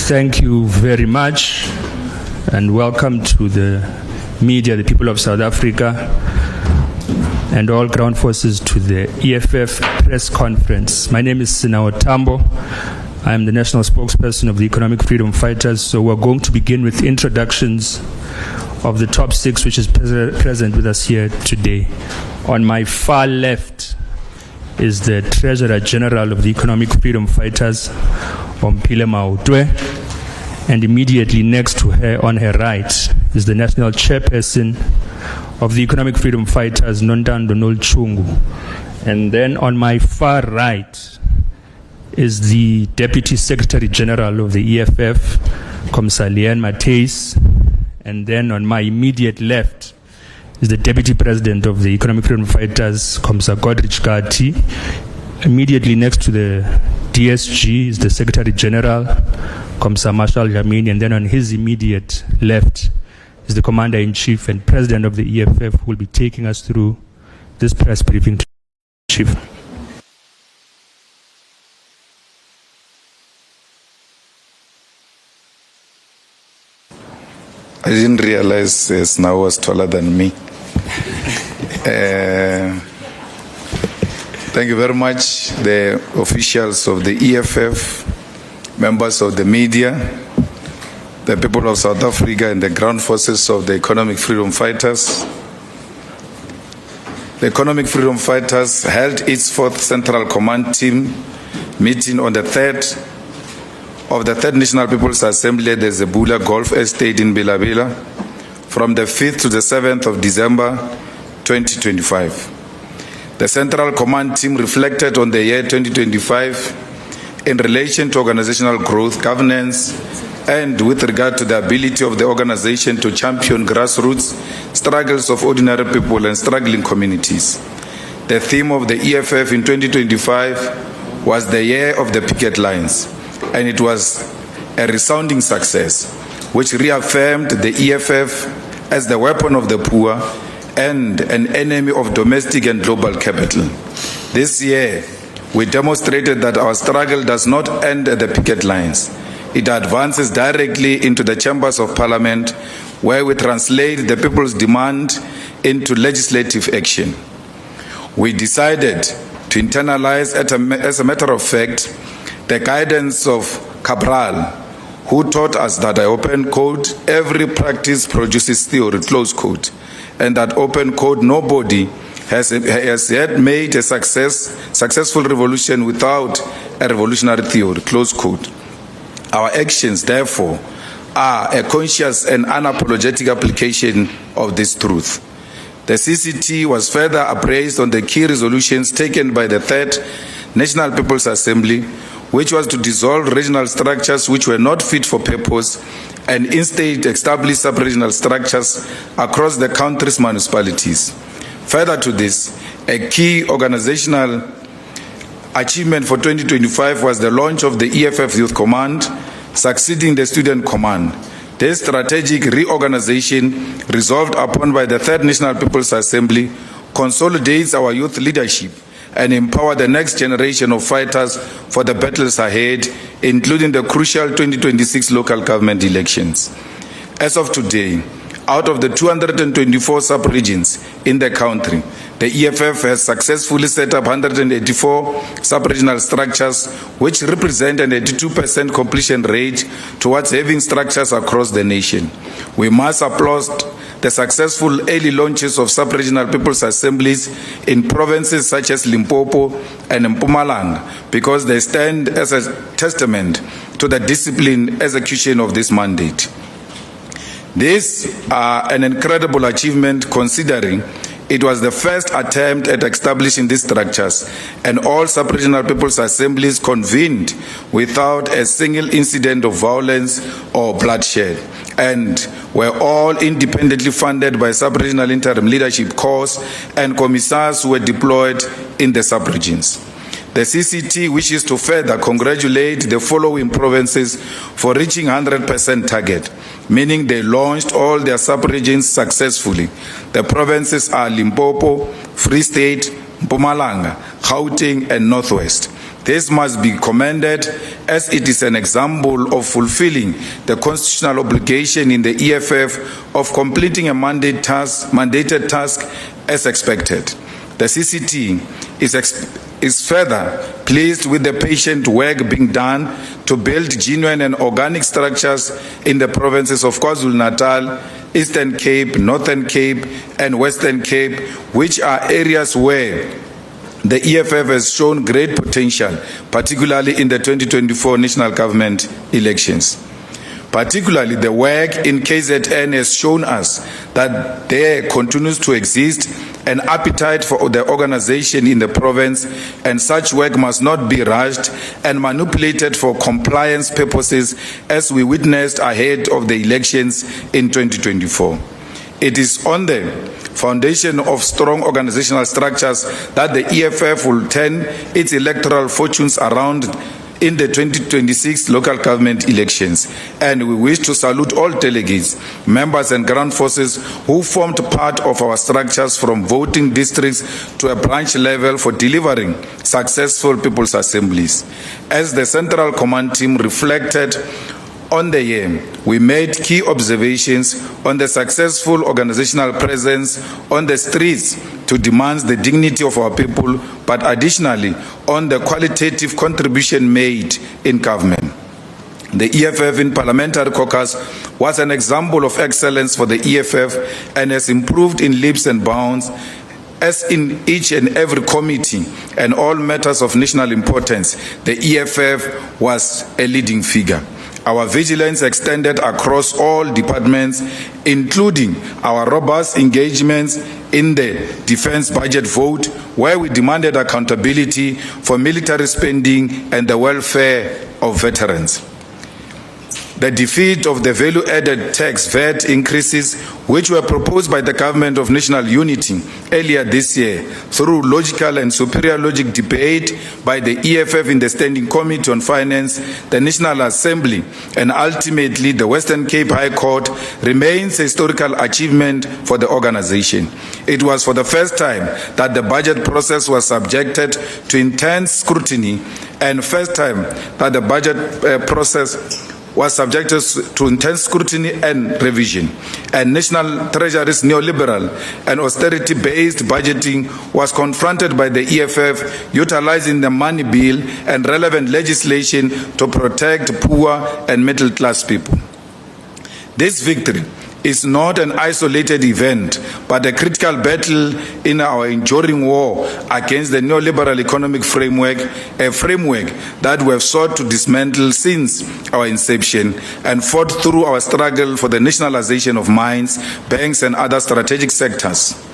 Thank you very much, and welcome to the media, the people of South Africa, and all ground forces to the EFF press conference. My name is Sinao Tambo. I am the national spokesperson of the Economic Freedom Fighters. So we're going to begin with introductions of the top six, which is present with us here today. On my far left is the Treasurer General of the Economic Freedom Fighters, Ompile Mautwe, and immediately next to her, on her right, is the National Chairperson of the Economic Freedom Fighters, Nontando Nolchungu. And then on my far right is the Deputy Secretary General of the EFF, Komsa Leanne Matthys. And then on my immediate left is the Deputy President of the Economic Freedom Fighters, Komsa Godrich Kati. Immediately next to the DSG is the Secretary General, Komsa Marshal Jamini. And then on his immediate left is the Commander-in-Chief and President of the EFF, who will be taking us through this press briefing. Chief. I didn't realize Snow was taller than me. Thank you very much, the officials of the EFF, members of the media, the people of South Africa, and the ground forces of the Economic Freedom Fighters. The Economic Freedom Fighters held its 4th Central Command Team meeting on the 3rd of the 3rd National People's Assembly at the Zebula Golf Estate in Bela from the 5th to the 7th of December 2025. The Central Command Team reflected on the year 2025 in relation to organizational growth, governance, and with regard to the ability of the organization to champion grassroots struggles of ordinary people and struggling communities. The theme of the EFF in 2025 was the year of the picket lines, and it was a resounding success, which reaffirmed the EFF as the weapon of the poor and an enemy of domestic and global capital. This year, we demonstrated that our struggle does not end at the picket lines. It advances directly into the chambers of parliament, where we translate the people's demand into legislative action. We decided to internalize, as a matter of fact, the guidance of Cabral, who taught us that, I open quote, every practice produces theory, close quote, and that, open quote, nobody has yet made a successful revolution without a revolutionary theory, close quote. Our actions, therefore, are a conscious and unapologetic application of this truth. The CCT was further appraised on the key resolutions taken by the 3rd National People's Assembly, which was to dissolve regional structures which were not fit for purpose and instead establish sub-regional structures across the country's municipalities. Further to this, a key organizational achievement for 2025 was the launch of the EFF Youth Command, succeeding the Student Command. This strategic reorganization, resolved upon by the 3rd National People's Assembly, consolidates our youth leadership and empower the next generation of fighters for the battles ahead, including the crucial 2026 local government elections. As of today, out of the 224 sub-regions in the country, the EFF has successfully set up 184 sub-regional structures, which represent an 82% completion rate towards having structures across the nation. We must applaud the successful early launches of sub-regional people's assemblies in provinces such as Limpopo and Mpumalanga, because they stand as a testament to the disciplined execution of this mandate. This is an incredible achievement, considering it was the first attempt at establishing these structures, and all sub-regional people's assemblies convened without a single incident of violence or bloodshed, and were all independently funded by sub-regional interim leadership corps and commissars who were deployed in the sub-regions. The CCT wishes to further congratulate the following provinces for reaching 100% target, meaning they launched all their sub-regions successfully. The provinces are Limpopo, Free State, Mpumalanga, Gauteng, and Northwest. This must be commended as it is an example of fulfilling the constitutional obligation in the EFF of completing a mandated task as expected. The CCT is further pleased with the patient work being done to build genuine and organic structures in the provinces of KwaZulu-Natal, Eastern Cape, Northern Cape, and Western Cape, which are areas where the EFF has shown great potential, particularly in the 2024 national government elections. Particularly, the work in KZN has shown us that there continues to exist an appetite for the organization in the province, and such work must not be rushed and manipulated for compliance purposes, as we witnessed ahead of the elections in 2024. It is on the foundation of strong organizational structures that the EFF will turn its electoral fortunes around in the 2026 local government elections, and we wish to salute all delegates, members and ground forces who formed part of our structures from voting districts to a branch level for delivering successful people's assemblies. As the Central Command team reflected on the year, we made key observations on the successful organizational presence on the streets to demand the dignity of our people, but additionally on the qualitative contribution made in government. The EFF in Parliamentary Caucus was an example of excellence for the EFF and has improved in leaps and bounds, as in each and every committee and all matters of national importance. The EFF was a leading figure. Our vigilance extended across all departments, including our robust engagements in the defense budget vote, where we demanded accountability for military spending and the welfare of veterans. The defeat of the value-added tax VAT increases, which were proposed by the Government of National Unity earlier this year through logical and superior logic debate by the EFF in the Standing Committee on Finance, the National Assembly, and ultimately the Western Cape High Court, remains a historical achievement for the organization. It was for the first time that the budget process was subjected to intense scrutiny, and first time that the budget process was subjected to intense scrutiny and revision. And National Treasury's neoliberal and austerity-based budgeting was confronted by the EFF, utilizing the money bill and relevant legislation to protect poor and middle-class people. This victory is not an isolated event, but a critical battle in our enduring war against the neoliberal economic framework, a framework that we have sought to dismantle since our inception and fought through our struggle for the nationalization of mines, banks, and other strategic sectors.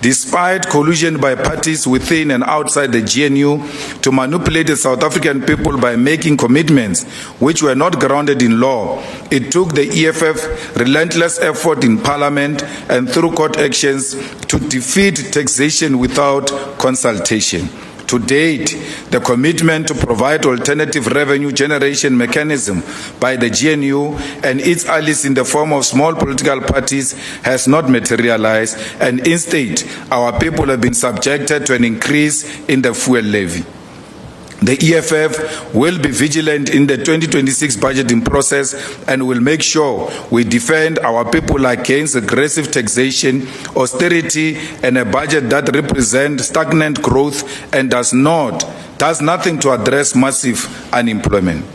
Despite collusion by parties within and outside the GNU to manipulate the South African people by making commitments which were not grounded in law, it took the EFF relentless effort in Parliament and through court actions to defeat taxation without consultation. To date, the commitment to provide alternative revenue generation mechanism by the GNU and its allies in the form of small political parties has not materialized, and instead, our people have been subjected to an increase in the fuel levy. The EFF will be vigilant in the 2026 budgeting process and will make sure we defend our people against aggressive taxation, austerity, and a budget that represents stagnant growth and does nothing to address massive unemployment.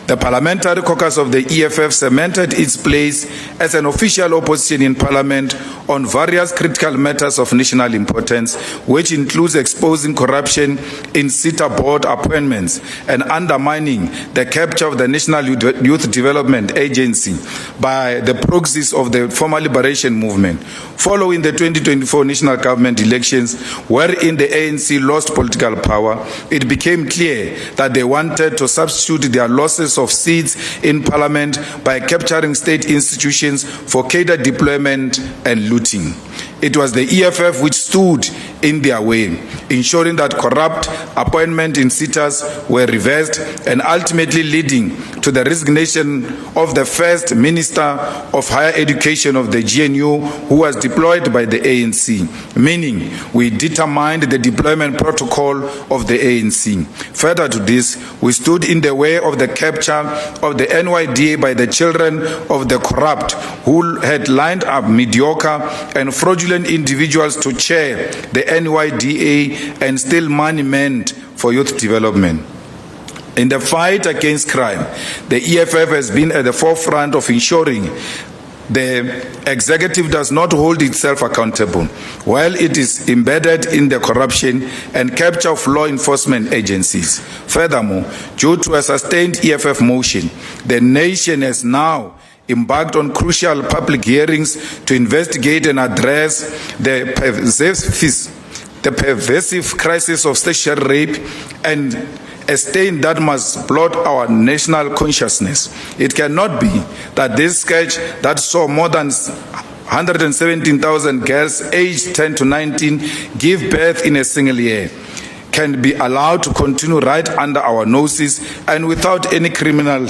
The Parliamentary Caucus of the EFF cemented its place as an official opposition in Parliament on various critical matters of national importance, which includes exposing corruption in SITA board appointments and undermining the capture of the National Youth Development Agency by the proxies of the former liberation movement. Following the 2024 national government elections, wherein the ANC lost political power, it became clear that they wanted to substitute their losses of seats in Parliament by capturing state institutions for cadre deployment and looting. It was the EFF which stood in their way, ensuring that corrupt appointment in sitters were reversed and ultimately leading to the resignation of the first Minister of Higher Education of the GNU, who was deployed by the ANC, meaning we determined the deployment protocol of the ANC. Further to this, we stood in the way of the capture of the NYDA by the children of the corrupt who had lined up mediocre and fraudulent individuals to chair the NYDA and steal money meant for youth development. In the fight against crime, the EFF has been at the forefront of ensuring the executive does not hold itself accountable, while it is embedded in the corruption and capture of law enforcement agencies. Furthermore, due to a sustained EFF motion, the nation has now embarked on crucial public hearings to investigate and address the pervasive crisis of sexual rape and a stain that must blot our national consciousness. It cannot be that this scourge that saw more than 117,000 girls aged 10 to 19 give birth in a single year can be allowed to continue right under our noses and without any criminal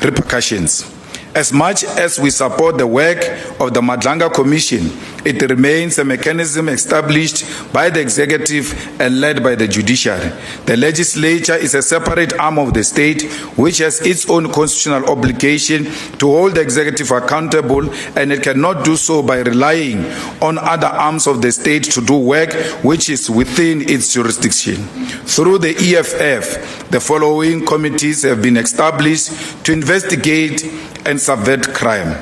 repercussions. As much as we support the work of the Madlanga Commission, it remains a mechanism established by the executive and led by the judiciary. The legislature is a separate arm of the state which has its own constitutional obligation to hold the executive accountable, and it cannot do so by relying on other arms of the state to do work which is within its jurisdiction. Through the EFF, the following committees have been established to investigate and subvert crime: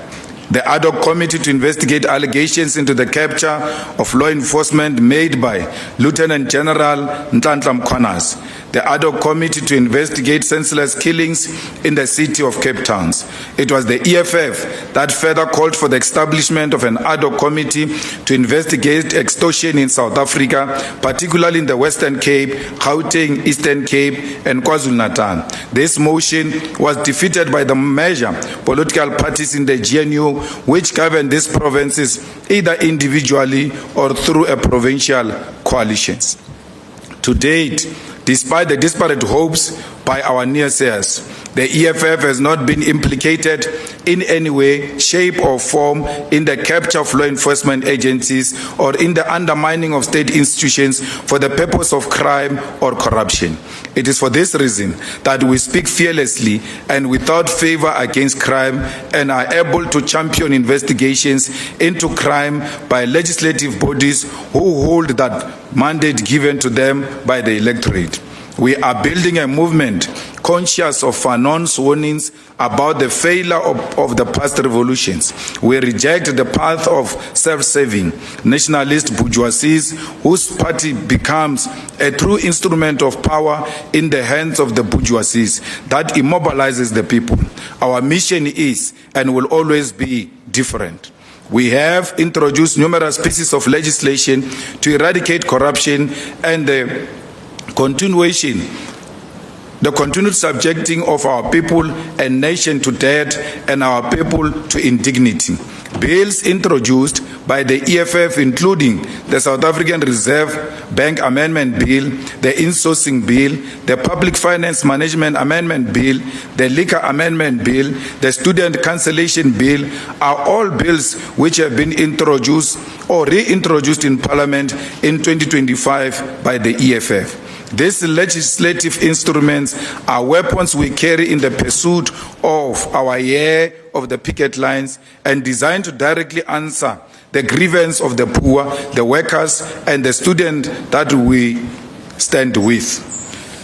the ad hoc committee to investigate allegations into the capture of law enforcement made by Lieutenant General Nhlanhla Mkhwanazi; the ad hoc committee to investigate senseless killings in the city of Cape Town. It was the EFF that further called for the establishment of an ad hoc committee to investigate extortion in South Africa, particularly in the Western Cape, Gauteng, Eastern Cape, and KwaZulu-Natal. This motion was defeated by the major political parties in the GNU, which govern these provinces either individually or through a provincial coalitions. To date, despite the disparate hopes by our naysayers, the EFF has not been implicated in any way, shape, or form in the capture of law enforcement agencies or in the undermining of state institutions for the purpose of crime or corruption. It is for this reason that we speak fearlessly and without favor against crime and are able to champion investigations into crime by legislative bodies who hold that mandate given to them by the electorate. We are building a movement conscious of Fanon's warnings about the failure of the past revolutions. We reject the path of self-serving nationalist bourgeoisies whose party becomes a true instrument of power in the hands of the bourgeoisies that immobilizes the people. Our mission is and will always be different. We have introduced numerous pieces of legislation to eradicate corruption and the continued subjecting of our people and nation to debt and our people to indignity. Bills introduced by the EFF, including the South African Reserve Bank Amendment Bill, the Insourcing Bill, the Public Finance Management Amendment Bill, the Liquor Amendment Bill, the Student Cancellation Bill, are all bills which have been introduced or reintroduced in Parliament in 2025 by the EFF. These legislative instruments are weapons we carry in the pursuit of our year of the picket lines and designed to directly answer the grievance of the poor, the workers, and the students that we stand with.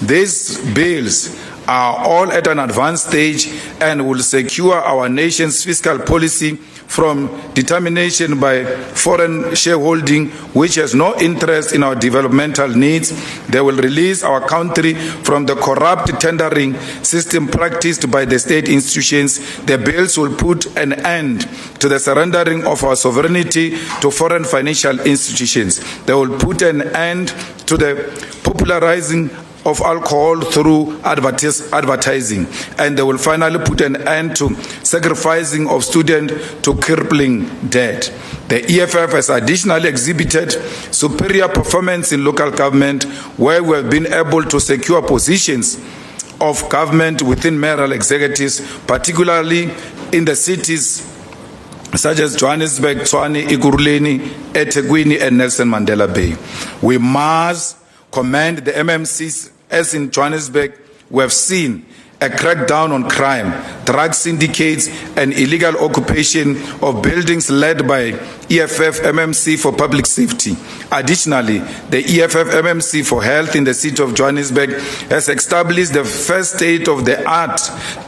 These bills are all at an advanced stage and will secure our nation's fiscal policy from determination by foreign shareholding, which has no interest in our developmental needs. They will release our country from the corrupt tendering system practiced by the state institutions. The bills will put an end to the surrendering of our sovereignty to foreign financial institutions. They will put an end to the popularizing of alcohol through advertising, and they will finally put an end to sacrificing of students to crippling debt. The EFF has additionally exhibited superior performance in local government, where we have been able to secure positions of government within mayoral executives, particularly in the cities such as Johannesburg, Tshwane, Ekurhuleni, eThekwini, and Nelson Mandela Bay. We must commend the MMCs, as in Johannesburg we have seen a crackdown on crime, drug syndicates, and illegal occupation of buildings led by EFF MMC for public safety. Additionally, the EFF MMC for health in the city of Johannesburg has established the first state-of-the-art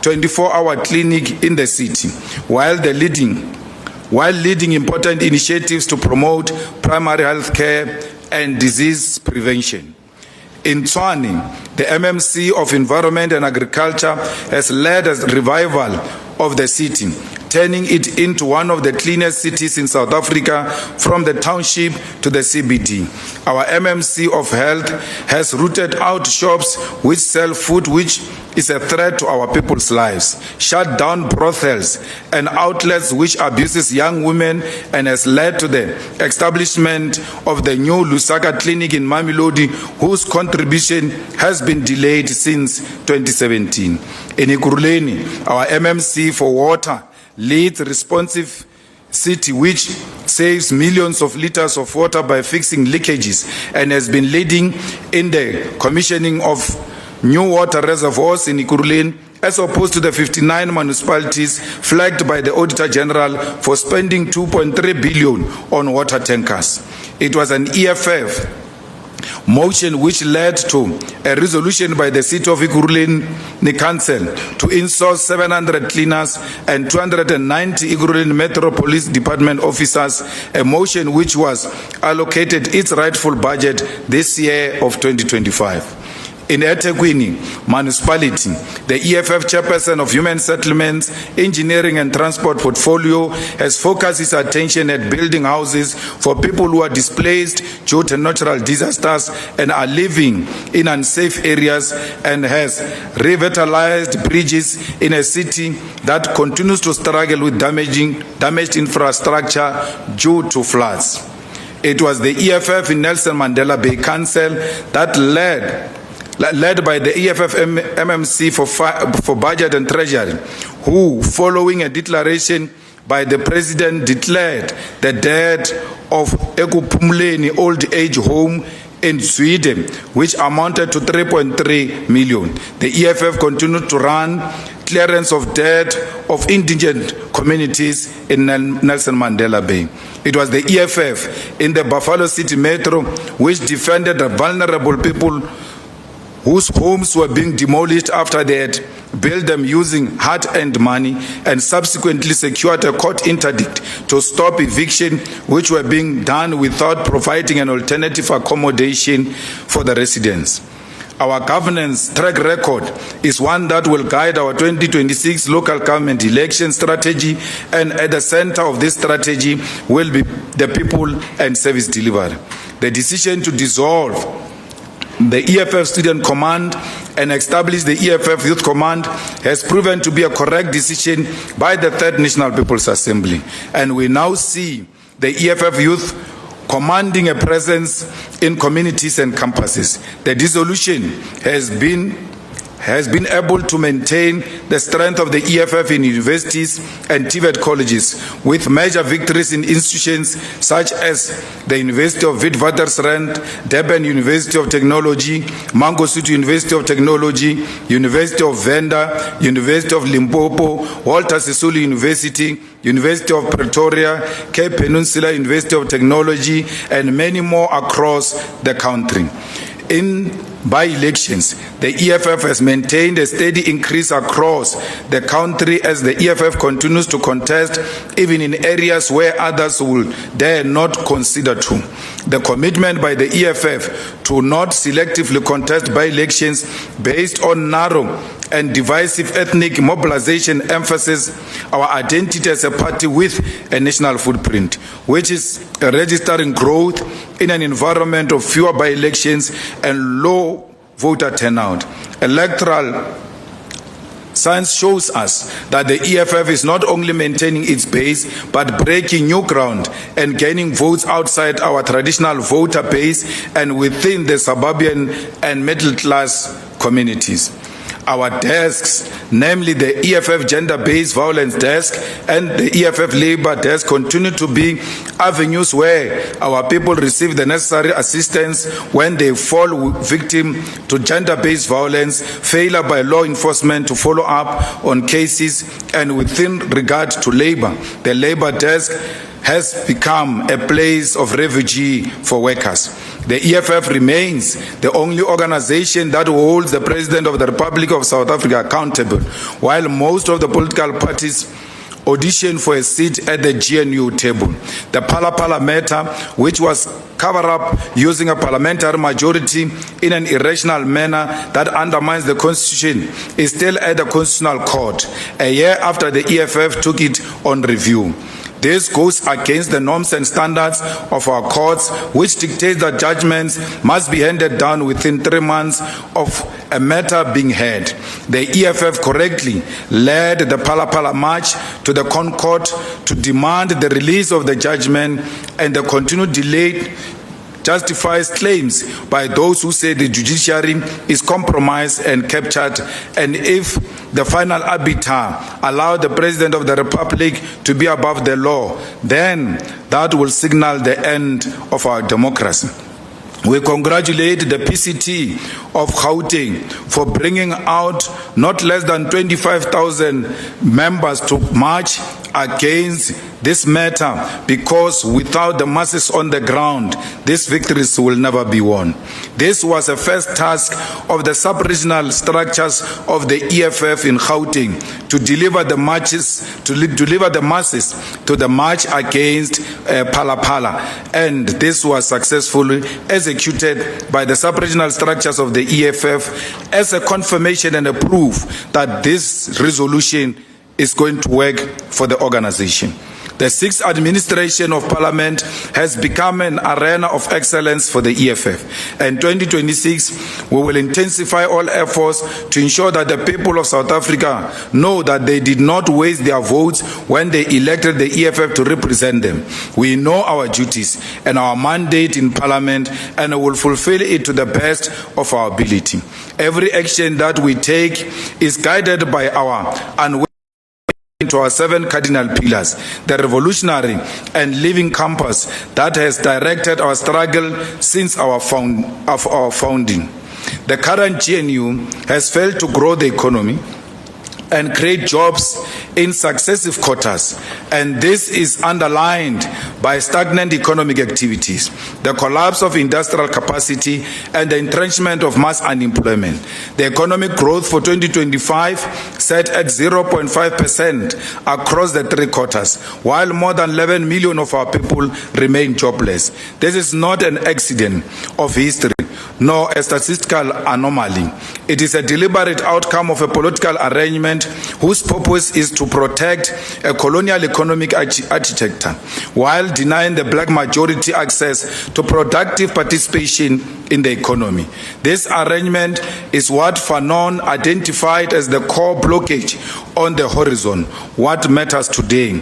24-hour clinic in the city, while leading important initiatives to promote primary health care and disease prevention. In Tshwane, the MMC of Environment and Agriculture has led a revival of the city, turning it into one of the cleanest cities in South Africa, from the township to the CBD. Our MMC of Health has rooted out shops which sell food which is a threat to our people's lives, shut down brothels and outlets which abuses young women, and has led to the establishment of the new Lusaka Clinic in Mamelodi, whose contribution has been delayed since 2017. In Ekurhuleni, our MMC for water leads responsive city which saves millions of liters of water by fixing leakages, and has been leading in the commissioning of new water reservoirs in Ekurhuleni, as opposed to the 59 municipalities flagged by the Auditor General for spending 2.3 billion on water tankers. It was an EFF motion which led to a resolution by the City of Ekurhuleni Council to insource 700 cleaners and 290 Ekurhuleni Metro Police Department officers, a motion which was allocated its rightful budget this year of 2025. In eThekwini municipality, the EFF chairperson of Human Settlements, Engineering and Transport portfolio has focused its attention at building houses for people who are displaced due to natural disasters and are living in unsafe areas, and has revitalized bridges in a city that continues to struggle with damaged infrastructure due to floods. It was the EFF in Nelson Mandela Bay Council that led by the EFF MMC for Budget and Treasury, who, following a declaration by the President, declared the debt of Ekuphumleni Old Age Home in Sweden, which amounted to 3.3 million. The EFF continued to run clearance of debt of indigent communities in Nelson Mandela Bay. It was the EFF in the Buffalo City Metro which defended the vulnerable people whose homes were being demolished after they had built them using hard-earned money, and subsequently secured a court interdict to stop eviction, which were being done without providing an alternative accommodation for the residents. Our governance track record is one that will guide our 2026 local government election strategy, and at the center of this strategy will be the people and service delivery. The decision to dissolve the EFF Student Command and establish the EFF Youth Command has proven to be a correct decision by the Third National People's Assembly, and we now see the EFF Youth commanding a presence in communities and campuses. The dissolution has been able to maintain the strength of the EFF in universities and TVET colleges, with major victories in institutions such as the University of Witwatersrand, Durban University of Technology, Mangosuthu University of Technology, University of Venda, University of Limpopo, Walter Sisulu University, University of Pretoria, Cape Peninsula University of Technology, and many more across the country. In by-elections, the EFF has maintained a steady increase across the country as the EFF continues to contest even in areas where others will dare not consider to. The commitment by the EFF to not selectively contest by-elections based on narrow and divisive ethnic mobilization emphasizes our identity as a party with a national footprint, which is registering growth in an environment of fewer by-elections and low voter turnout. Electoral science shows us that the EFF is not only maintaining its base, but breaking new ground and gaining votes outside our traditional voter base and within the suburban and middle-class communities. Our desks, namely the EFF Gender-Based Violence Desk and the EFF Labor Desk, continue to be avenues where our people receive the necessary assistance when they fall victim to gender-based violence, failure by law enforcement to follow up on cases, and within regard to labor, the Labor Desk has become a place of refuge for workers. The EFF remains the only organization that holds the President of the Republic of South Africa accountable, while most of the political parties audition for a seat at the GNU table. The Phala matter, which was covered up using a parliamentary majority in an irrational manner that undermines the Constitution, is still at the Constitutional Court, a year after the EFF took it on review. This goes against the norms and standards of our courts, which dictate that judgments must be handed down within 3 months of a matter being heard. The EFF correctly led the Phala March to the Concord to demand the release of the judgment, and the continued delay justifies claims by those who say the judiciary is compromised and captured, and if the final arbiter allowed the President of the Republic to be above the law, then that will signal the end of our democracy. We congratulate the PCT of Gauteng for bringing out not less than 25,000 members to march against this matter, because without the masses on the ground, these victories will never be won. This was a first task of the sub-regional structures of the EFF in Gauteng to deliver the masses to the march against Phala, and this was successfully executed by the sub-regional structures of the EFF as a confirmation and a proof that this resolution is going to work for the organization. The sixth administration of Parliament has become an arena of excellence for the EFF. In 2026, we will intensify all efforts to ensure that the people of South Africa know that they did not waste their votes when they elected the EFF to represent them. We know our duties and our mandate in Parliament, and we will fulfill it to the best of our ability. Every action that we take is guided by our unwavering into our 7 cardinal pillars, the revolutionary and living compass that has directed our struggle since our founding. The current GNU has failed to grow the economy and create jobs in successive quarters, and this is underlined by stagnant economic activities, the collapse of industrial capacity, and the entrenchment of mass unemployment. The economic growth for 2025 set at 0.5% across the 3 quarters, while more than 11 million of our people remain jobless. This is not an accident of history, nor a statistical anomaly. It is a deliberate outcome of a political arrangement whose purpose is to protect a colonial economic architecture while denying the black majority access to productive participation in the economy. This arrangement is what Fanon identified as the core blockage on the horizon. What matters today,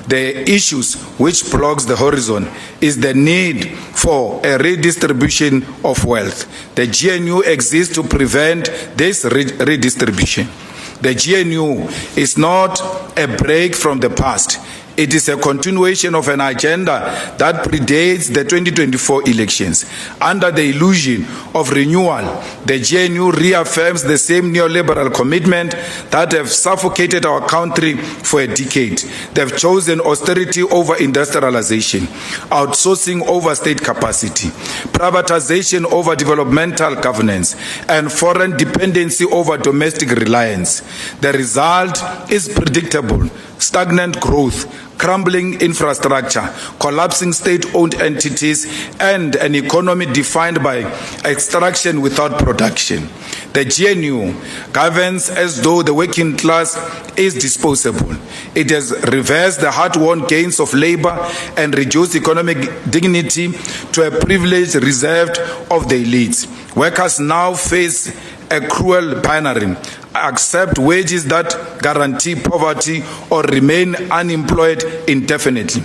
the issues which blocks the horizon, is the need for a redistribution of wealth. The GNU exists to prevent this redistribution. The GNU is not a break from the past. It is a continuation of an agenda that predates the 2024 elections. Under the illusion of renewal, the GNU reaffirms the same neoliberal commitment that have suffocated our country for a decade. They've chosen austerity over industrialization, outsourcing over state capacity, privatization over developmental governance, and foreign dependency over domestic reliance. The result is predictable. stagnant growth, crumbling infrastructure, collapsing state-owned entities, and an economy defined by extraction without production. The GNU governs as though the working class is disposable. It has reversed the hard-won gains of labor and reduced economic dignity to a privilege reserved of the elites. Workers now face a cruel binary: accept wages that guarantee poverty or remain unemployed indefinitely.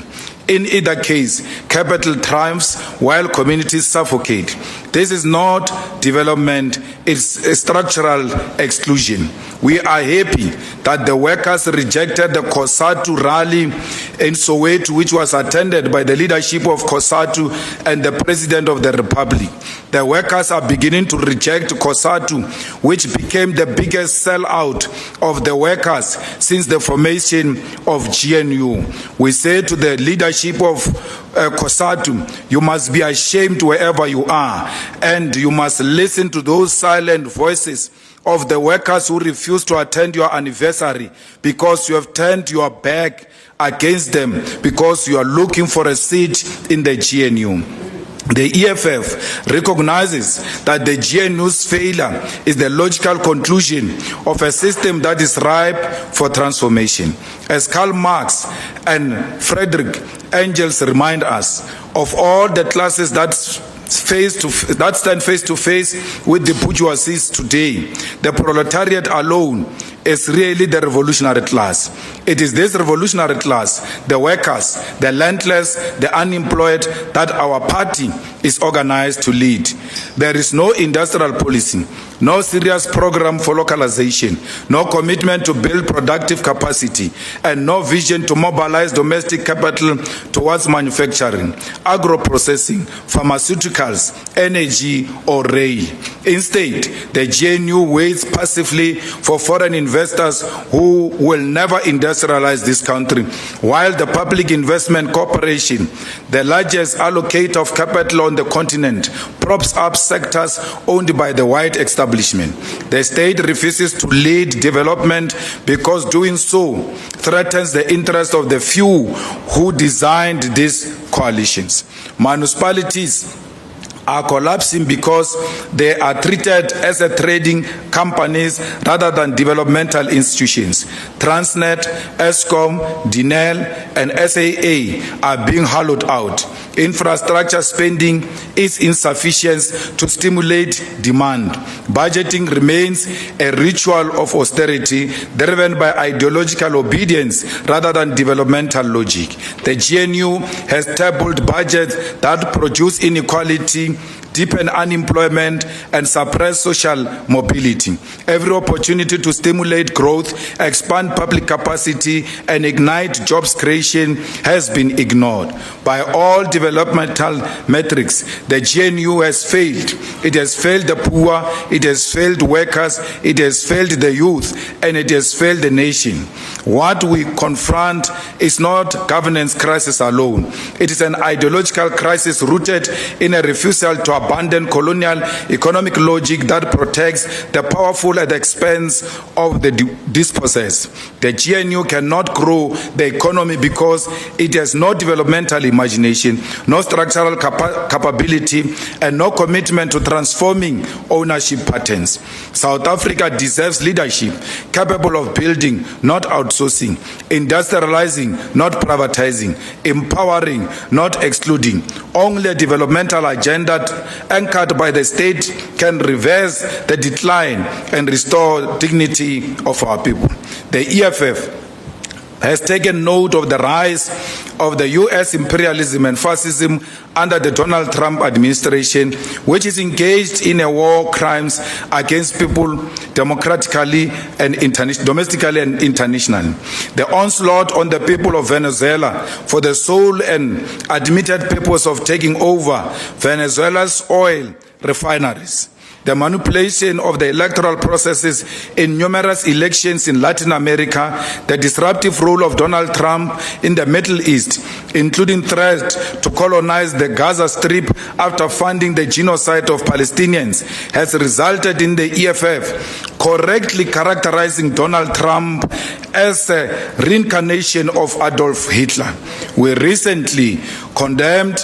In either case, capital triumphs while communities suffocate. This is not development, it's a structural exclusion. We are happy that the workers rejected the COSATU rally in Soweto, which was attended by the leadership of COSATU and the President of the Republic. The workers are beginning to reject COSATU, which became the biggest sellout of the workers since the formation of GNU. We say to the leadership of COSATU, you must be ashamed wherever you are, and you must listen to those silent voices of the workers who refuse to attend your anniversary because you have turned your back against them because you are looking for a seat in the GNU. The EFF recognizes that the GNU's failure is the logical conclusion of a system that is ripe for transformation. As Karl Marx and Friedrich Engels remind us, of all the classes that stand face to face with the bourgeoisie today, the proletariat alone is really the revolutionary class. It is this revolutionary class, the workers, the landless, the unemployed, that our party is organized to lead. There is no industrial policy, no serious program for localization, no commitment to build productive capacity, and no vision to mobilize domestic capital towards manufacturing, agro-processing, pharmaceuticals, energy, or rail. Instead, the GNU waits passively for foreign investors who will never industrialize this country, while the Public Investment Corporation, the largest allocator of capital on the continent, props up sectors owned by the white establishment. The state refuses to lead development because doing so threatens the interest of the few who designed these coalitions. Municipalities are collapsing because they are treated as a trading companies rather than developmental institutions. Transnet, Eskom, Dinel, and SAA are being hollowed out. Infrastructure spending is insufficient to stimulate demand. Budgeting remains a ritual of austerity driven by ideological obedience rather than developmental logic. The GNU has tabled budgets that produce inequality, deepen unemployment, and suppress social mobility. Every opportunity to stimulate growth, expand public capacity, and ignite jobs creation has been ignored. By all developmental metrics, the GNU has failed. It has failed the poor, it has failed workers, it has failed the youth, and it has failed the nation. What we confront is not governance crisis alone. It is an ideological crisis rooted in a refusal to abandon colonial economic logic that protects the powerful at the expense of the dispossessed. The GNU cannot grow the economy because it has no developmental imagination, no structural capability, and no commitment to transforming ownership patterns. South Africa deserves leadership capable of building, not outsourcing, industrializing, not privatizing, empowering, not excluding. Only a developmental agenda anchored by the state can reverse the decline and restore dignity of our people. The EFF has taken note of the rise of the U.S. imperialism and fascism under the Donald Trump administration, which is engaged in a war crimes against people democratically and domestically and internationally. The onslaught on the people of Venezuela for the sole and admitted purpose of taking over Venezuela's oil refineries, the manipulation of the electoral processes in numerous elections in Latin America, the disruptive role of Donald Trump in the Middle East, including threats to colonize the Gaza Strip after funding the genocide of Palestinians, has resulted in the EFF correctly characterizing Donald Trump as a reincarnation of Adolf Hitler. We recently condemned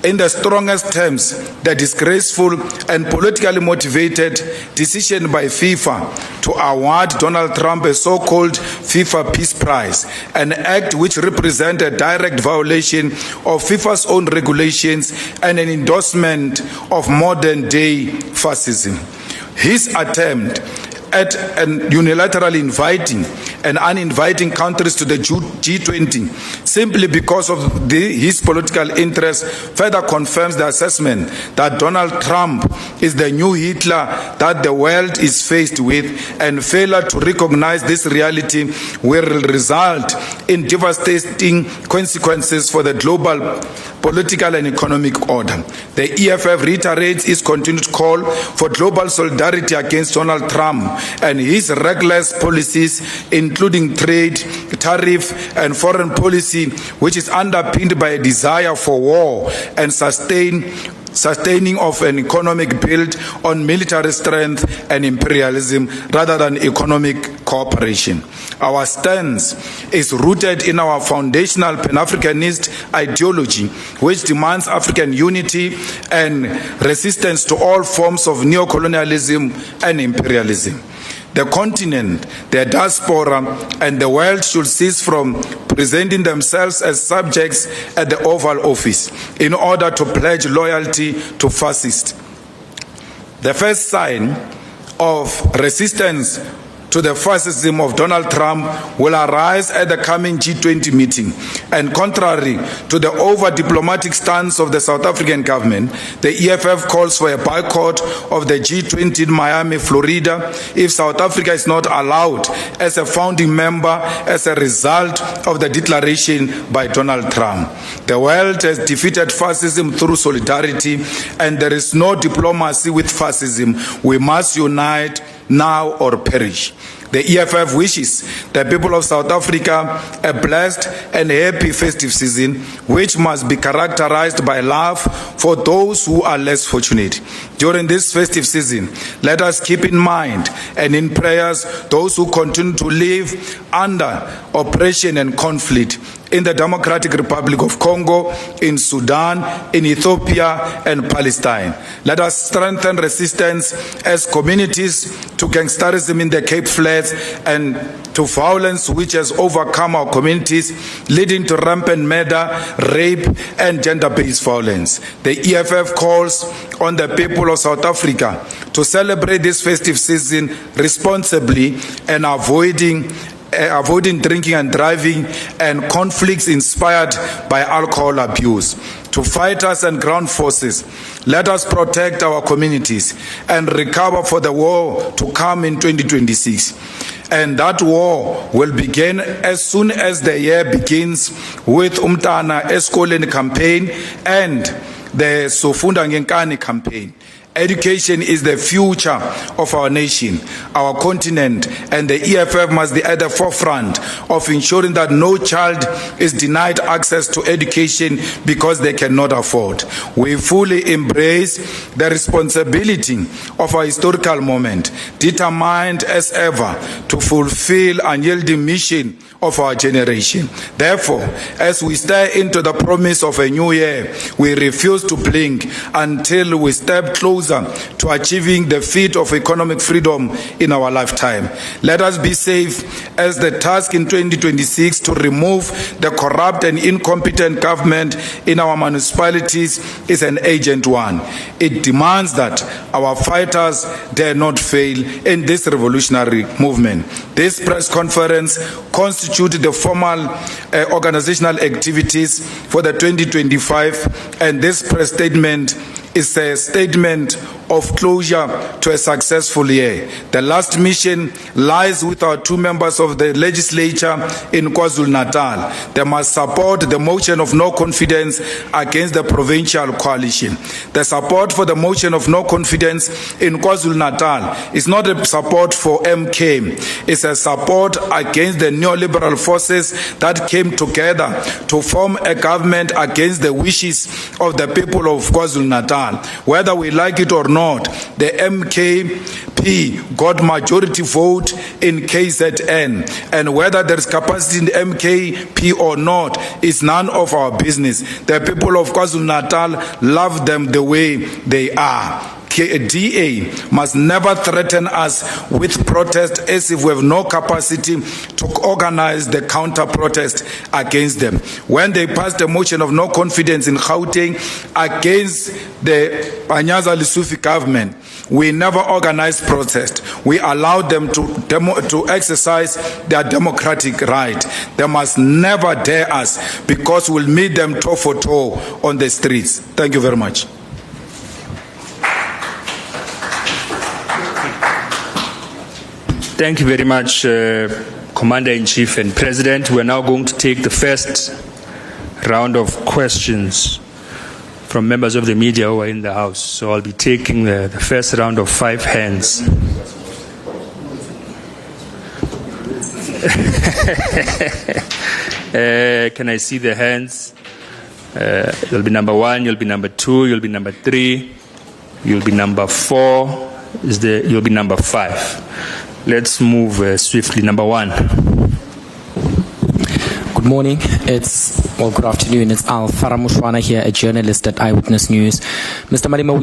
in the strongest terms the disgraceful and politically motivated decision by FIFA to award Donald Trump a so-called FIFA Peace Prize, an act which represents a direct violation of FIFA's own regulations and an endorsement of modern-day fascism. His attempt at unilaterally inviting and uninviting countries to the G20 simply because of his political interest further confirms the assessment that Donald Trump is the new Hitler that the world is faced with, and failure to recognize this reality will result in devastating consequences for the global political and economic order. The EFF reiterates its continued call for global solidarity against Donald Trump and his reckless policies, including trade, tariff, and foreign policy, which is underpinned by a desire for war and sustaining of an economic built on military strength and imperialism rather than economic cooperation. Our stance is rooted in our foundational Pan-Africanist ideology, which demands African unity and resistance to all forms of neocolonialism and imperialism. The continent, the diaspora, and the world should cease from presenting themselves as subjects at the Oval Office in order to pledge loyalty to fascists. The first sign of resistance to the fascism of Donald Trump will arise at the coming G20 meeting. And contrary to the over-diplomatic stance of the South African government, the EFF calls for a boycott of the G20 in Miami, Florida, if South Africa is not allowed as a founding member as a result of the declaration by Donald Trump. The world has defeated fascism through solidarity, and there is no diplomacy with fascism. We must unite now or perish. The EFF wishes the people of South Africa a blessed and happy festive season, which must be characterized by love for those who are less fortunate. During this festive season, let us keep in mind and in prayers those who continue to live under oppression and conflict in the Democratic Republic of Congo, in Sudan, in Ethiopia, and Palestine. Let us strengthen resistance as communities to gangsterism in the Cape Flats and to violence which has overcome our communities, leading to rampant murder, rape, and gender-based violence. The EFF calls on the people of South Africa to celebrate this festive season responsibly and avoiding drinking and driving and conflicts inspired by alcohol abuse. To fighters and ground forces, let us protect our communities and recover for the war to come in 2026. And that war will begin as soon as the year begins with Umtana Eskoleni campaign and the Sofunda Ngenkani campaign. Education is the future of our nation, our continent, and the EFF must be at the forefront of ensuring that no child is denied access to education because they cannot afford. We fully embrace the responsibility of our historical moment, determined as ever to fulfill an unyielding mission of our generation. Therefore, as we stare into the promise of a new year, we refuse to blink until we step closer to achieving the feat of economic freedom in our lifetime. Let us be safe as the task in 2026 to remove the corrupt and incompetent government in our municipalities is an urgent one. It demands that our fighters dare not fail in this revolutionary movement. This press conference constitutes the formal organizational activities for the 2025, and this press statement is a statement of closure to a successful year. The last mission lies with our two members of the legislature in KwaZulu-Natal. They must support the motion of no confidence against the provincial coalition. The support for the motion of no confidence in KwaZulu-Natal is not a support for MK. It's a support against the neoliberal forces that came together to form a government against the wishes of the people of KwaZulu-Natal. Whether we like it or not, the MK MP got majority vote in KZN, and whether there's capacity in MKP or not is none of our business. The people of KwaZulu-Natal love them the way they are. DA must never threaten us with protest as if we have no capacity to organize the counter-protest against them. When they passed a motion of no confidence in Gauteng against the Panyaza Lessufi government, we never organized protest. We allowed them to exercise their democratic right. They must never dare us, because we'll meet them toe for toe on the streets. Thank you very much. Thank you very much, Commander-in-Chief and President. We're now going to take the first round of questions from members of the media who are in the House. So I'll be taking the first round of 5 hands. Can I see the hands? You'll be number 1, you'll be number 2, you'll be number 3, you'll be number 4, you'll be number 5. Let's move swiftly. Number 1. Good morning. Good afternoon. It's Al Faramushwana here, a journalist at Eyewitness News. Mr. Malema,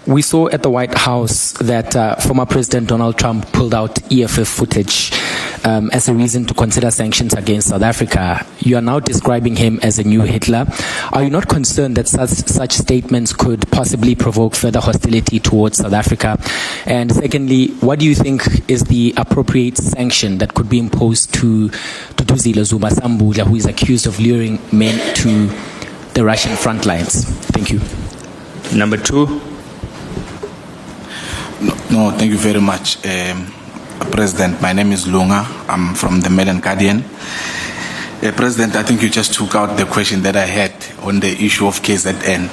we saw at the White House that former President Donald Trump pulled out EFF footage as a reason to consider sanctions against South Africa. You are now describing him as a new Hitler. Are you not concerned that such statements could possibly provoke further hostility towards South Africa? And secondly, what do you think is the appropriate sanction that could be imposed to Duduzile Zuma Sambuja, who is accused of luring men to the Russian front lines? Thank you. Number 2. No, thank you very much, President. My name is Lunga. I'm from the Mail and Guardian. President, I think you just took out the question that I had on the issue of KZN.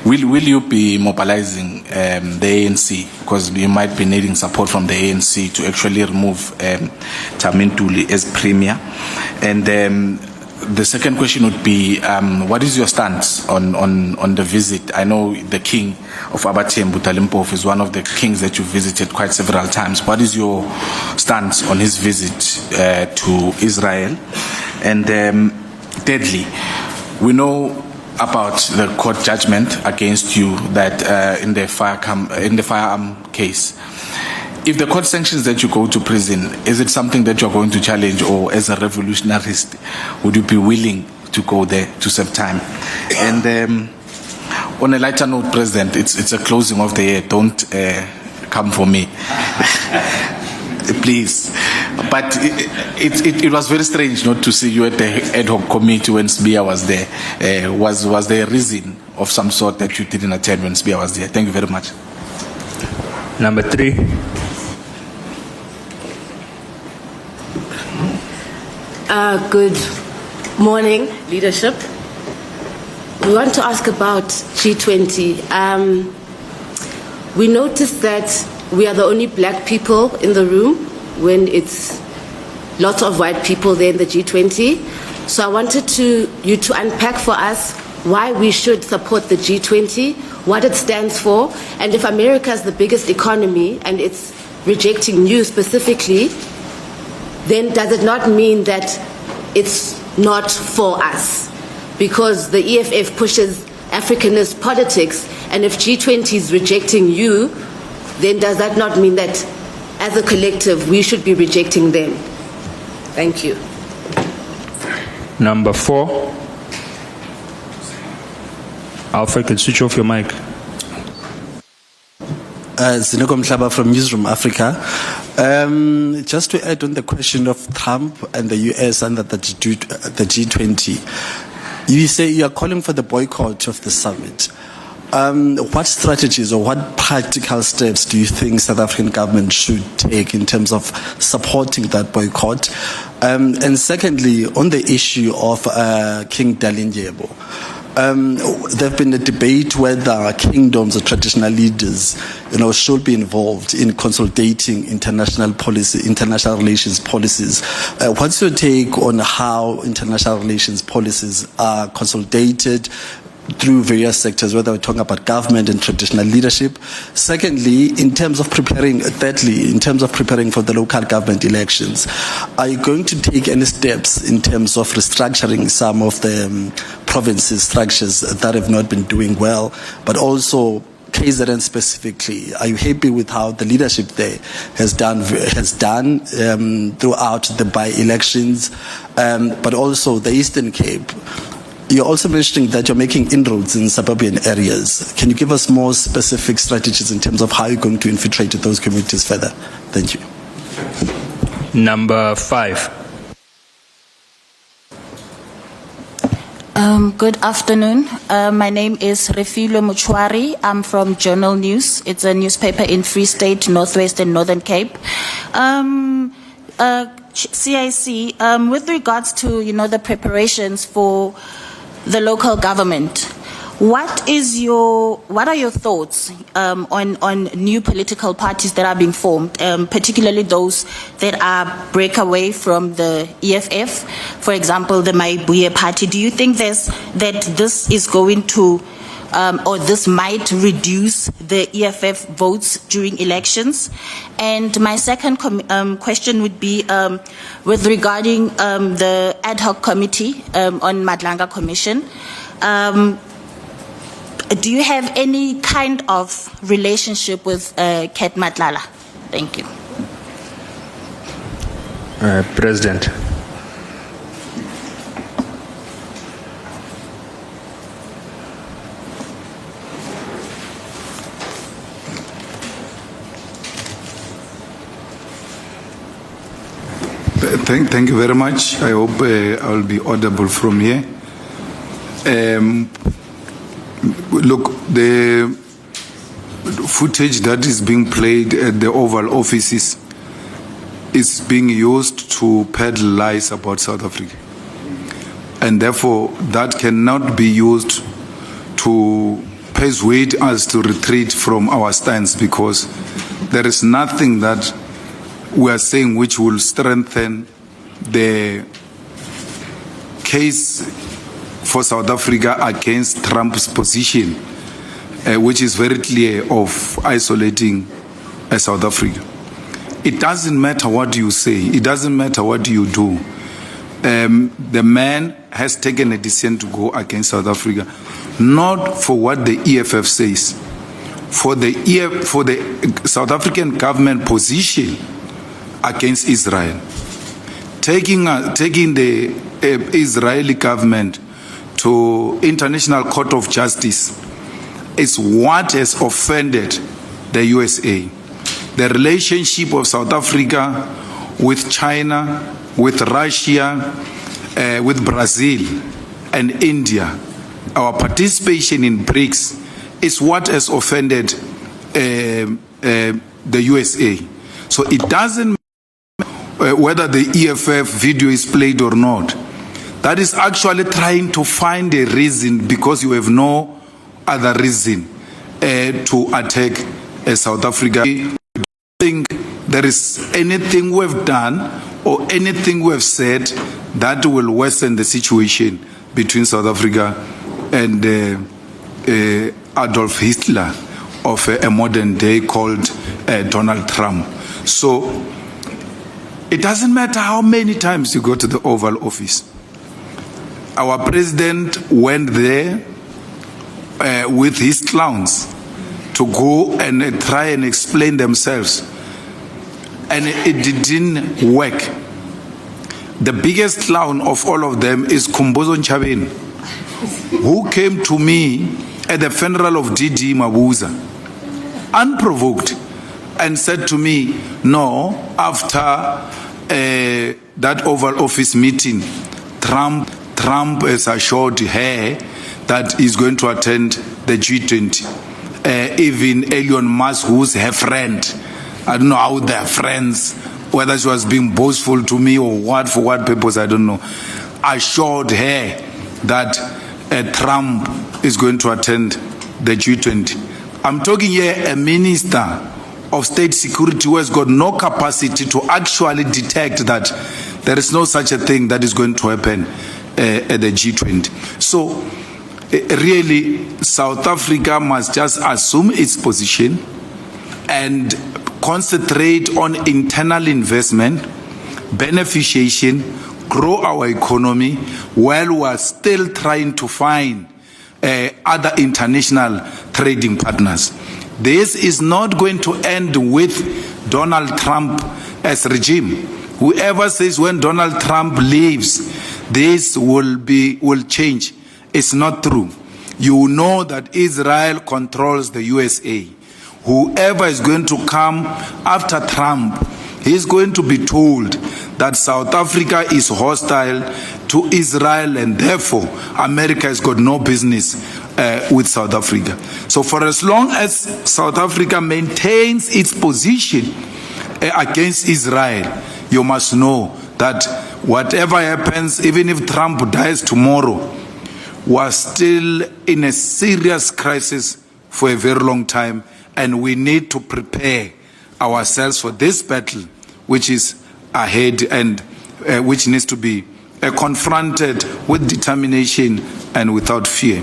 Will you be mobilizing the ANC, because you might be needing support from the ANC to actually remove Tamin Tuli as Premier? And the second question would be, what is your stance on the visit? I know the king of Abatem, Butalimpov, is one of the kings that you visited quite several times. What is your stance on his visit to Israel? And thirdly, we know about the court judgment against you that in the firearm case. If the court sanctions that you go to prison, is it something that you're going to challenge, or as a revolutionarist, would you be willing to go there to serve time? And on a lighter note, President, it's a closing of the year. Don't come for me. Please. But it was very strange not to see you at the ad hoc committee when Sbia was there. Was there a reason of some sort that you didn't attend when Sbia was there? Thank you very much. Number 3. Good morning, leadership. We want to ask about G20. We noticed that we are the only black people in the room when it's lots of white people there in the G20. So I wanted you to unpack for us why we should support the G20, what it stands for, and if America is the biggest economy and it's rejecting you specifically, then does it not mean that it's not for us? Because the EFF pushes Africanist politics, and if G20 is rejecting you, then does that not mean that as a collective we should be rejecting them? Thank you. Number 4. Alpha, you can switch off your mic. Zineko Mhlaba from Newsroom Africa. Just to add on the question of Trump and the US under the G20, you say you are calling for the boycott of the summit. What strategies or what practical steps do you think South African government should take in terms of supporting that boycott? And secondly, on the issue of King Dalindyebo, there have been a debate whether kingdoms or traditional leaders, should be involved in consolidating international relations policies. What's your take on how international relations policies are consolidated? through various sectors, whether we're talking about government and traditional leadership. Secondly, thirdly, in terms of preparing for the local government elections, are you going to take any steps in terms of restructuring some of the provinces' structures that have not been doing well, but also KZN specifically? Are you happy with how the leadership there has done throughout the by-elections, but also the Eastern Cape? You're also mentioning that you're making inroads in suburban areas. Can you give us more specific strategies in terms of how you're going to infiltrate those communities further? Thank you. Number 5. Good afternoon. My name is Refilo Muchwari. I'm from Journal News. It's a newspaper in Free State, Northwest and Northern Cape. CIC, with regards to, the preparations for the local government, what are your thoughts on new political parties that are being formed, particularly those that are breakaway from the EFF, for example, the Maibuye party? Do you think that this is going to, or this might reduce the EFF votes during elections? And my second question would be with regarding the ad hoc committee on Madlanga Commission. Do you have any kind of relationship with Ket Matlala? Thank you. President. Thank you very much. I hope I'll be audible from here. Look, the footage that is being played at the Oval Offices is being used to peddle lies about South Africa. And therefore, that cannot be used to persuade us to retreat from our stance, because there is nothing that we are saying which will strengthen the case for South Africa against Trump's position, which is very clear of isolating South Africa. It doesn't matter what you say. It doesn't matter what you do. The man has taken a decision to go against South Africa, not for what the EFF says, for the South African government position against Israel. Taking the Israeli government to International Court of Justice is what has offended the USA. The relationship of South Africa with China, with Russia, with Brazil and India, our participation in BRICS is what has offended the USA. So it doesn't matter whether the EFF video is played or not. That is actually trying to find a reason, because you have no other reason to attack South Africa. I don't think there is anything we have done or anything we have said that will worsen the situation between South Africa and Adolf Hitler of a modern day called Donald Trump. So it doesn't matter how many times you go to the Oval Office. Our president went there with his clowns to go and try and explain themselves, and it didn't work. The biggest clown of all of them is Kumbuzo Nchabeni, who came to me at the funeral of Didi Mabuza, unprovoked, and said to me, no, after that Oval Office meeting, Trump has assured her that he's going to attend the G20. Even Elon Musk, who's her friend, I don't know how they're friends, whether she was being boastful to me or what, for what purpose, I don't know, assured her that Trump is going to attend the G20. I'm talking here a minister of state security who has got no capacity to actually detect that there is no such a thing that is going to happen at the G20. So really South Africa must just assume its position and concentrate on internal investment, beneficiation, grow our economy while we are still trying to find other international trading partners. This is not going to end with Donald Trump as regime. Whoever says when Donald Trump leaves, this will change, it's not true. You know that Israel controls the USA. Whoever is going to come after Trump, he's going to be told that South Africa is hostile to Israel and therefore America has got no business with South Africa. So for as long as South Africa maintains its position against Israel, you must know that whatever happens, even if Trump dies tomorrow, we're still in a serious crisis for a very long time, and we need to prepare ourselves for this battle which is ahead and which needs to be confronted with determination and without fear.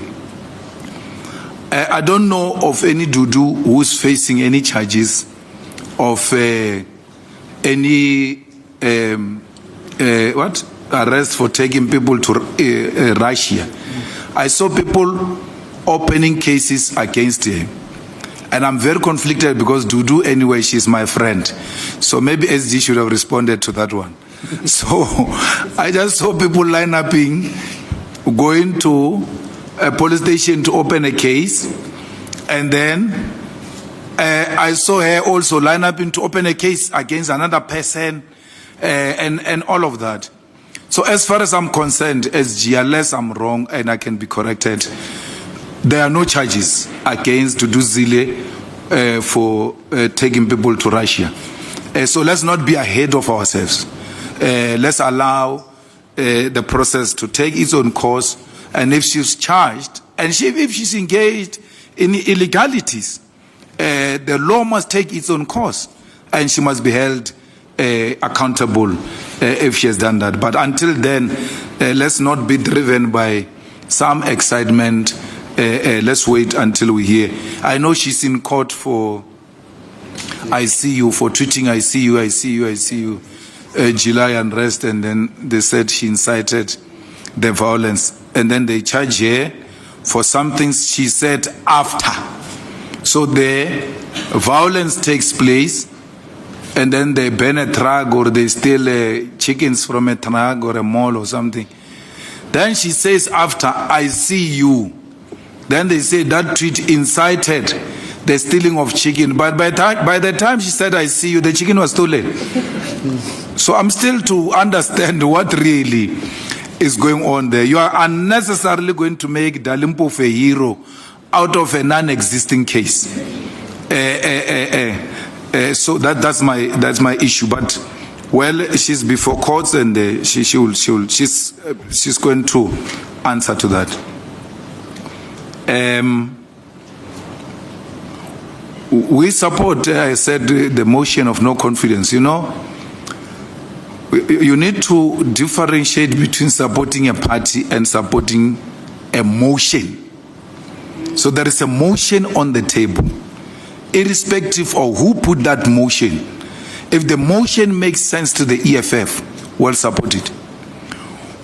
I don't know of any Dudu who's facing any charges of any arrest for taking people to Russia. I saw people opening cases against her. And I'm very conflicted because Dudu, anyway, she's my friend. So maybe SG should have responded to that one. So I just saw people line up, going to a police station to open a case. And then I saw her also line up to open a case against another person and all of that. So as far as I'm concerned, SG, unless I'm wrong and I can be corrected, there are no charges against Dudu Zile for taking people to Russia. So let's not be ahead of ourselves. Let's allow the process to take its own course. And if she's charged, and if she's engaged in illegalities, the law must take its own course. And she must be held accountable if she has done that. But until then, let's not be driven by some excitement. Let's wait until we hear. I know she's in court for I see you, for tweeting I see you, July unrest, and then they said she incited the violence, and then they charge her for something she said after. So the violence takes place, and then they burn a truck or they steal chickens from a truck or a mall or something. Then she says after, I see you. Then they say that tweet incited the stealing of chicken. But by the time she said, I see you, the chicken was stolen. So I'm still to understand what really is going on there. You are unnecessarily going to make Dalimpof a hero out of a non-existing case. So that's my issue. But well, she's before courts, and she's going to answer to that. We support, I said, the motion of no confidence. You know, you need to differentiate between supporting a party and supporting a motion. So there is a motion on the table, irrespective of who put that motion. If the motion makes sense to the EFF, we'll support it.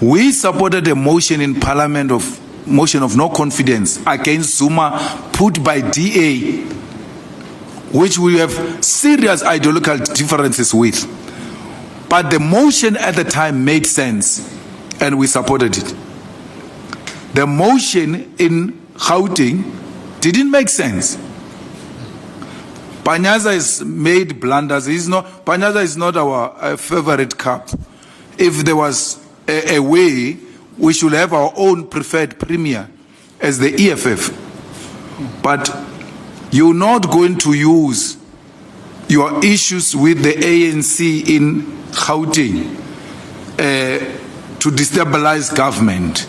We supported a motion in Parliament of motion of no confidence against Zuma put by DA, which we have serious ideological differences with. But the motion at the time made sense, and we supported it. The motion in Gauteng didn't make sense. Panyaza has made blunders. Panyaza is not our favorite cup. If there was a way, we should have our own preferred premier as the EFF. But you're not going to use your issues with the ANC in Gauteng to destabilize government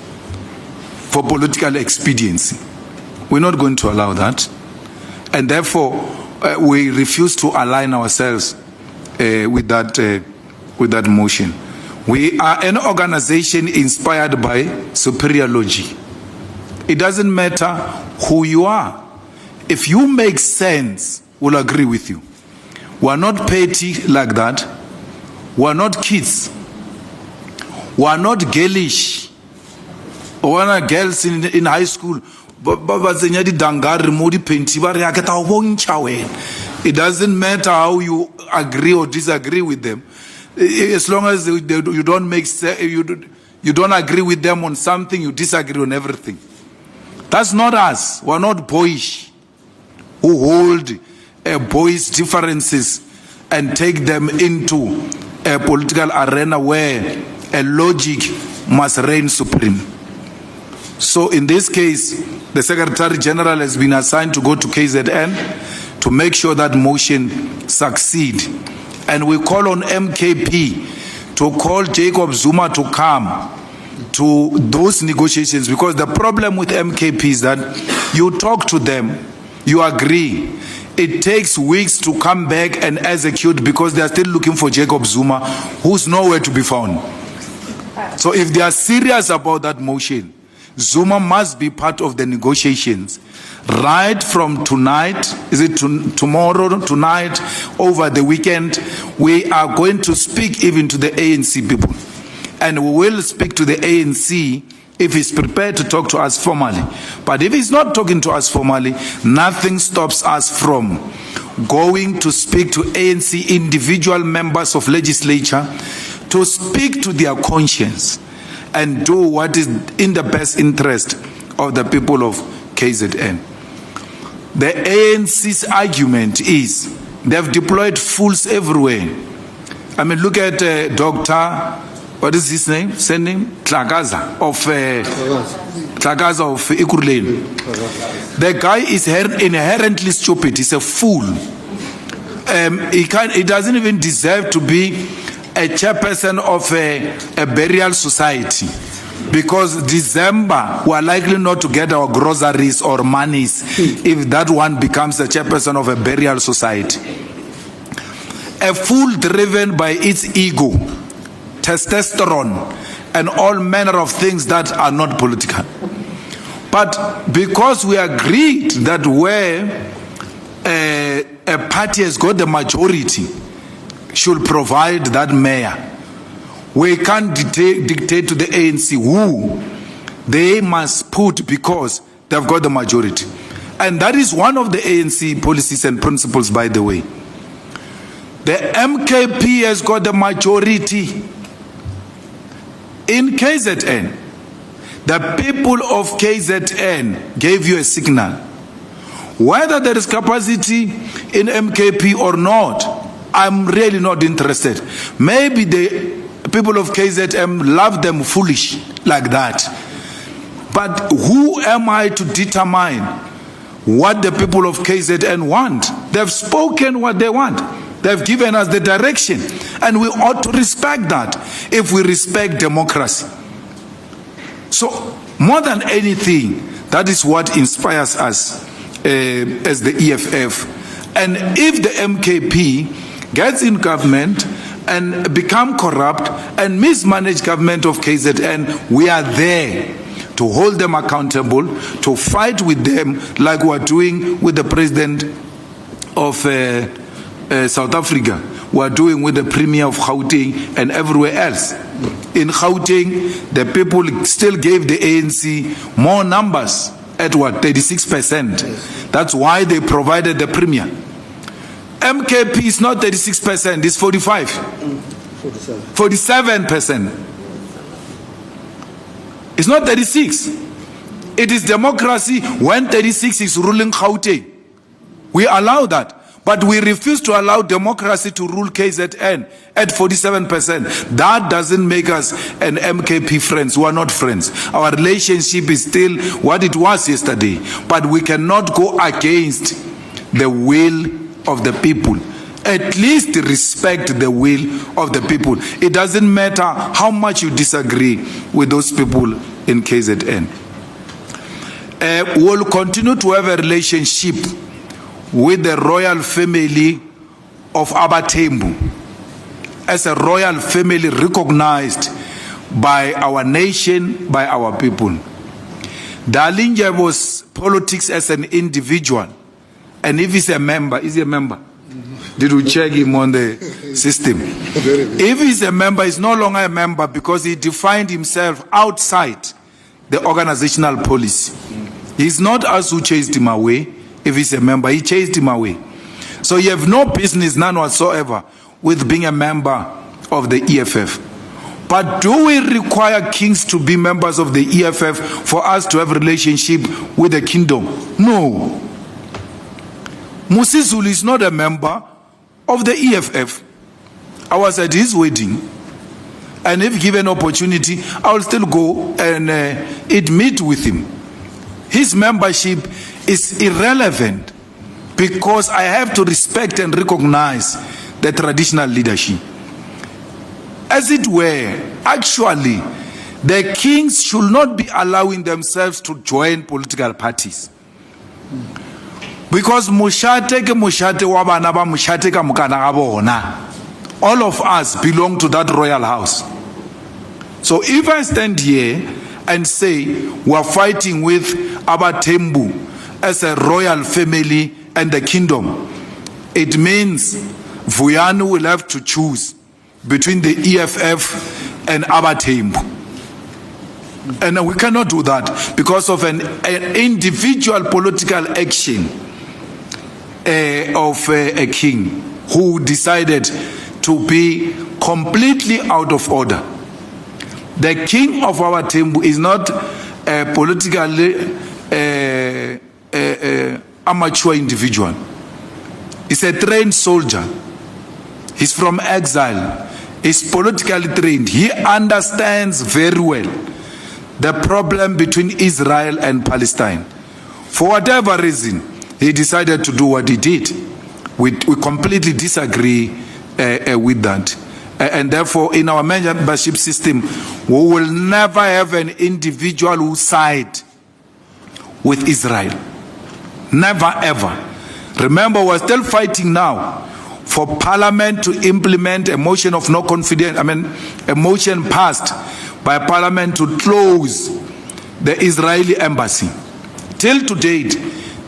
for political expediency. We're not going to allow that. And therefore, we refuse to align ourselves with that motion. We are an organization inspired by superior logic. It doesn't matter who you are. If you make sense, we'll agree with you. We're not petty like that. We're not kids. We're not girlish. We're not girls in high school. It doesn't matter how you agree or disagree with them. As long as you don't agree with them on something, you disagree on everything. That's not us. We're not boyish, who hold boys' differences and take them into a political arena where a logic must reign supreme. So in this case, the Secretary General has been assigned to go to KZN to make sure that motion succeed. And we call on MKP to call Jacob Zuma to come to those negotiations, because the problem with MKP is that you talk to them, you agree. It takes weeks to come back and execute because they are still looking for Jacob Zuma, who's nowhere to be found. So if they are serious about that motion, Zuma must be part of the negotiations. Right from tonight, is it tomorrow, tonight, over the weekend, we are going to speak even to the ANC people. And we will speak to the ANC if he's prepared to talk to us formally. But if he's not talking to us formally, nothing stops us from going to speak to ANC individual members of legislature to speak to their conscience and do what is in the best interest of the people of KZN. The ANC's argument is they've deployed fools everywhere. I mean, look at Dr. What is his name? Surname? Tlakaza of Ikuruleni. The guy is inherently stupid. He's a fool. He doesn't even deserve to be a chairperson of a burial society, because December we are likely not to get our groceries or monies if that one becomes a chairperson of a burial society. A fool driven by its ego, testosterone, and all manner of things that are not political. But because we agreed that where a party has got the majority should provide that mayor, we can't dictate to the ANC who they must put because they've got the majority. And that is one of the ANC policies and principles, by the way. The MKP has got the majority in KZN. The people of KZN gave you a signal. Whether there is capacity in MKP or not, I'm really not interested. Maybe the people of KZN love them foolish like that. But who am I to determine what the people of KZN want? They've spoken what they want. They've given us the direction. And we ought to respect that if we respect democracy. So, more than anything, that is what inspires us as the EFF. And if the MKP gets in government and become corrupt and mismanage government of KZN, we are there to hold them accountable, to fight with them like we're doing with the president of South Africa. We're doing with the premier of Gauteng and everywhere else. In Gauteng, the people still gave the ANC more numbers at what, 36%. That's why they provided the premier. MKP is not 36%, it's 45. 47%. It's not 36. It is democracy when 36 is ruling Gauteng. We allow that. But we refuse to allow democracy to rule KZN at 47%. That doesn't make us an MKP friends. We are not friends. Our relationship is still what it was yesterday. But we cannot go against the will of the people. At least respect the will of the people. It doesn't matter how much you disagree with those people in KZN. We'll continue to have a relationship with the royal family of Abatembu as a royal family recognized by our nation, by our people. Dalinja was politics as an individual. And if he's a member, is he a member? Did we check him on the system? If he's a member, he's no longer a member because he defined himself outside the organizational policy. He's not us who chased him away. If he's a member, he chased him away. So you have no business, none whatsoever, with being a member of the EFF. But do we require kings to be members of the EFF for us to have a relationship with the kingdom? No. Musizulu is not a member of the EFF. I was at his wedding, and if given opportunity, I will still go and meet with him. His membership is irrelevant because I have to respect and recognize the traditional leadership. As it were, actually, the kings should not be allowing themselves to join political parties. Because all of us belong to that royal house. So if I stand here and say we are fighting with Abatembu as a royal family and the kingdom, it means Vuyanu will have to choose between the EFF and Abatembu. And we cannot do that because of an individual political action of a king who decided to be completely out of order. The king of our temple is not a politically amateur individual. He's a trained soldier. He's from exile. He's politically trained. He understands very well the problem between Israel and Palestine. For whatever reason, he decided to do what he did. We completely disagree with that. And therefore, in our membership system, we will never have an individual who side with Israel. Never, ever. Remember, we're still fighting now for Parliament to implement a motion of no confidence, a motion passed by Parliament to close the Israeli embassy. Till to date,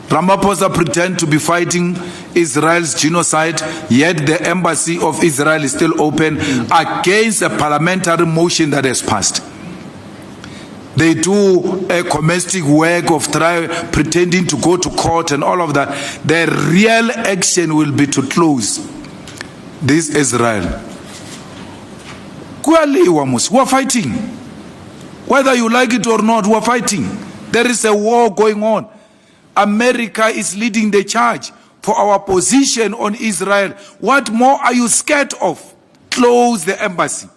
Ramaphosa pretends to be fighting Israel's genocide, yet the embassy of Israel is still open against a parliamentary motion that has passed. They do a domestic work of pretending to go to court and all of that. The real action will be to close this Israel. We are fighting. Whether you like it or not, we are fighting. There is a war going on. America is leading the charge for our position on Israel. What more are you scared of? Close the embassy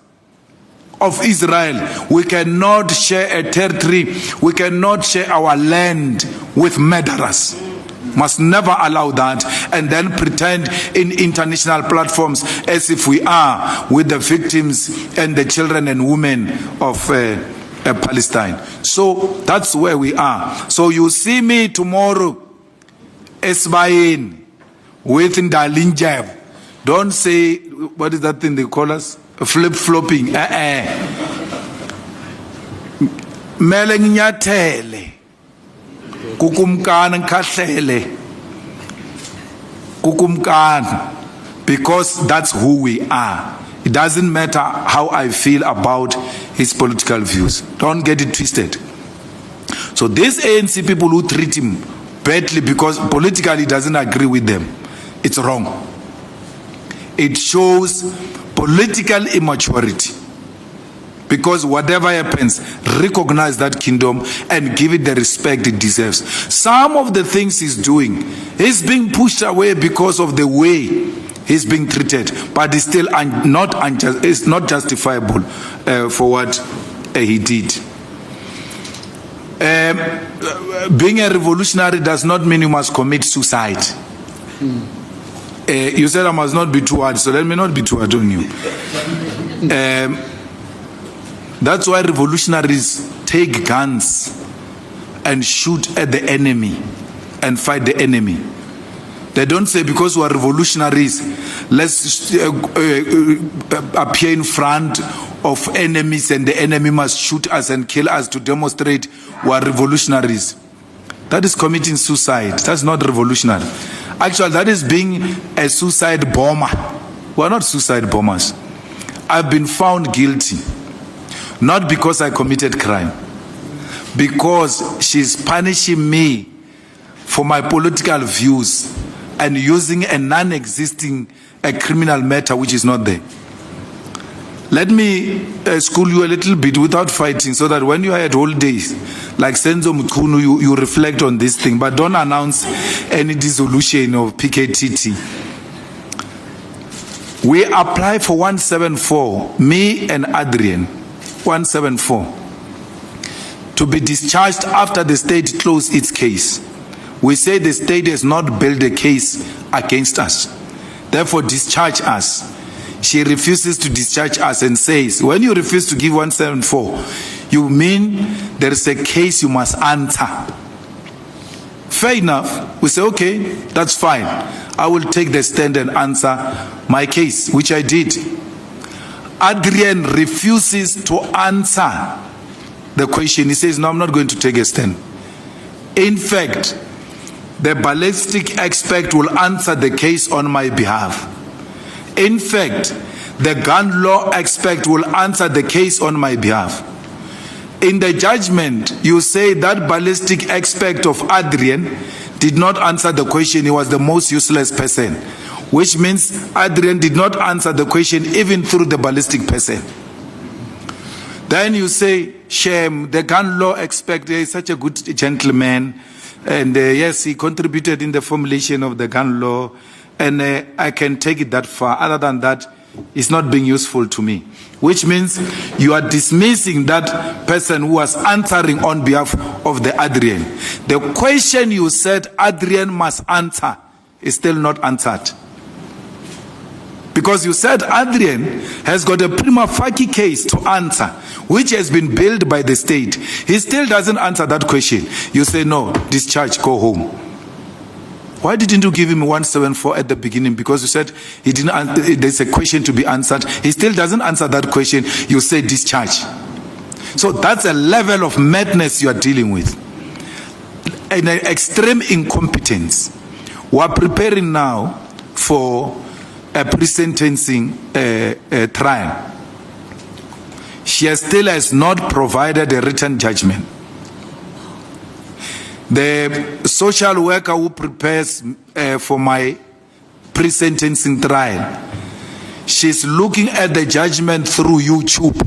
of Israel. We cannot share a territory. We cannot share our land with murderers. Must never allow that and then pretend in international platforms as if we are with the victims and the children and women of Palestine. So that's where we are. So you see me tomorrow Esbayin with Ndalinjab. Don't say, what is that thing they call us? Flip-flopping. Melengyatele. Kukumkan kahlele. Kukumkan. Because that's who we are. It doesn't matter how I feel about his political views. Don't get it twisted. So these ANC people who treat him badly because politically he doesn't agree with them, it's wrong. It shows political immaturity. Because whatever happens, recognize that kingdom and give it the respect it deserves. Some of the things he's doing, he's being pushed away because of the way he's being treated, but it's still it's not justifiable for what he did. Being a revolutionary does not mean you must commit suicide. You said I must not be too hard, so let me not be too hard on you. That's why revolutionaries take guns and shoot at the enemy and fight the enemy. They don't say because we are revolutionaries, let's appear in front of enemies and the enemy must shoot us and kill us to demonstrate we are revolutionaries. That is committing suicide. That's not revolutionary. Actually, that is being a suicide bomber. We are not suicide bombers. I've been found guilty, not because I committed crime, because she's punishing me for my political views and using a non-existing criminal matter which is not there. Let me school you a little bit without fighting, so that when you are at holidays, like Senzo Mukunu, you reflect on this thing, but don't announce any dissolution of PKTT. We apply for 174, me and Adrian, 174, to be discharged after the state closed its case. We say the state has not built a case against us, therefore discharge us. She refuses to discharge us and says, when you refuse to give 174, you mean there is a case you must answer. Fair enough. We say, okay, that's fine. I will take the stand and answer my case, which I did. Adrian refuses to answer the question. He says, no, I'm not going to take a stand. In fact, the ballistic expert will answer the case on my behalf. In fact, the gun law expert will answer the case on my behalf. In the judgment, you say that ballistic expert of Adrian did not answer the question. He was the most useless person, which means Adrian did not answer the question even through the ballistic person. Then you say, shame, the gun law expert is such a good gentleman, and yes, he contributed in the formulation of the gun law, and I can take it that far. Other than that, it's not being useful to me. Which means you are dismissing that person who was answering on behalf of the Adrian. The question you said Adrian must answer is still not answered. Because you said Adrian has got a prima facie case to answer, which has been built by the state. He still doesn't answer that question. You say, no, discharge, go home. Why didn't you give him 174 at the beginning? Because you said he didn't answer, there's a question to be answered. He still doesn't answer that question. You say discharge. So that's a level of madness you are dealing with. An extreme incompetence. We are preparing now for a pre-sentencing trial. She still has not provided a written judgment. The social worker who prepares for my pre-sentencing trial, she's looking at the judgment through YouTube.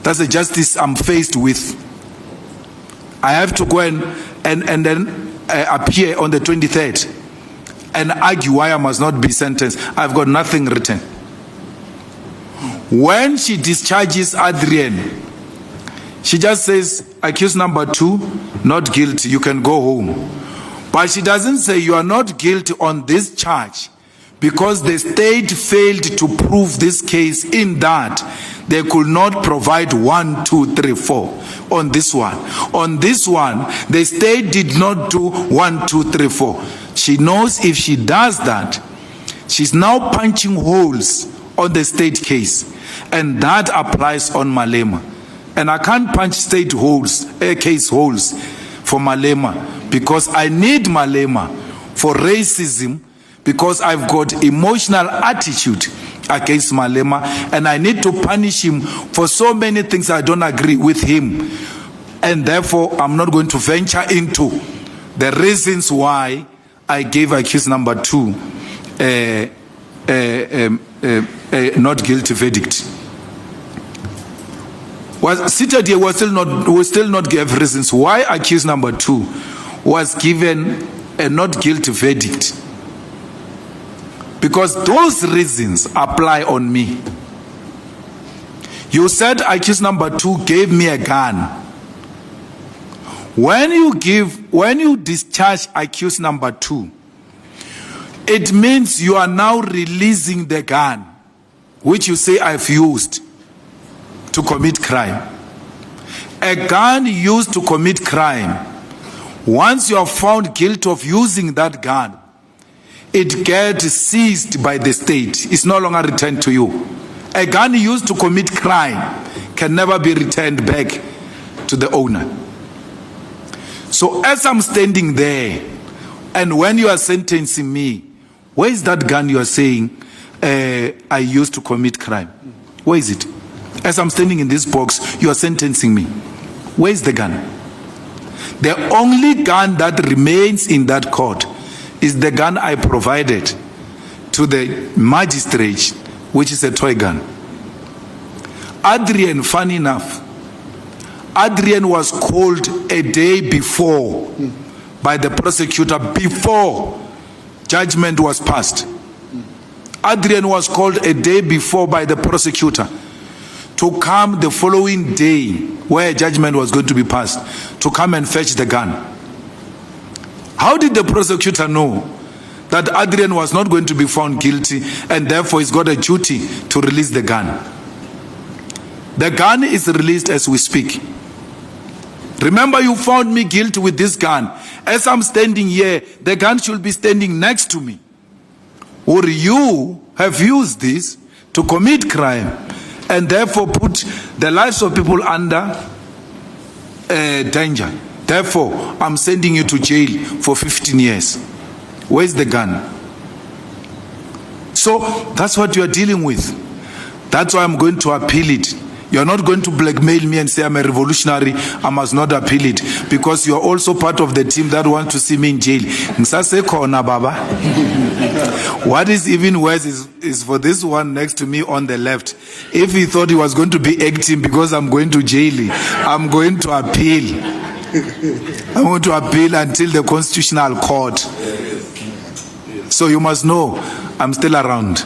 That's the justice I'm faced with. I have to go and then appear on the 23rd and argue why I must not be sentenced. I've got nothing written. When she discharges Adrian, she just says, accused number 2, not guilty, you can go home. But she doesn't say you are not guilty on this charge because the state failed to prove this case in that they could not provide 1, 2, 3, 4 on this one. On this one, the state did not do 1, 2, 3, 4. She knows if she does that, she's now punching holes on the state case. And that applies on Malema. And I can't punch state holes, case holes for Malema because I need Malema for racism because I've got emotional attitude against Malema and I need to punish him for so many things I don't agree with him. And therefore, I'm not going to venture into the reasons why I gave accused number 2 not guilty verdict. Was seated here, we still not give reasons why accused number 2 was given a not guilty verdict. Because those reasons apply on me. You said accused number 2 gave me a gun. When you discharge accused number 2, it means you are now releasing the gun, which you say I've used to commit crime. A gun used to commit crime, once you are found guilty of using that gun, it gets seized by the state. It's no longer returned to you. A gun used to commit crime can never be returned back to the owner. So as I'm standing there, and when you are sentencing me, where is that gun you are saying I used to commit crime? Where is it? As I'm standing in this box, you are sentencing me. Where is the gun? The only gun that remains in that court is the gun I provided to the magistrate, which is a toy gun. Adrian, funny enough, Adrian was called a day before by the prosecutor before judgment was passed. Adrian was called a day before by the prosecutor to come the following day where judgment was going to be passed to come and fetch the gun. How did the prosecutor know that Adrian was not going to be found guilty and therefore he's got a duty to release the gun? The gun is released as we speak. Remember, you found me guilty with this gun. As I'm standing here, the gun should be standing next to me. Or you have used this to commit crime and therefore put the lives of people under danger. Therefore, I'm sending you to jail for 15 years. Where's the gun? So that's what you are dealing with. That's why I'm going to appeal it. You're not going to blackmail me and say I'm a revolutionary, I must not appeal it, because you're also part of the team that wants to see me in jail. What is even worse is for this one next to me on the left. If he thought he was going to be acting because I'm going to jail, I'm going to appeal. I'm going to appeal until the Constitutional Court. So you must know, I'm still around.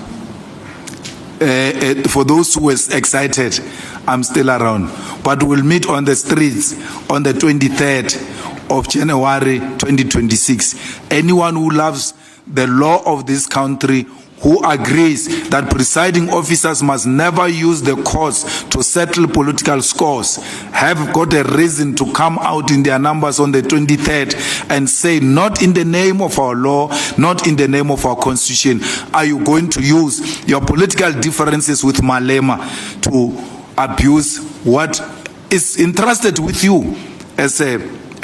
For those who were excited, I'm still around. But we'll meet on the streets on the 23rd of January 2026. Anyone who loves the law of this country, who agrees that presiding officers must never use the courts to settle political scores, have got a reason to come out in their numbers on the 23rd and say, not in the name of our law, not in the name of our constitution, are you going to use your political differences with Malema to abuse what is entrusted with you as a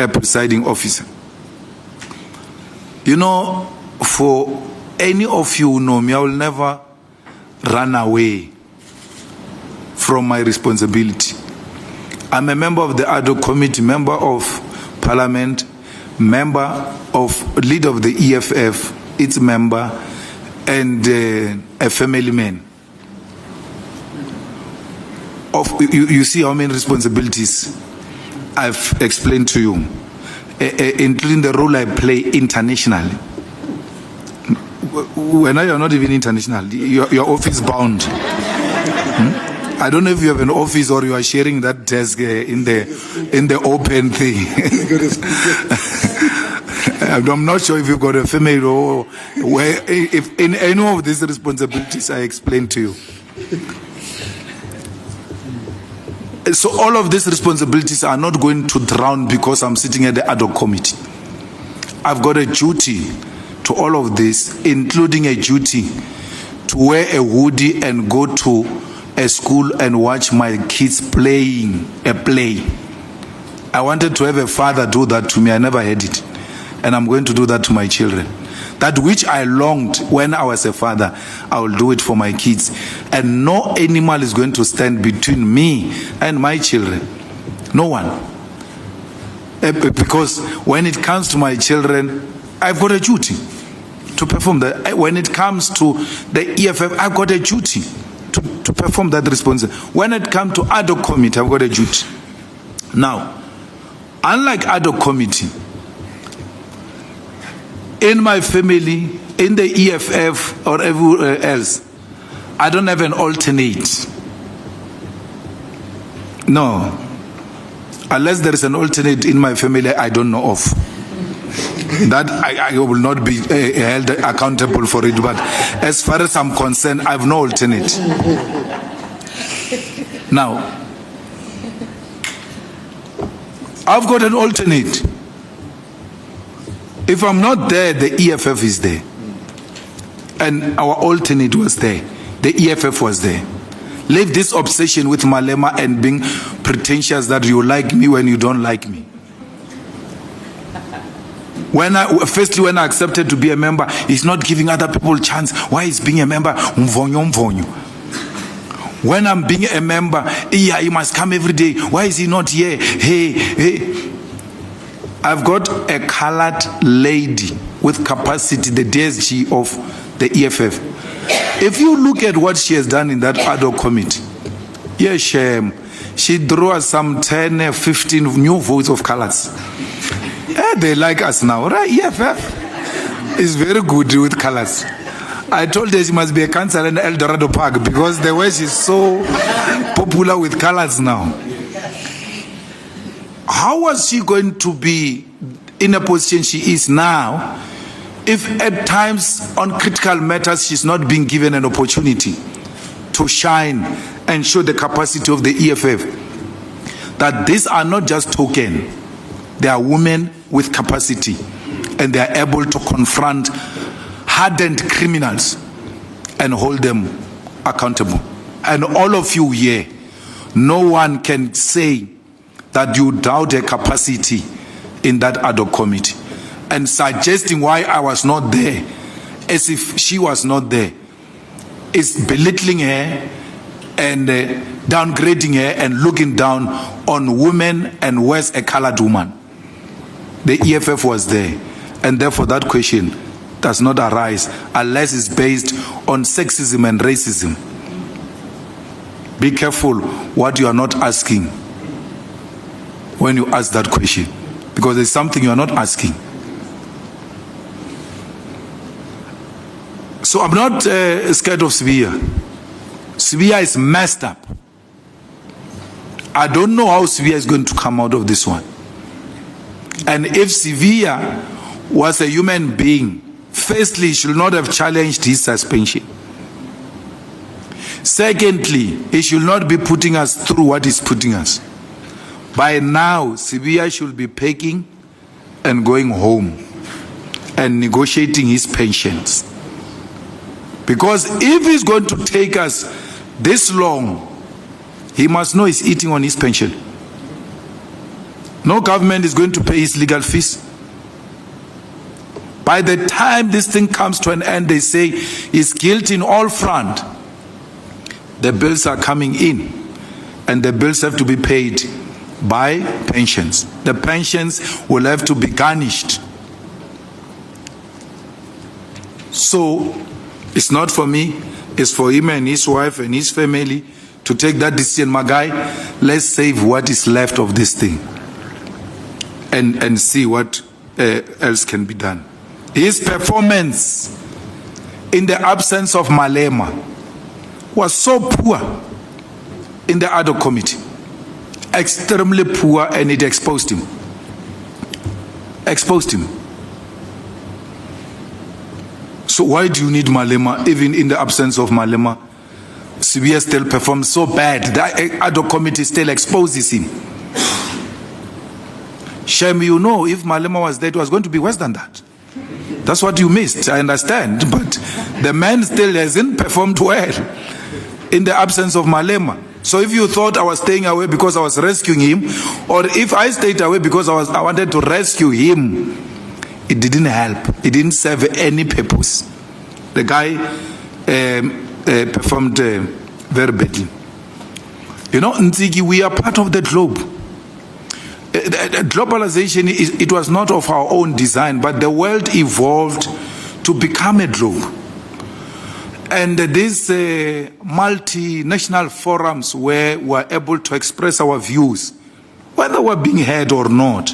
presiding officer. You know, for any of you who know me, I will never run away from my responsibility. I'm a member of the ad hoc committee, member of parliament, member of leader of the EFF, its member, and a family man. You see how many responsibilities I've explained to you, including the role I play internationally. When you're not even international, you're office bound. I don't know if you have an office or you are sharing that desk in the open thing. I'm not sure if you've got a family or where, if in any of these responsibilities I explained to you. So all of these responsibilities are not going to drown because I'm sitting at the ad hoc committee. I've got a duty to all of this, including a duty to wear a hoodie and go to a school and watch my kids playing a play. I wanted to have a father do that to me. I never had it. And I'm going to do that to my children. That which I longed when I was a father, I will do it for my kids. And no animal is going to stand between me and my children. No one. Because when it comes to my children, I've got a duty to perform that. When it comes to the EFF, I've got a duty to perform that responsibility. When it comes to ad hoc committee, I've got a duty. Now, unlike ad hoc committee, in my family, in the EFF or everywhere else, I don't have an alternate. No. Unless there is an alternate in my family I don't know of. That I will not be held accountable for it. But as far as I'm concerned, I have no alternate. Now, I've got an alternate. If I'm not there, the EFF is there. And our alternate was there. The EFF was there. Leave this obsession with Malema and being pretentious that you like me when you don't like me. Firstly, when I accepted to be a member, he's not giving other people a chance. Why is being a member? When I'm being a member, yeah, he must come every day. Why is he not here? Hey. I've got a colored lady with capacity, the DSG of the EFF. If you look at what she has done in that ad hoc committee, yeah, shame. She drew us some 10, 15 new votes of colors. They like us now, right? EFF is very good with colors. I told her she must be a councillor in El Dorado Park because the way she's so popular with colors now. How was she going to be in a position she is now if at times on critical matters she's not being given an opportunity to shine and show the capacity of the EFF? That these are not just token, they are women with capacity and they are able to confront hardened criminals and hold them accountable. And all of you here, no one can say that you doubt her capacity in that ad hoc committee. And suggesting why I was not there as if she was not there is belittling her and downgrading her and looking down on women and worse, a colored woman. The EFF was there, and therefore that question does not arise unless it's based on sexism and racism. Be careful what you are not asking when you ask that question, because there's something you are not asking. So I'm not scared of Sibiya. Sibiya is messed up. I don't know how Sibiya is going to come out of this one. And if Sibiya was a human being, firstly, he should not have challenged his suspension. Secondly, he should not be putting us through what he's putting us. By now, Sibiya should be packing and going home and negotiating his pensions. Because if he's going to take us this long, he must know he's eating on his pension. No government is going to pay his legal fees. By the time this thing comes to an end, they say he's guilty in all front. The bills are coming in, and the bills have to be paid by pensions. The pensions will have to be garnished. So it's not for me, it's for him and his wife and his family to take that decision. My guy, let's save what is left of this thing and see what else can be done. His performance in the absence of Malema was so poor in the ad hoc committee, extremely poor, and it exposed him. So why do you need Malema? Even in the absence of Malema, Sibiya still performs so bad. The ad hoc committee still exposes him. Shame, you know, if Malema was there, it was going to be worse than that. That's what you missed, I understand. But the man still hasn't performed well in the absence of Malema. So if you thought I was staying away because I was rescuing him, or if I stayed away because I wanted to rescue him, it didn't help. It didn't serve any purpose. The guy performed very badly. You know, Nzigi, we are part of the globe. Globalization, it was not of our own design, but the world evolved to become a globe. And these multinational forums where we're able to express our views, whether we're being heard or not,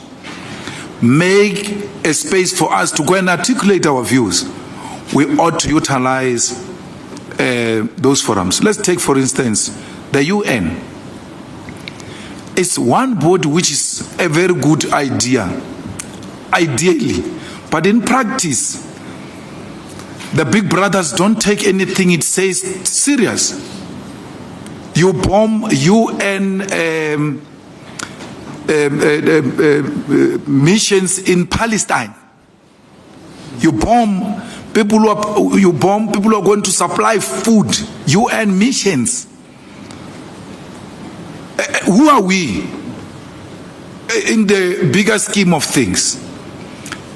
make a space for us to go and articulate our views. We ought to utilize those forums. Let's take, for instance, the UN. It's one body which is a very good idea, ideally, but in practice, the big brothers don't take anything it says serious. You bomb UN missions in Palestine. You bomb People you bomb, people are going to supply food, UN missions. Who are we in the bigger scheme of things?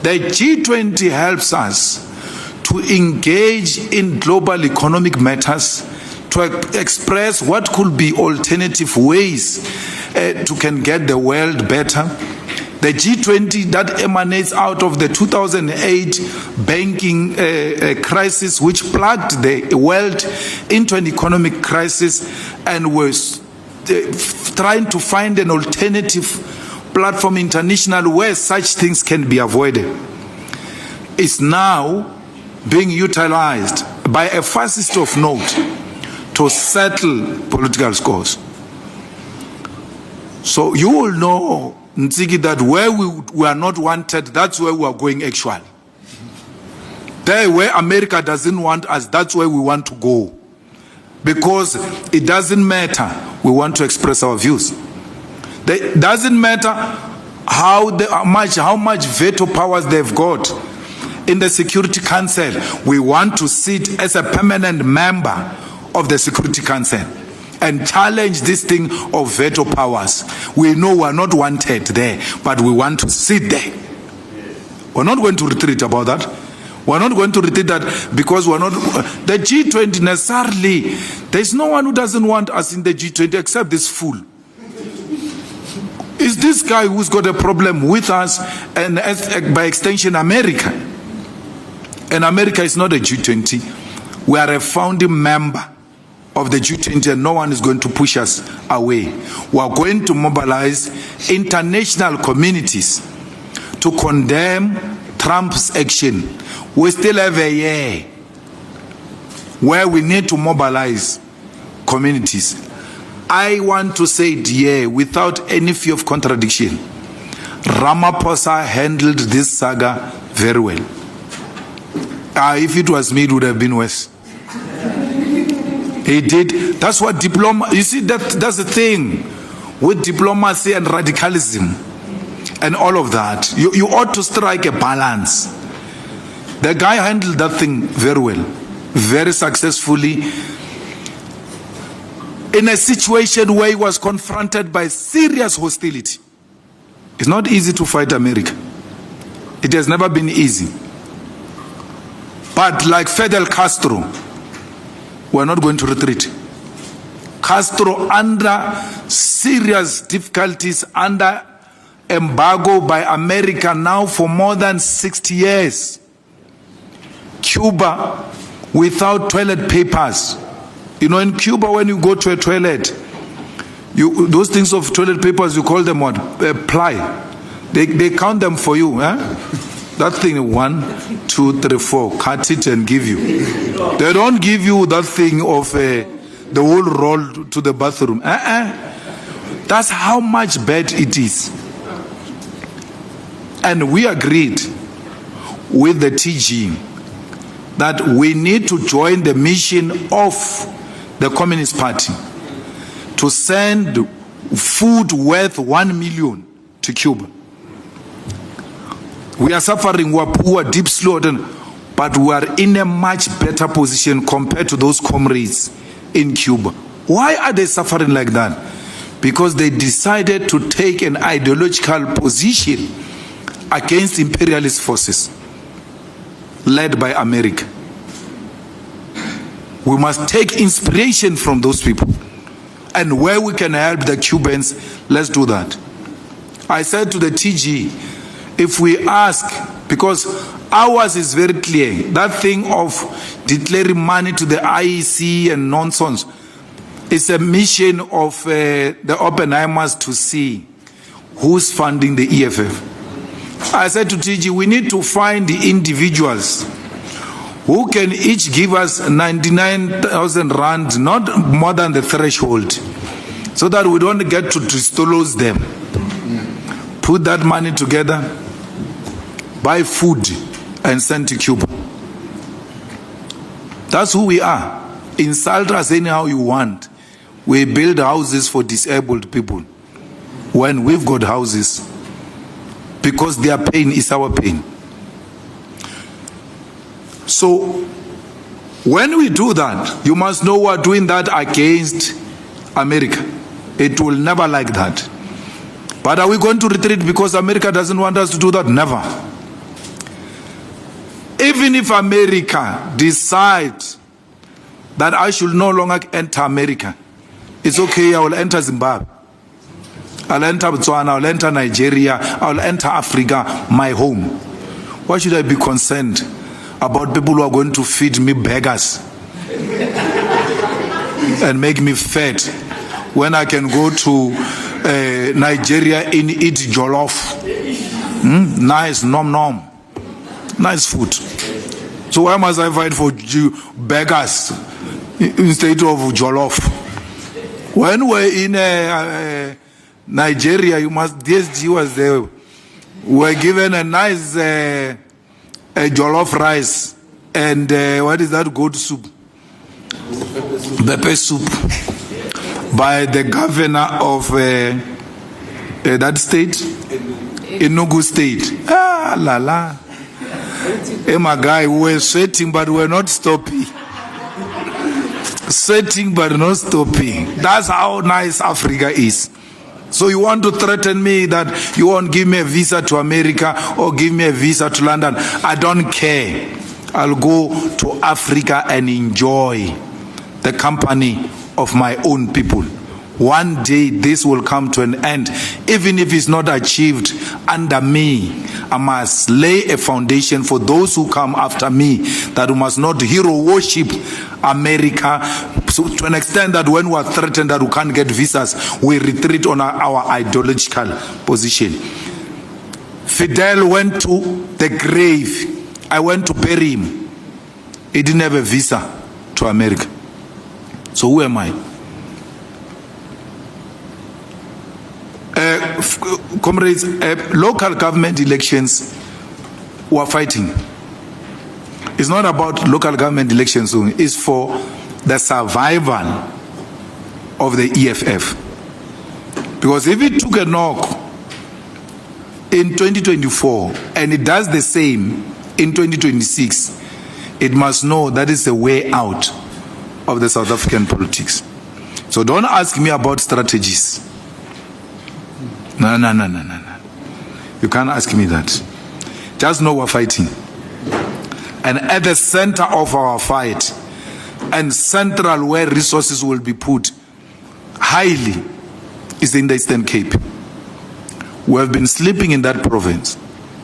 The G20 helps us to engage in global economic matters, to express what could be alternative ways to can get the world better. The G20 that emanates out of the 2008 banking crisis, which plugged the world into an economic crisis, and was trying to find an alternative platform international where such things can be avoided, is now being utilized by a fascist of note to settle political scores. So you will know, Ntsiki, that where we are not wanted, that's where we are going actually. There where America doesn't want us, that's where we want to go. Because it doesn't matter, we want to express our views. It doesn't matter how much veto powers they've got in the Security Council. We want to sit as a permanent member of the Security Council and challenge this thing of veto powers. We know we're not wanted there, but we want to sit there. We're not going to retreat about that. We're not going to retreat that because we're not the G20 necessarily. There's no one who doesn't want us in the G20 except this fool. It's this guy who's got a problem with us, and by extension America. And America is not a G20. We are a founding member of the G20, and no one is going to push us away. We are going to mobilize international communities to condemn Trump's action. We still have a year where we need to mobilize communities. I want to say it here without any fear of contradiction. Ramaphosa handled this saga very well. If it was me, it would have been worse. He did. That's what you see, that's the thing with diplomacy and radicalism and all of that. You ought to strike a balance. The guy handled that thing very well, very successfully, in a situation where he was confronted by serious hostility. It's not easy to fight America. It has never been easy. But like Fidel Castro, we're not going to retreat. Castro, under serious difficulties, under embargo by America now for more than 60 years. Cuba, without toilet papers. You know, in Cuba, when you go to a toilet, those things of toilet papers, you call them what? Ply. They count them for you. That thing, 1, 2, 3, 4, cut it and give you. They don't give you that thing of the whole roll to the bathroom. That's how much bad it is. And we agreed with the TG that we need to join the mission of the Communist Party to send food worth 1 million to Cuba. We are suffering, we are poor, deep slaughtered, but we are in a much better position compared to those comrades in Cuba. Why are they suffering like that? Because they decided to take an ideological position against imperialist forces led by America. We must take inspiration from those people. And where we can help the Cubans, let's do that. I said to the TG, if we ask, because ours is very clear, that thing of declaring money to the IEC and nonsense is a mission of the Oppenheimers to see who's funding the EFF. I said to TG, we need to find the individuals who can each give us 99,000 rand, not more than the threshold, so that we don't get to disclose them. Put that money together, buy food, and send to Cuba. That's who we are. Insult us anyhow you want. We build houses for disabled people when we've got houses, because their pain is our pain. So when we do that, you must know we're doing that against America. It will never like that. But are we going to retreat because America doesn't want us to do that? Never. Even if America decides that I should no longer enter America, it's okay, I will enter Zimbabwe. I'll enter Botswana, I'll enter Nigeria, I'll enter Africa, my home. Why should I be concerned about people who are going to feed me beggars and make me fat when I can go to Nigeria and eat jollof? Nice, nom. Nice food. So why must I fight for beggars instead of jollof? When we're in Nigeria, you must, DSG was there. We're given a nice jollof rice and what is that, goat soup? Pepper soup by the governor of that state, Enugu state. Ah, la la. Hey, my guy, we were sweating but we're not stopping. Sweating but not stopping. That's how nice Africa is. So you want to threaten me that you won't give me a visa to America or give me a visa to London? I don't care. I'll go to Africa and enjoy the company of my own people. One day this will come to an end. Even if it's not achieved under me, I must lay a foundation for those who come after me, that we must not hero worship America, so to an extent that when we are threatened that we can't get visas, we retreat on our ideological position. Fidel went to the grave. I went to bury him. He didn't have a visa to America. So who am I? Comrades, local government elections were fighting. It's not about local government elections, it's for the survival of the EFF. Because if it took a knock in 2024 and it does the same in 2026, it must know that is the way out of the South African politics. So don't ask me about strategies. No. You can't ask me that. Just know we're fighting. And at the center of our fight, and central where resources will be put highly, is in the Eastern Cape. We have been sleeping in that province,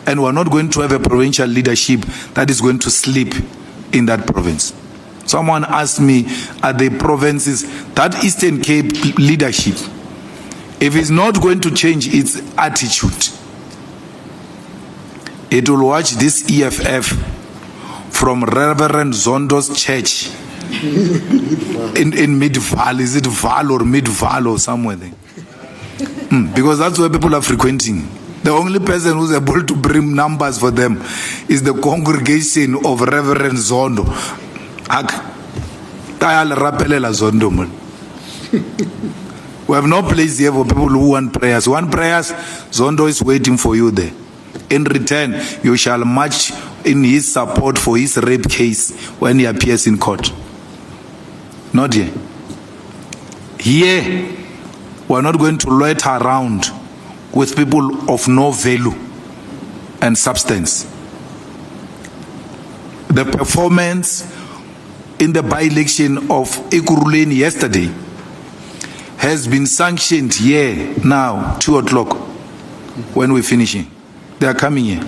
and we're not going to have a provincial leadership that is going to sleep in that province. Someone asked me, are the provinces, that Eastern Cape leadership, if it's not going to change its attitude, it will watch this EFF from Reverend Zondo's church in Mid-Val. Is it Val or Mid-Val or somewhere there? Because that's where people are frequenting. The only person who's able to bring numbers for them is the congregation of Reverend Zondo. We have no place here for people who want prayers. One prayers, Zondo is waiting for you there. In return, you shall march in his support for his rape case when he appears in court. Not here. Here, we're not going to loiter around with people of no value and substance. The performance in the by-election of Ekurhuleni yesterday has been sanctioned here now, 2 o'clock, when we're finishing. They are coming here.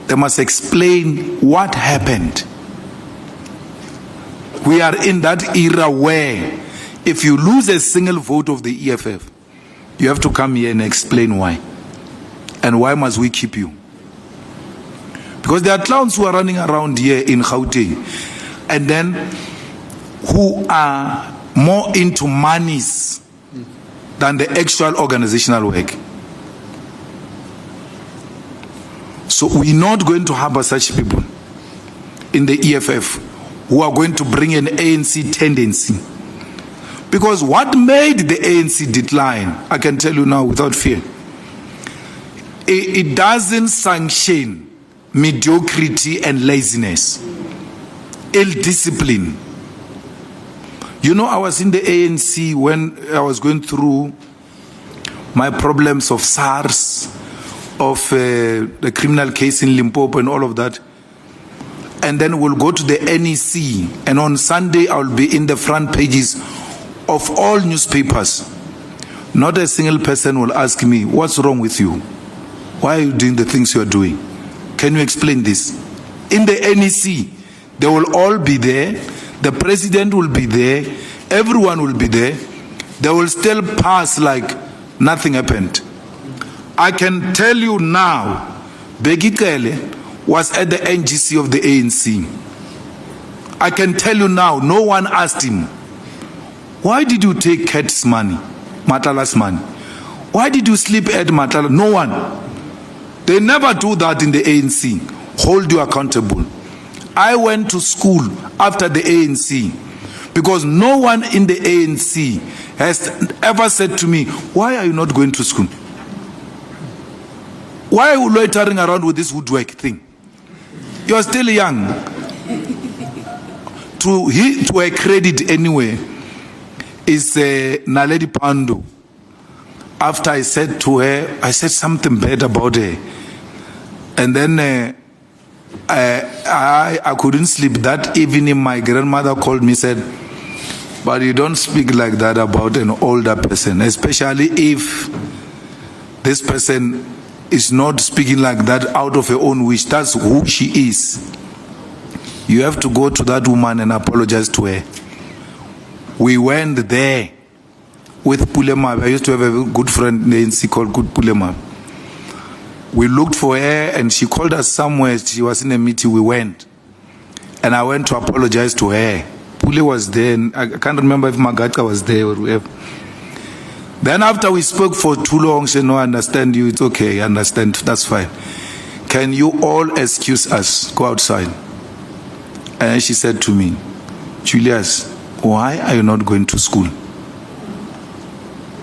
They must explain what happened. We are in that era where if you lose a single vote of the EFF, you have to come here and explain why. And why must we keep you? Because there are clowns who are running around here in Gauteng, and then who are more into monies than the actual organizational work. So we're not going to harbor such people in the EFF who are going to bring an ANC tendency. Because what made the ANC decline, I can tell you now without fear, it doesn't sanction mediocrity and laziness, ill discipline. You know, I was in the ANC when I was going through my problems of SARS, of the criminal case in Limpopo and all of that. And then we'll go to the NEC, and on Sunday I'll be in the front pages of all newspapers. Not a single person will ask me, what's wrong with you? Why are you doing the things you're doing? Can you explain this? In the NEC, they will all be there. The president will be there. Everyone will be there. They will still pass like nothing happened. I can tell you now, Bheki Cele was at the NGC of the ANC. I can tell you now, no one asked him, why did you take Kat's money, Matala's money? Why did you sleep at Matala? No one. They never do that in the ANC. Hold you accountable. I went to school after the ANC because no one in the ANC has ever said to me, why are you not going to school? Why are you loitering around with this woodwork thing? You are still young. To her credit anyway, is Naledi Pando. After I said to her, I said something bad about her. And then I couldn't sleep. That evening my grandmother called me and said, but you don't speak like that about an older person, especially if this person is not speaking like that out of her own wish. That's who she is. You have to go to that woman and apologize to her. We went there with Pulema. I used to have a good friend in the ANC called Good Pulema. We looked for her and she called us somewhere. She was in a meeting. We went. And I went to apologize to her. Pule was there. And I can't remember if Magatka was there or whoever. Then after we spoke for too long, she said, no, I understand you. It's okay. I understand. That's fine. Can you all excuse us? Go outside. And she said to me, Julius, why are you not going to school?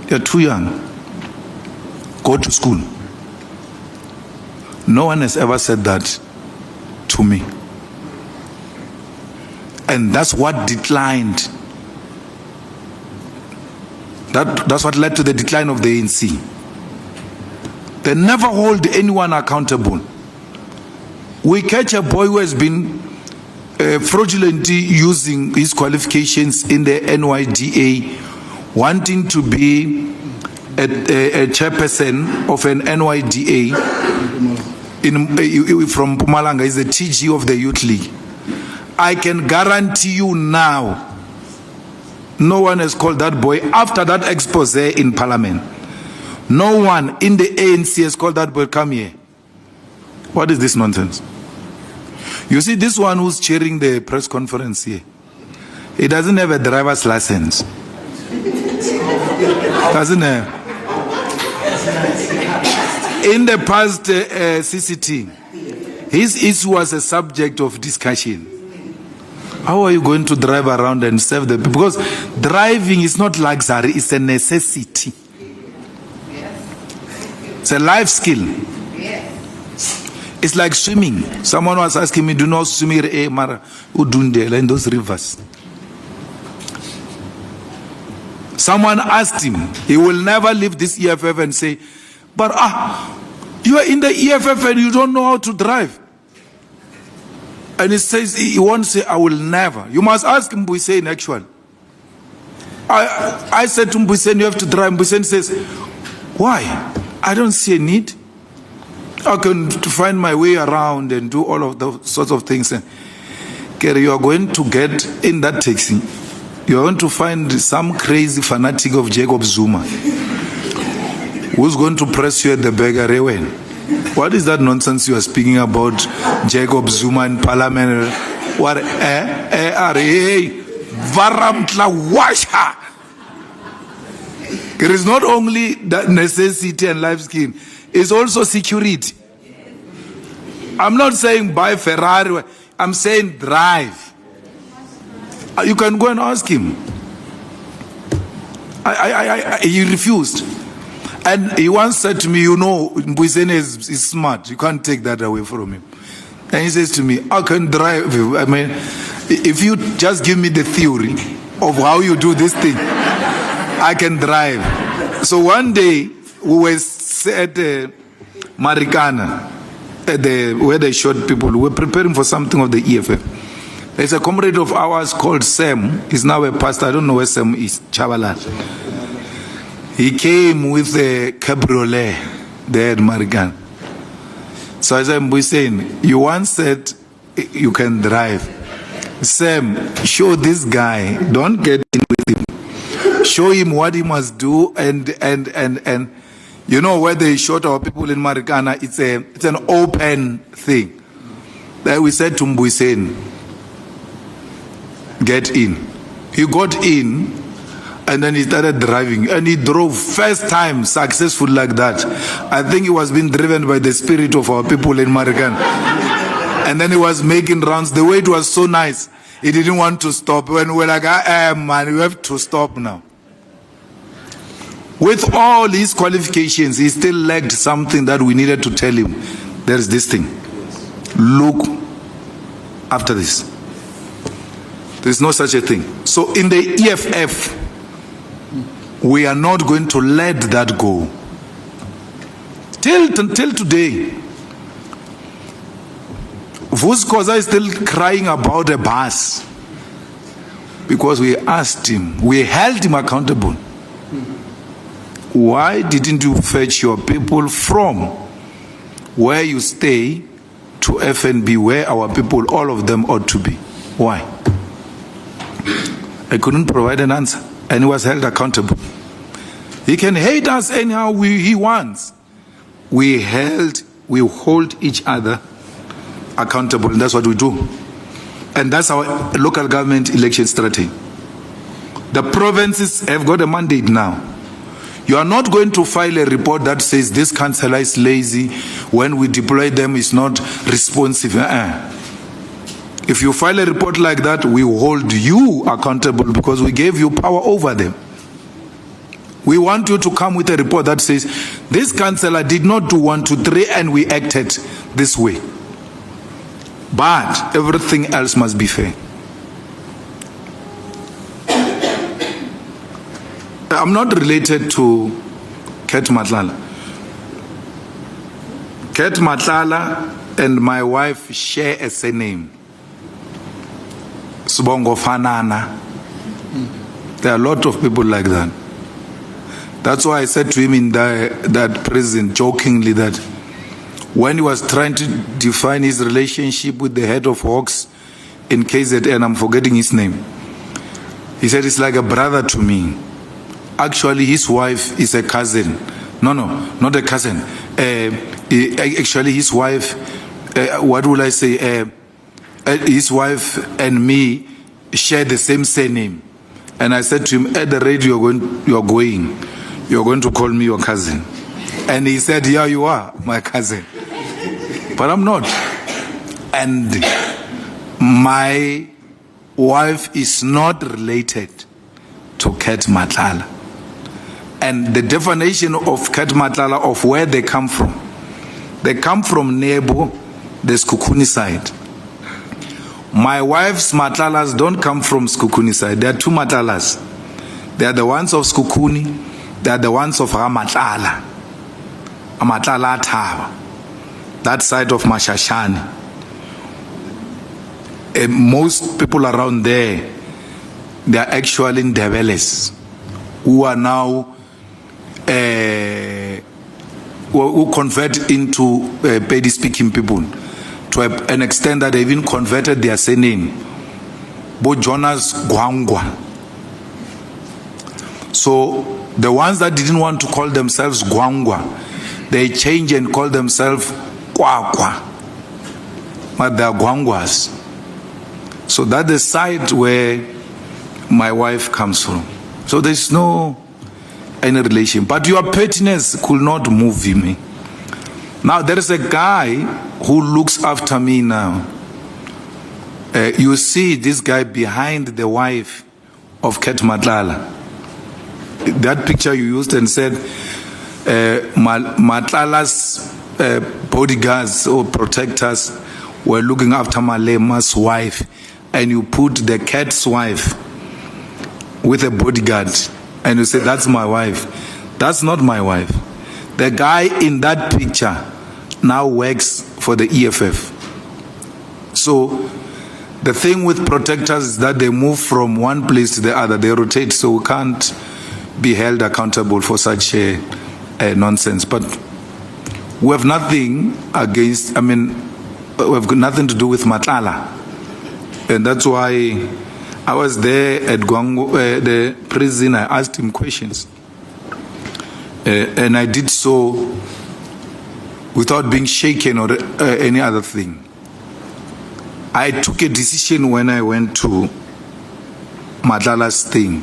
You're too young. Go to school. No one has ever said that to me. And that's what declined. That's what led to the decline of the ANC. They never hold anyone accountable. We catch a boy who has been fraudulently using his qualifications in the NYDA, wanting to be a chairperson of an NYDA from Mpumalanga. He's the TG of the Youth League. I can guarantee you now, no one has called that boy after that expose in Parliament. No one in the ANC has called that boy, come here. What is this nonsense? You see, this one who's chairing the press conference here, he doesn't have a driver's license. Doesn't have. In the past CCT, his issue was a subject of discussion. How are you going to drive around and serve the people? Because driving is not luxury, it's a necessity. It's a life skill. It's like swimming. Someone was asking me, do not swim in those rivers. Someone asked him, he will never leave this EFF and say, but you are in the EFF and you don't know how to drive. And he says, he won't say, I will never. You must ask Mbuyisen actually. I said to Mbuyisen, you have to drive. Mbuyisen says, why? I don't see a need. I can find my way around and do all of those sorts of things. Kerry, you are going to get in that taxi. You are going to find some crazy fanatic of Jacob Zuma who's going to press you at the beggar. What is that nonsense you are speaking about, Jacob Zuma in Parliament? What? There is not only that necessity and life skill, it's also security. I'm not saying buy Ferrari, I'm saying drive. You can go and ask him. He refused. And he once said to me, you know, Mbuyisen is smart. You can't take that away from him. And he says to me, I can drive. I mean, if you just give me the theory of how you do this thing, I can drive. So one day, we were at Marikana, where they shot people. We were preparing for something of the EFF. There's a comrade of ours called Sam. He's now a pastor. I don't know where Sam is, Chavala. He came with a cabriolet there at Marikana. So as I'm saying, you once said you can drive. Sam, show this guy. Don't get in with him. Show him what he must do, and you know where they shot our people in Marikana. It's an open thing. That we said to Mbuisen, get in. He got in, and then he started driving, and he drove first time successful like that. I think he was being driven by the spirit of our people in Marikana. And then he was making rounds. The way it was so nice, he didn't want to stop. When we were like, man, we have to stop now. With all his qualifications, he still lacked something that we needed to tell him. There's this thing. Look after this. There's no such a thing. So in the EFF, we are not going to let that go. Till today, Vuskoza is still crying about a bus because we asked him, we held him accountable. Why didn't you fetch your people from where you stay to FNB, where our people, all of them, ought to be? Why? I couldn't provide an answer, and he was held accountable. He can hate us anyhow he wants. We hold each other accountable, and that's what we do. And that's our local government election strategy. The provinces have got a mandate now. You are not going to file a report that says this councillor is lazy, when we deploy them is not responsive. If you file a report like that, we hold you accountable because we gave you power over them. We want you to come with a report that says this councillor did not do 1, 2, 3 and we acted this way. But everything else must be fair. I'm not related to Ket Matlala. Ket Matlala and my wife share a surname. Sbongo Fanana. There are a lot of people like that. That's why I said to him in that prison, jokingly, that when he was trying to define his relationship with the head of Hawks in KZN, I'm forgetting his name, he said, it's like a brother to me. Actually, his wife is a cousin. No, not a cousin. Actually, his wife, what will I say? His wife and me share the same surname. And I said to him, at the radio you're going to call me your cousin. And he said, yeah, you are my cousin. But I'm not. And my wife is not related to Ket Matlala. And the definition of Ket Matlala, of where they come from Nebo, the Skukuni side. My wife's Matlalas don't come from Skukuni side. There are two Matlalas. They are the ones of Skukuni, they are the ones of Ramatlala. Amatlala Tava. That side of Mashashani. Most people around there, they are actually Ndebeles, who are now who convert into Pedi speaking people to an extent that they even converted their surname, Bo Jonas Gwangwa. So the ones that didn't want to call themselves Gwangwa, they change and call themselves Kwakwa, but they are Gwangwas. So that's the side where my wife comes from. So there's no any relation. But your pettiness could not move me. Now there is a guy who looks after me now. You see this guy behind the wife of Ket Matlala. That picture you used and said Matlala's bodyguards or protectors were looking after Malema's wife, and you put the cat's wife with a bodyguard, and you say, that's my wife. That's not my wife. The guy in that picture now works for the EFF. So the thing with protectors is that they move from one place to the other. They rotate, so we can't be held accountable for such a nonsense. But we have nothing against, we have got nothing to do with Matlala. And that's why I was there at the prison. I asked him questions. And I did so without being shaken or any other thing. I took a decision when I went to Matlala's thing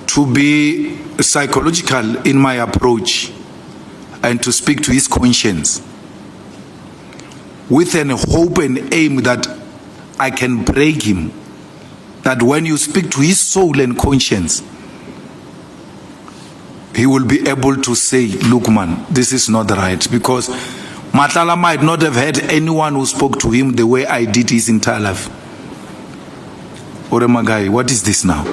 to be psychological in my approach and to speak to his conscience with an hope and aim that I can break him. That when you speak to his soul and conscience, he will be able to say, look man, this is not right. Because Matlala might not have had anyone who spoke to him the way I did his entire life. Oremagai, what is this now?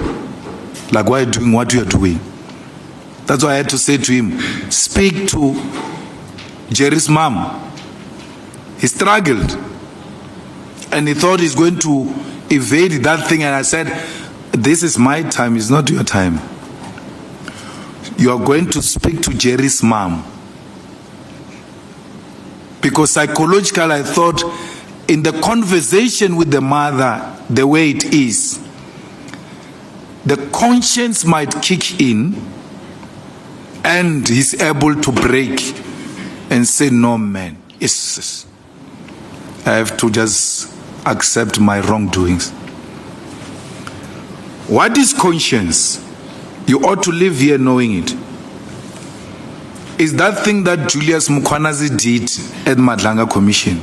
Like, why are you doing what you are doing? That's why I had to say to him, speak to Jerry's mom. He struggled. And he thought he's going to evade that thing. And I said, this is my time, it's not your time. You are going to speak to Jerry's mom. Because psychologically, I thought in the conversation with the mother, the way it is, the conscience might kick in and he's able to break and say, no man, yes, I have to just accept my wrongdoings. What is conscience? You ought to live here knowing it. Is that thing that Julius Malema did at Madlanga Commission,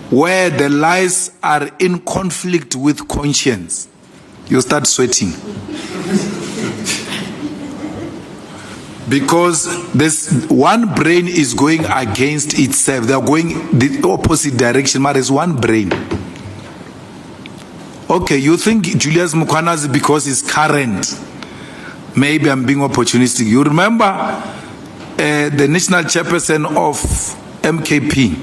where the lies are in conflict with conscience. You start sweating. Because this one brain is going against itself. They are going the opposite direction, but there's one brain. Okay, you think Julius Malema, because he's current, maybe I'm being opportunistic. You remember the national chairperson of MKP,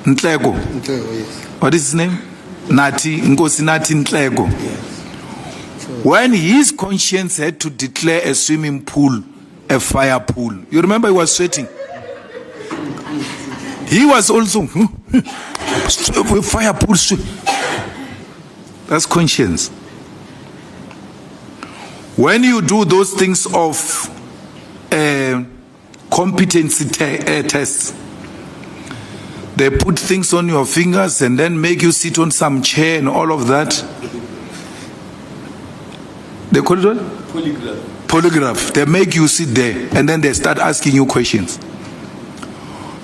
Ntlego? Yes. What is his name? Nkosi Nati Ntlego. When his conscience had to declare a swimming pool a fire pool, you remember he was sweating. He was also fire pool. That's conscience. When you do those things of competency tests, they put things on your fingers and then make you sit on some chair and all of that. They call it what? Polygraph. Polygraph. They make you sit there and then they start asking you questions.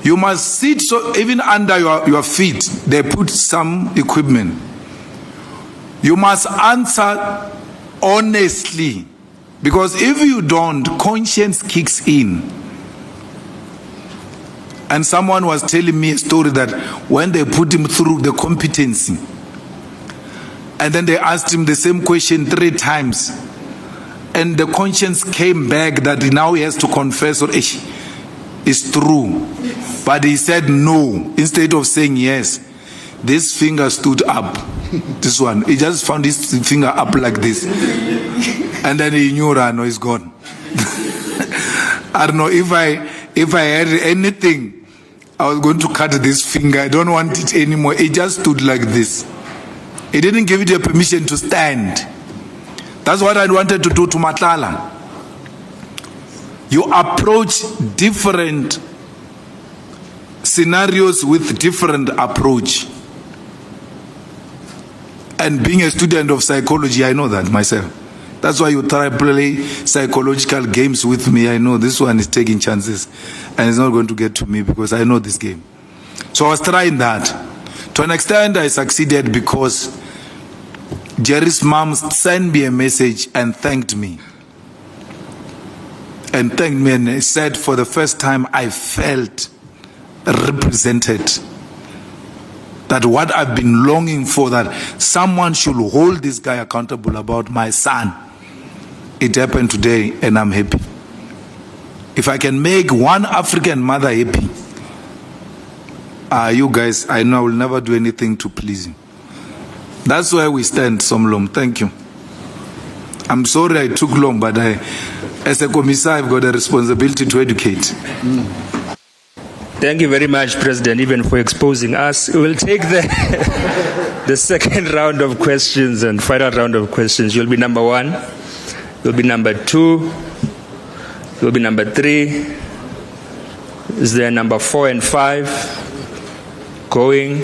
You must sit, so even under your feet, they put some equipment. You must answer honestly, because if you don't, conscience kicks in. And someone was telling me a story that when they put him through the competency, and then they asked him the same question 3 times, and the conscience came back that now he has to confess, or it's true, but he said no instead of saying yes. This finger stood up. This one, he just found his finger up like this, and then he knew, no, it's gone. I don't know if I had anything, I was going to cut this finger. I don't want it anymore. It just stood like this. He didn't give it a permission to stand. That's what I wanted to do to Matlala. You approach different scenarios with different approach. And being a student of psychology, I know that myself. That's why you try to play psychological games with me. I know this one is taking chances and it's not going to get to me because I know this game. So I was trying that. To an extent, I succeeded because Jerry's mom sent me a message and thanked me. And said, for the first time, I felt represented that what I've been longing for, that someone should hold this guy accountable about my son. It happened today, and I'm happy. If I can make one African mother happy, you guys, I know I will never do anything to please him. That's where we stand, Somlom. Thank you. I'm sorry I took long, but as a commissar, I've got a responsibility to educate. Thank you very much, President, even for exposing us. We'll take the second round of questions and final round of questions. You'll be number 1. You'll be number 2. You'll be number 3. Is there number 4 and 5? Going.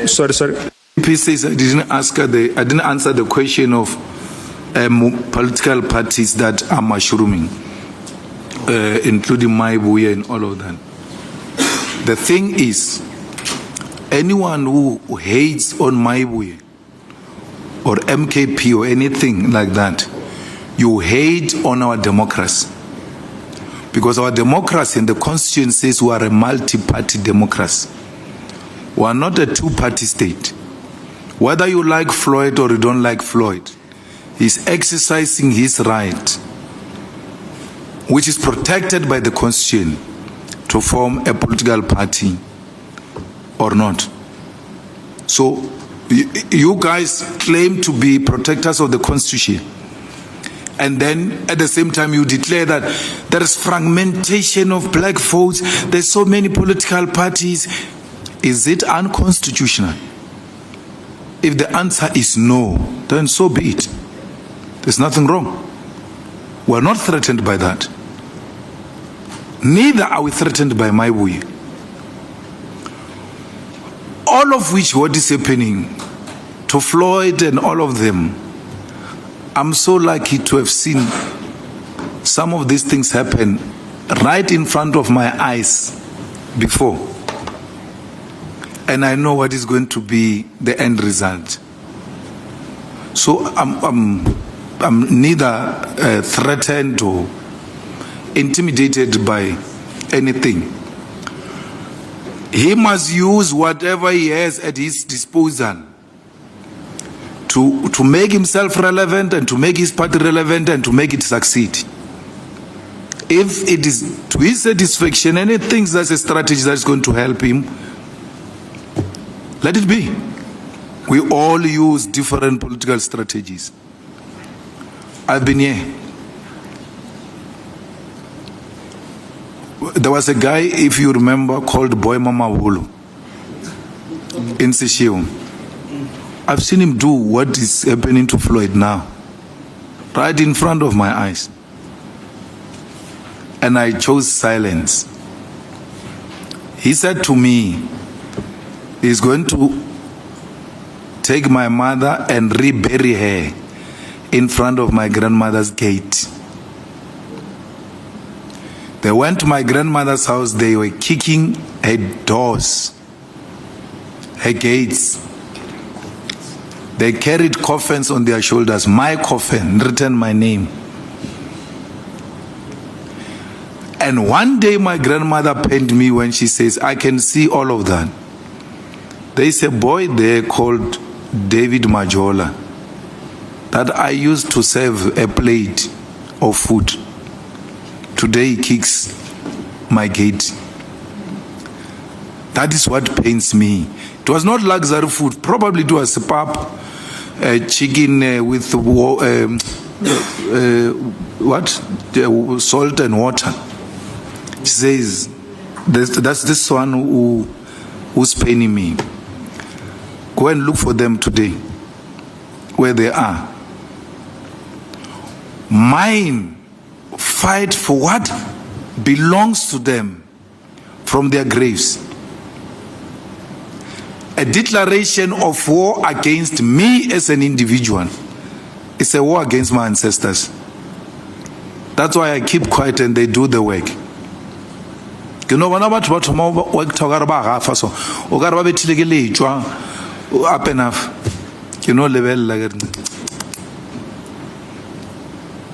Sorry. He says I didn't answer the question of political parties that are mushrooming, including Maibuye and all of that. The thing is, anyone who hates on Maibuye or MKP or anything like that, you hate on our democracy. Because our democracy and the constitution says we are a multi-party democracy. We are not a two-party state. Whether you like Floyd or you don't like Floyd, he's exercising his right, which is protected by the constitution, to form a political party or not. So you guys claim to be protectors of the constitution, and then at the same time you declare that there is fragmentation of black votes, there's so many political parties. Is it unconstitutional? If the answer is no, then so be it. There's nothing wrong. We're not threatened by that. Neither are we threatened by Maibuye. All of which, what is happening to Floyd and all of them, I'm so lucky to have seen some of these things happen right in front of my eyes before. And I know what is going to be the end result. So I'm neither threatened or intimidated by anything. He must use whatever he has at his disposal to make himself relevant and to make his party relevant and to make it succeed. If it is to his satisfaction and he thinks that's a strategy that's going to help him, let it be. We all use different political strategies. I've been here. There was a guy, if you remember, called Boy Mama Wulu in Seshio. I've seen him do what is happening to Floyd now, right in front of my eyes. And I chose silence. He said to me, he's going to take my mother and rebury her in front of my grandmother's gate. They went to my grandmother's house. They were kicking her doors, her gates. They carried coffins on their shoulders. My coffin, written my name. And one day my grandmother pained me when she says, I can see all of that. There's a boy there called David Majola that I used to serve a plate of food. Today he kicks my gate. That is what pains me. It was not luxury food. Probably it was pap, chicken with salt and water. She says, that's this one who's paining me. Go and look for them today, where they are. Mine fight for what belongs to them from their graves. A declaration of war against me as an individual is a war against my ancestors. That's why I keep quiet and they do the work. You know, when about what work so up enough, you know, level like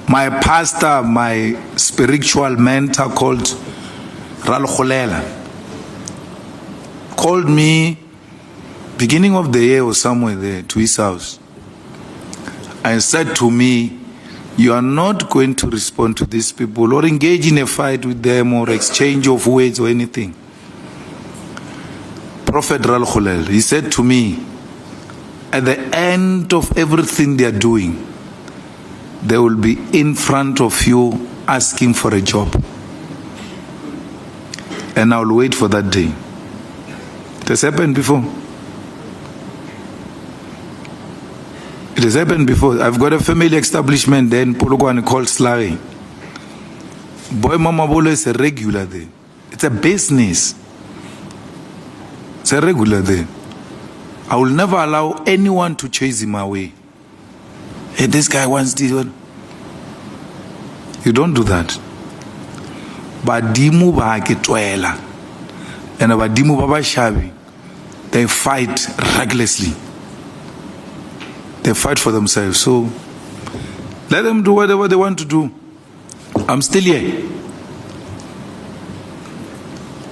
my pastor, my spiritual mentor called Ral Kholela, called me beginning of the year or somewhere there to his house and said to me, you are not going to respond to these people or engage in a fight with them or exchange of words or anything. Prophet Ral Khulel, he said to me, at the end of everything they are doing, they will be in front of you asking for a job. And I'll wait for that day. It has happened before. It has happened before. I've got a family establishment there in Polokwane called Slurry. Boy Mama Bolo is a regular there. It's a business. It's a regular there. I will never allow anyone to chase him away. Hey, this guy wants this one. You don't do that. Badimu ba ketwela. And badimu baba shabi. They fight recklessly. They fight for themselves. So let them do whatever they want to do. I'm still here.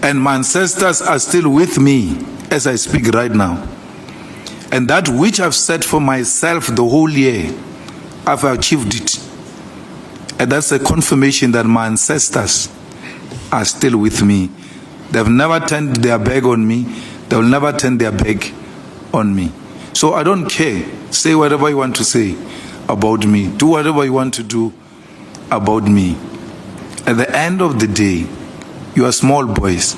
And my ancestors are still with me as I speak right now. And that which I've set for myself the whole year, I've achieved it. And that's a confirmation that my ancestors are still with me. They've never turned their back on me. They will never turn their back on me. So I don't care. Say whatever you want to say about me. Do whatever you want to do about me. At the end of the day, you are small boys.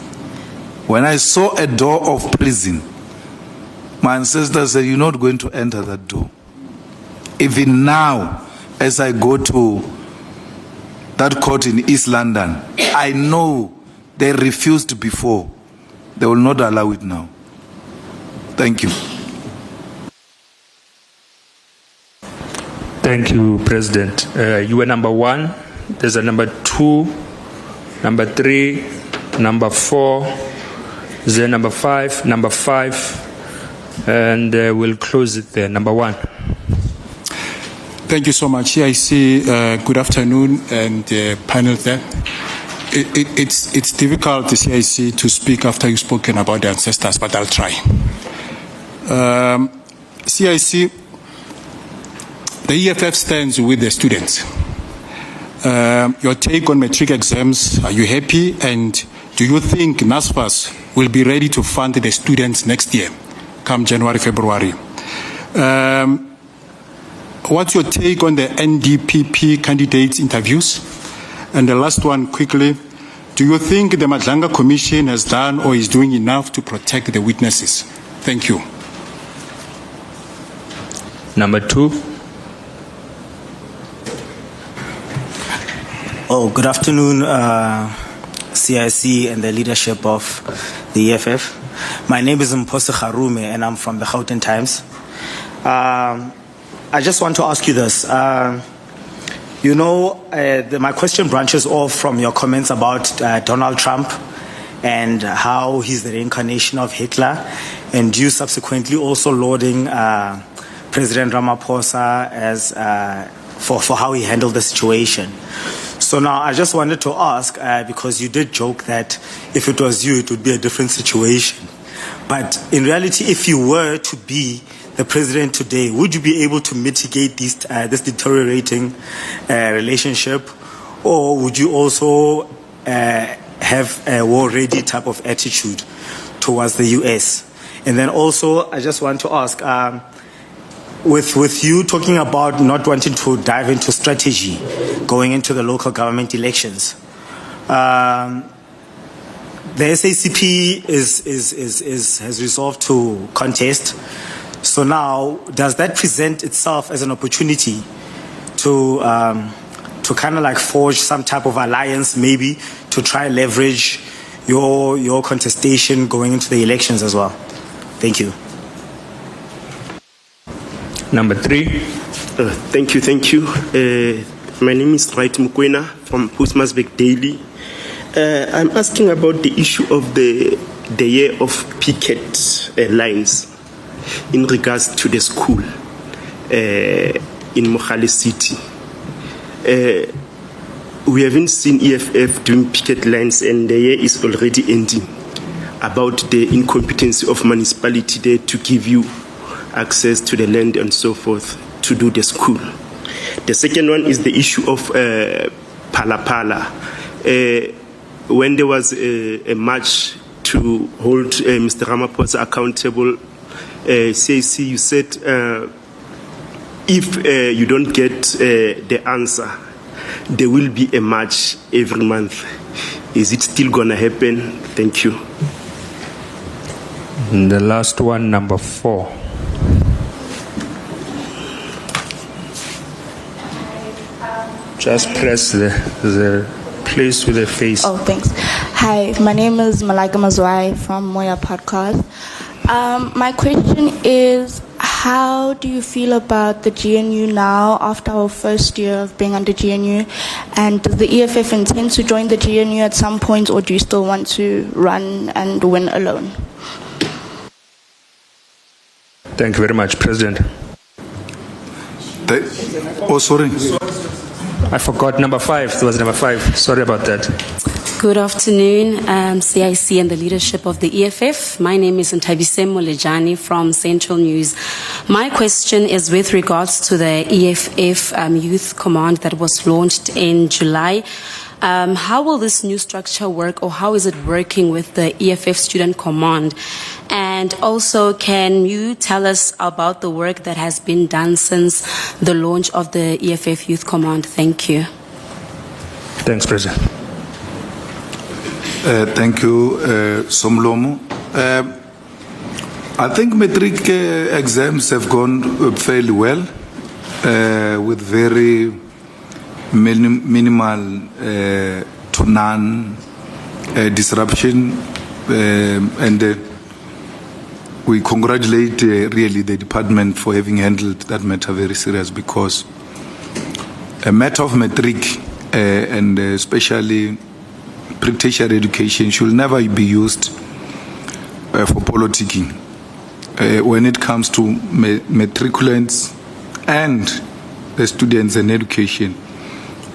When I saw a door of prison, my ancestors said, you're not going to enter that door. Even now, as I go to that court in East London, I know they refused before. They will not allow it now. Thank you. Thank you, President. You were number 1. There's a number 2, number 3, number 4. Is there number 5? Number 5. And we'll close it there. Number 1. Thank you so much. CIC, good afternoon, and panel there. It's difficult, the CIC, to speak after you've spoken about the ancestors, but I'll try. CIC, the EFF stands with the students. Your take on matric exams, are you happy? And do you think NSFAS will be ready to fund the students next year, come January, February? What's your take on the NDPP candidates' interviews? And the last one, quickly, do you think the Madlanga Commission has done or is doing enough to protect the witnesses? Thank you. Number 2. Oh, good afternoon, CIC and the leadership of the EFF. My name is Mpose Kharume and I'm from the Gauteng Times. I just want to ask you this. My question branches off from your comments about Donald Trump and how he's the reincarnation of Hitler, and you subsequently also lauding President Ramaphosa as for how he handled the situation. So now I just wanted to ask, because you did joke that if it was you, it would be a different situation. But in reality, if you were to be the president today, would you be able to mitigate this deteriorating relationship, or would you also have a war-ready type of attitude towards the U.S.? And then also, I just want to ask, with you talking about not wanting to dive into strategy going into the local government elections, the SACP has resolved to contest. So now, does that present itself as an opportunity to kind of like forge some type of alliance, maybe to try leverage your contestation going into the elections as well? Thank you. Number 3. Thank you. My name is Wright Mukwena from Postmasburg Daily. I'm asking about the issue of the year of picket lines in regards to the school in Mogale City. We haven't seen EFF doing picket lines and the year is already ending. about the incompetency of municipality there to give you access to the land and so forth to do the school. The second one is the issue of Phala Phala. When there was a march to hold Mr. Ramaphosa accountable, CAC, you said if you don't get the answer, there will be a march every month. Is it still going to happen? Thank you. And the last one, number 4. Just press the place with the face. Oh, thanks. Hi, my name is Malaika Mazwai from Moya Podcast. My question is, how do you feel about the GNU now after our first year of being under GNU? And does the EFF intend to join the GNU at some point, or do you still want to run and win alone? Thank you very much, President. Sorry. I forgot number 5. It was number 5. Sorry about that. Good afternoon, CIC and the leadership of the EFF. My name is Ntabisem Molejani from Central News. My question is with regards to the EFF Youth Command that was launched in July. How will this new structure work, or how is it working with the EFF Student Command? And also, can you tell us about the work that has been done since the launch of the EFF Youth Command? Thank you. Thanks, President. Thank you, Somlomo. I think matric exams have gone fairly well, with very minimal to none disruption, and we congratulate really the department for having handled that matter very serious, because a matter of matric and especially pre-tertiary education should never be used for politicking. When it comes to matriculants and the students and education,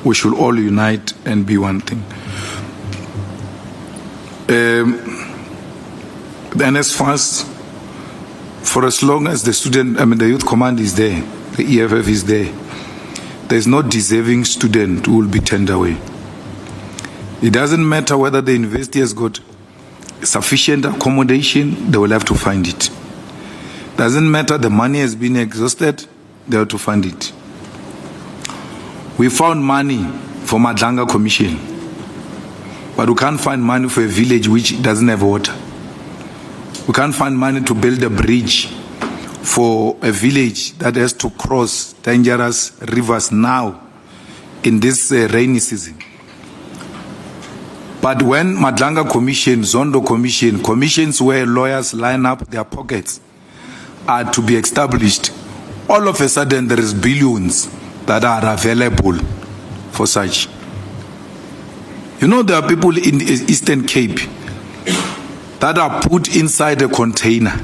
we should all unite and be one thing. Then as far as, for as long as the youth command is there, the EFF is there, there's no deserving student who will be turned away. It doesn't matter whether the university has got sufficient accommodation, they will have to find it. Doesn't matter the money has been exhausted, they have to find it. We found money for Madlanga Commission, but we can't find money for a village which doesn't have water. We can't find money to build a bridge for a village that has to cross dangerous rivers now in this rainy season. But when Madlanga Commission, Zondo Commission, commissions where lawyers line up their pockets are to be established, all of a sudden there is billions that are available for such. You know, there are people in the Eastern Cape that are put inside a container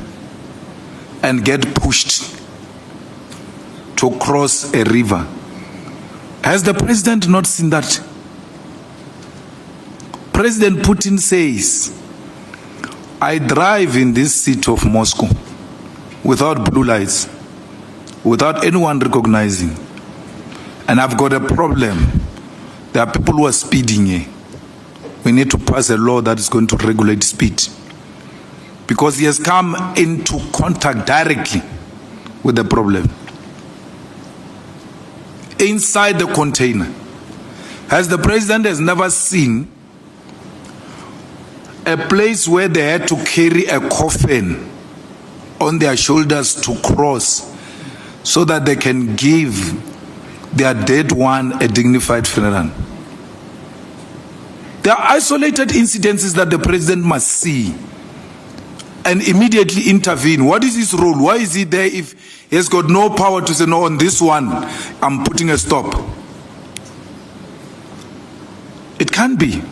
and get pushed to cross a river. Has the president not seen that? President Putin says, I drive in this city of Moscow without blue lights, without anyone recognizing, and I've got a problem. There are people who are speeding here. We need to pass a law that is going to regulate speed, because he has come into contact directly with the problem. Inside the container, as the president has never seen a place where they had to carry a coffin on their shoulders to cross so that they can give their dead one a dignified funeral. There are isolated incidences that the president must see and immediately intervene. What is his role? Why is he there if he has got no power to say, no, on this one, I'm putting a stop? It can't be.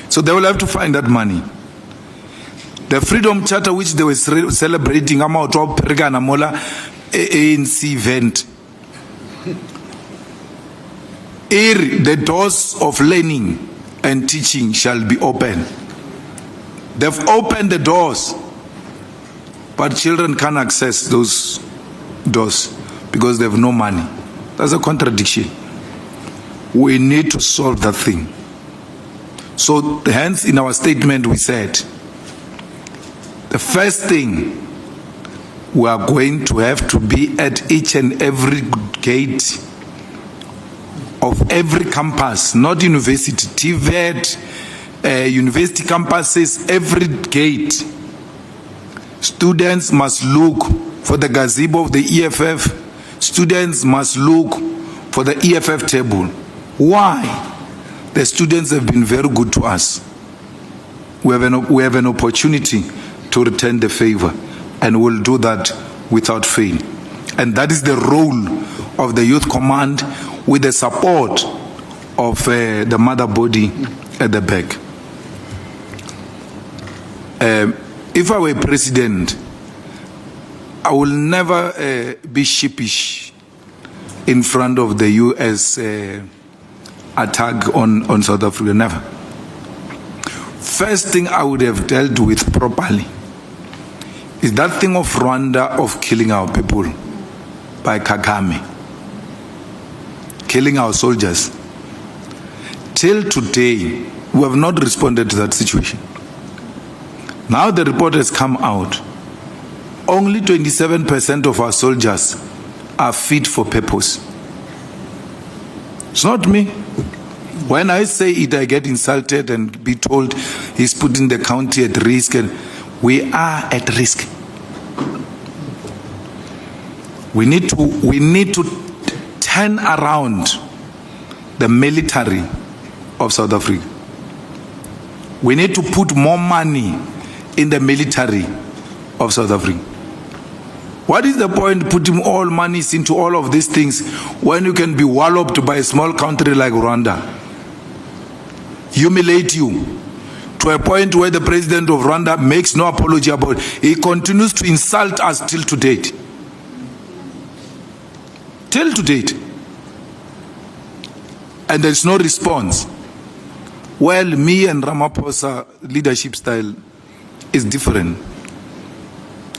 So they will have to find that money. The Freedom Charter, which they were celebrating, ANC event, the doors of learning and teaching shall be open. They've opened the doors, but children can't access those doors because they have no money. That's a contradiction. We need to solve that thing. So hence in our statement we said, the first thing, we are going to have to be at each and every gate of every campus, not university, TVET, university campuses, every gate. Students must look for the gazebo of the EFF. Students must look for the EFF table. Why? The students have been very good to us. We have an opportunity to return the favor, and we'll do that without fail. And that is the role of the Youth Command, with the support of the mother body at the back. If I were president, I will never be sheepish in front of the US attack on South Africa, never. First thing I would have dealt with properly is that thing of Rwanda of killing our people by Kagame, killing our soldiers. Till today, we have not responded to that situation. Now the report has come out. Only 27% of our soldiers are fit for purpose. It's not me. When I say it, I get insulted and be told he's putting the country at risk, and we are at risk. We need to turn around the military of South Africa. We need to put more money in the military of South Africa. What is the point putting all money into all of these things when you can be walloped by a small country like Rwanda? Humiliate you to a point where the president of Rwanda makes no apology about it. He continues to insult us till to date. Till to date. And there's no response. Well, me and Ramaphosa leadership style is different.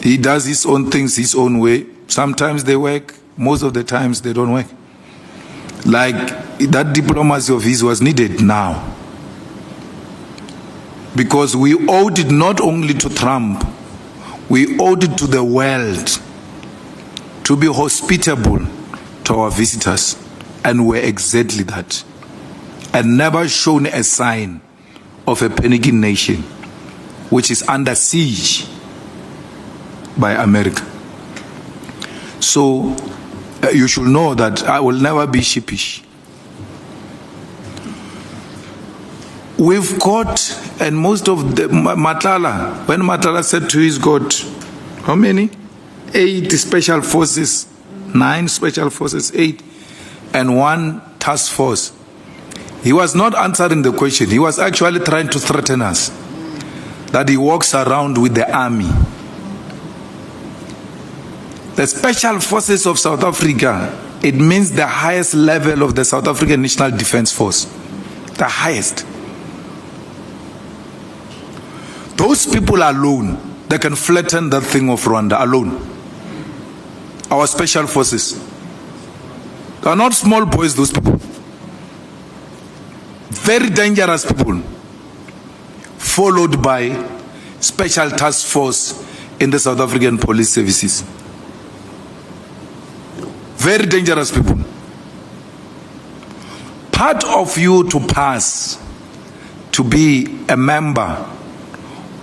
He does his own things his own way. Sometimes they work, most of the times they don't work. Like that diplomacy of his was needed now. Because we owed it not only to Trump, we owed it to the world to be hospitable to our visitors. And we're exactly that. And never shown a sign of a panicking nation which is under siege by America. So you should know that I will never be sheepish. We've got, and most of the Matlala, when Matlala said to his God, how many? 8 special forces, 9 special forces, 8, and 1 task force. He was not answering the question. He was actually trying to threaten us that he walks around with the army. The Special Forces of South Africa, it means the highest level of the South African National Defense Force. The highest. Those people alone, they can flatten that thing of Rwanda alone. Our Special Forces. They are not small boys, those people. Very dangerous people. Followed by Special Task Force in the South African Police Services. Very dangerous people. Part of you to pass to be a member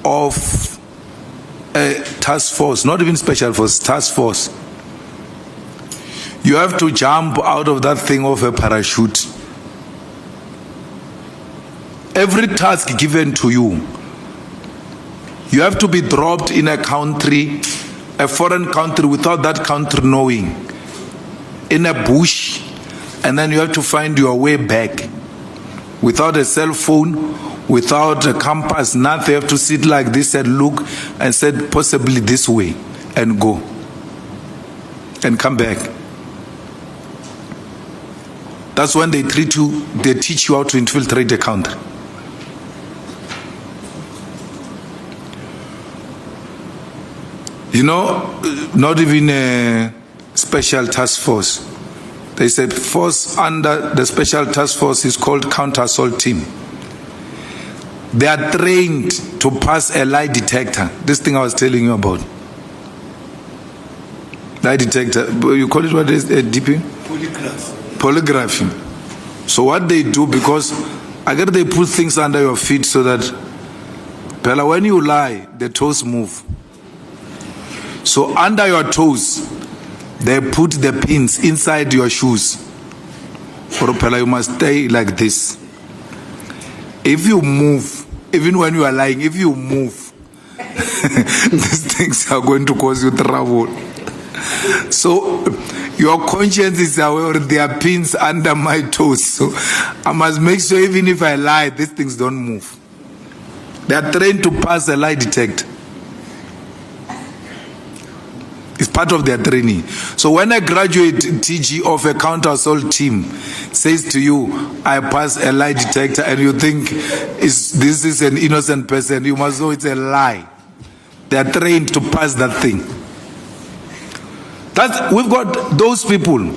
of a task force, not even special force, task force, you have to jump out of that thing of a parachute. Every task given to you, you have to be dropped in a country, a foreign country, without that country knowing, in a bush, and then you have to find your way back without a cell phone, without a compass, nothing. You have to sit like this and look and say possibly this way and go and come back. That's when they teach you how to infiltrate the country. You know, not even a special task force. They said force under the special task force is called counter-assault team. They are trained to pass a lie detector. This thing I was telling you about. Lie detector. You call it what is a DP? Polygraph. So what they do, because I guess they put things under your feet so that when you lie, the toes move. So under your toes, they put the pins inside your shoes. For you must stay like this. If you move, even when you are lying, if you move, these things are going to cause you trouble. So your conscience is aware there are pins under my toes. So I must make sure even if I lie, these things don't move. They are trained to pass a lie detector. It's part of their training. So when a graduate TG of a counter-assault team says to you, I pass a lie detector, and you think this is an innocent person, you must know it's a lie. They are trained to pass that thing. We've got those people.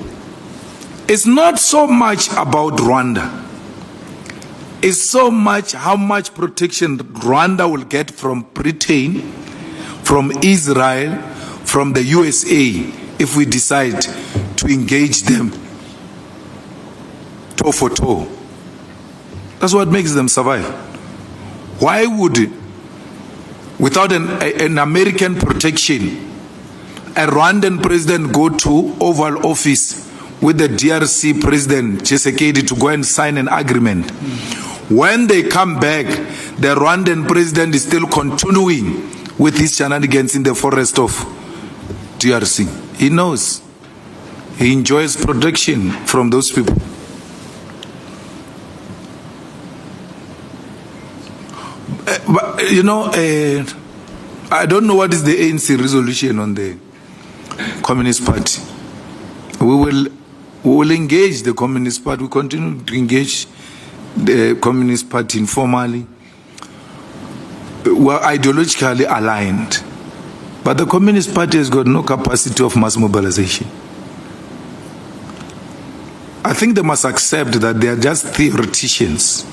It's not so much about Rwanda. It's so much how much protection Rwanda will get from Britain, from Israel, from the USA, if we decide to engage them toe for toe. That's what makes them survive. Why would, without an American protection, a Rwandan president go to Oval Office with the DRC president, Tshisekedi, to go and sign an agreement? When they come back, the Rwandan president is still continuing with his shenanigans in the forest of DRC. He knows. He enjoys protection from those people. But, you know, I don't know what is the ANC resolution on the Communist Party. We will engage the Communist Party. We continue to engage the Communist Party informally. We're ideologically aligned. But the Communist Party has got no capacity of mass mobilization. I think they must accept that they are just theoreticians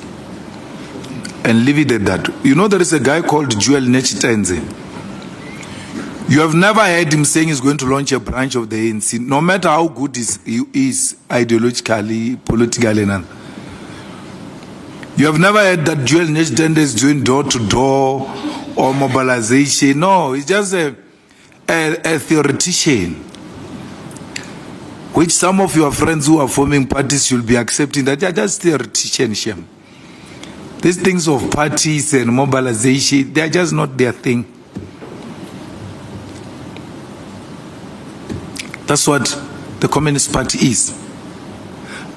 and leave it at that. You know, there is a guy called Julius Malema. You have never heard him saying he's going to launch a branch of the ANC, no matter how good he is ideologically, politically, and you have never heard that Julius Malema is doing door-to-door or mobilization. No, he's just a theoretician, which some of your friends who are forming parties should be accepting that they are just theoreticians. These things of parties and mobilization, they are just not their thing. That's what the Communist Party is.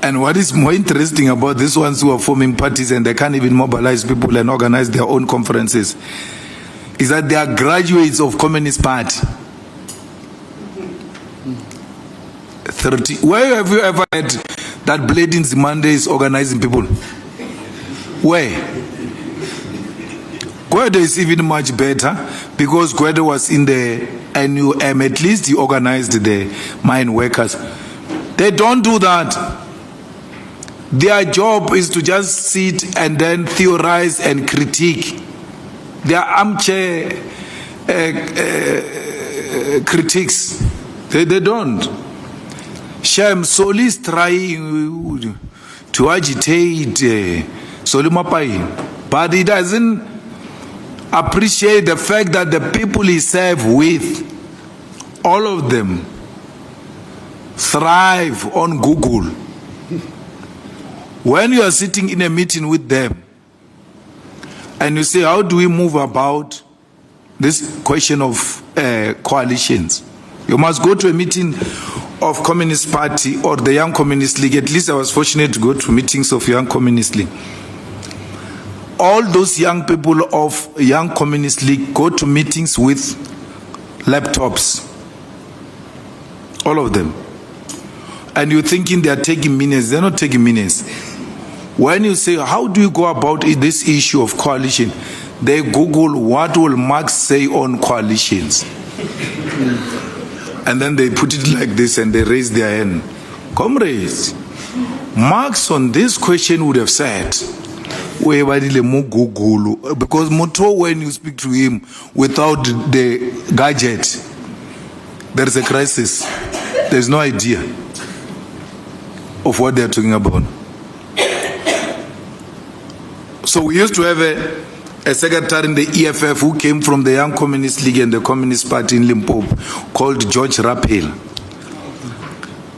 And what is more interesting about these ones who are forming parties and they can't even mobilize people and organize their own conferences is that they are graduates of Communist Party. 30. Where have you ever heard that Blading Zimande is organizing people? Where? Gwede is even much better because Gwede was in the NUM. At least he organized the mine workers. They don't do that. Their job is to just sit and then theorize and critique. They are armchair critics. They don't. Shem Soli is trying to agitate Solimapai, but he doesn't appreciate the fact that the people he serves with, all of them, thrive on Google. When you are sitting in a meeting with them and you say, how do we move about this question of coalitions? You must go to a meeting of Communist Party or the Young Communist League. At least I was fortunate to go to meetings of Young Communist League. All those young people of Young Communist League go to meetings with laptops. All of them. And you're thinking they are taking minutes. They're not taking minutes. When you say, how do you go about this issue of coalition? They Google, what will Marx say on coalitions? And then they put it like this and they raise their hand. Comrades, Marx on this question would have said, because Moto, when you speak to him without the gadget, there is a crisis. There's no idea of what they're talking about. So we used to have a secretary in the EFF who came from the Young Communist League and the Communist Party in Limpopo called George Rappel.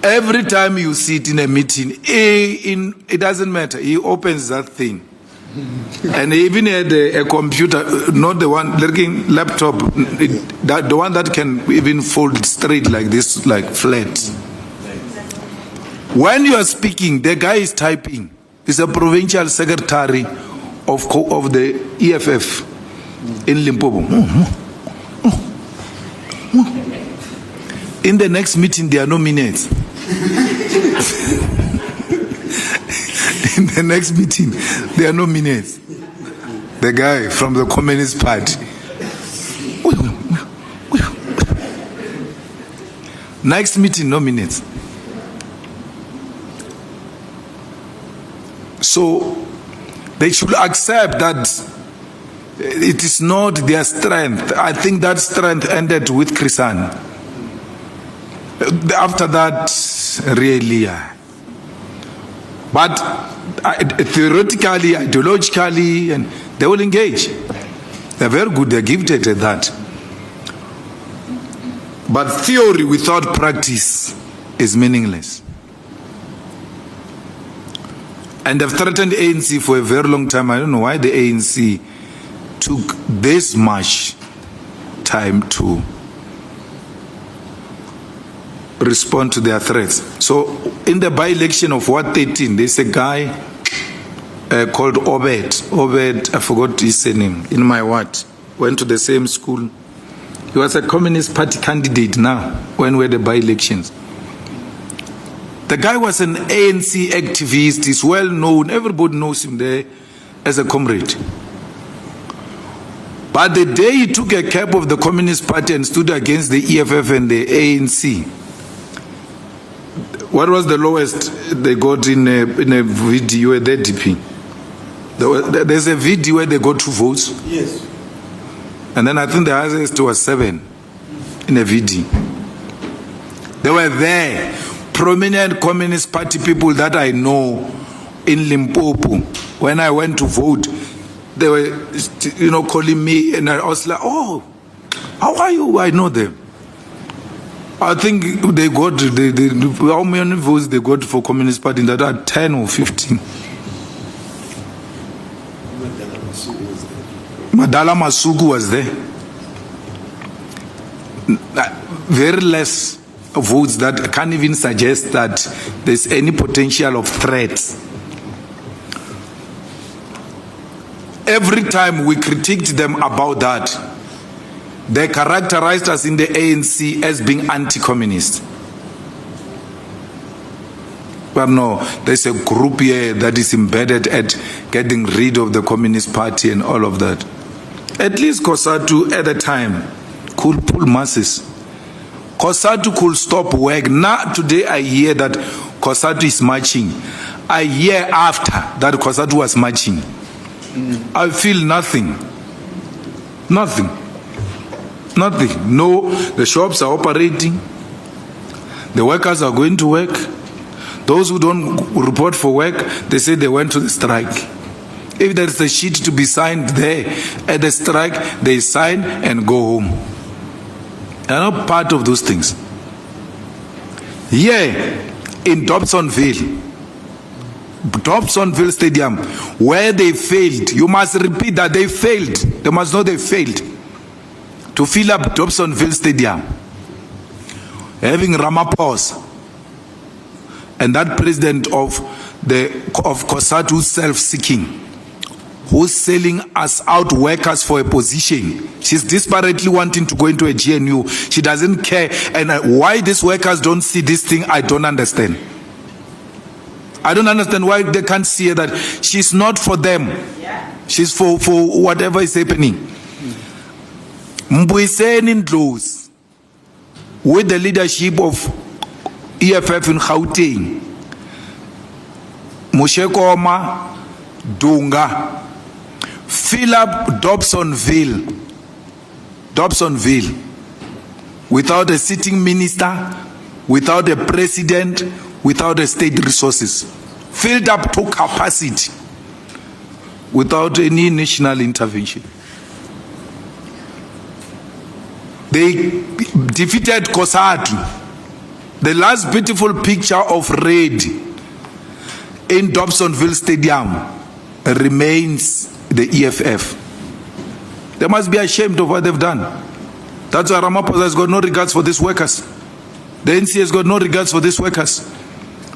Every time you sit in a meeting, it doesn't matter, he opens that thing. And he even had a computer, not the one, looking laptop, the one that can even fold straight like this, like flat. When you are speaking, the guy is typing. He's a provincial secretary of the EFF in Limpopo. In the next meeting, there are no minutes. In the next meeting, there are no minutes. The guy from the Communist Party. Next meeting, no minutes. So they should accept that it is not their strength. I think that strength ended with Krisan. After that, really, but theoretically, ideologically, and they will engage. They're very good, they're gifted at that. But theory without practice is meaningless. And they've threatened ANC for a very long time. I don't know why the ANC took this much time to respond to their threats. So in the by-election of Ward 13, there's a guy called Obed, I forgot his name, in my ward, went to the same school. He was a Communist Party candidate now, when we had the by-elections. The guy was an ANC activist, he's well known, everybody knows him there as a comrade. But the day he took a cap of the Communist Party and stood against the EFF and the ANC, what was the lowest they got in a video at the DP? There's a video where they got 2 votes. Yes. And then I think the highest was 7 in a video. They were there. Prominent Communist Party people that I know in Limpopo. When I went to vote, they were, calling me, and I was like, "Oh, how are you?" I know them. I think they got how many votes they got for Communist Party? That are 10 or 15. Madala Masuku was there. Very less votes that can't even suggest that there's any potential of threats. Every time we critiqued them about that, they characterized us in the ANC as being anti-communist. But no, there's a group here that is embedded at getting rid of the Communist Party and all of that. At least COSATU at the time could pull masses. COSATU could stop work. Now today I hear that COSATU is marching. I hear after that COSATU was marching. I feel nothing. Nothing. Nothing. No, the shops are operating. The workers are going to work. Those who don't report for work, they say they went to the strike. If there is a sheet to be signed there at the strike, they sign and go home. They are not part of those things. Here in Dobsonville Stadium, where they failed, you must repeat that they failed. They must know they failed to fill up Dobsonville Stadium. Having Ramaphosa and that president of COSATU self-seeking, who's selling us out workers for a position. She's desperately wanting to go into a GNU. She doesn't care. And why these workers don't see this thing, I don't understand. I don't understand why they can't see that she's not for them. She's for whatever is happening. Mbuyiseni Ndlozi with the leadership of EFF in Gauteng, Moshekoma, Dunga, fill up Dobsonville, without a sitting minister, without a president, without a state resources, filled up to capacity, without any national intervention. They defeated Kosatu. The last beautiful picture of red in Dobsonville Stadium remains the EFF. They must be ashamed of what they've done. That's why Ramaphosa has got no regards for these workers. The NC has got no regards for these workers.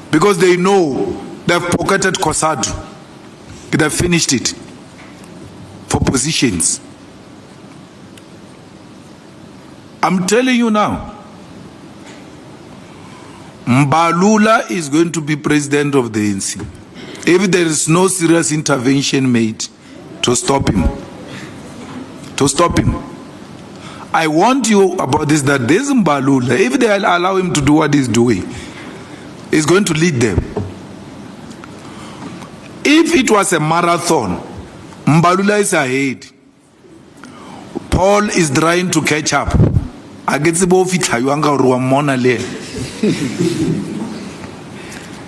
Because they know they've pocketed Kosatu. They've finished it for positions. I'm telling you now, Mbalula is going to be president of the ANC if there is no serious intervention made to stop him. I warned you about this, that this Mbalula, if they allow him to do what he's doing, is going to lead them. If it was a marathon, Mbalula is ahead. Paul is trying to catch up.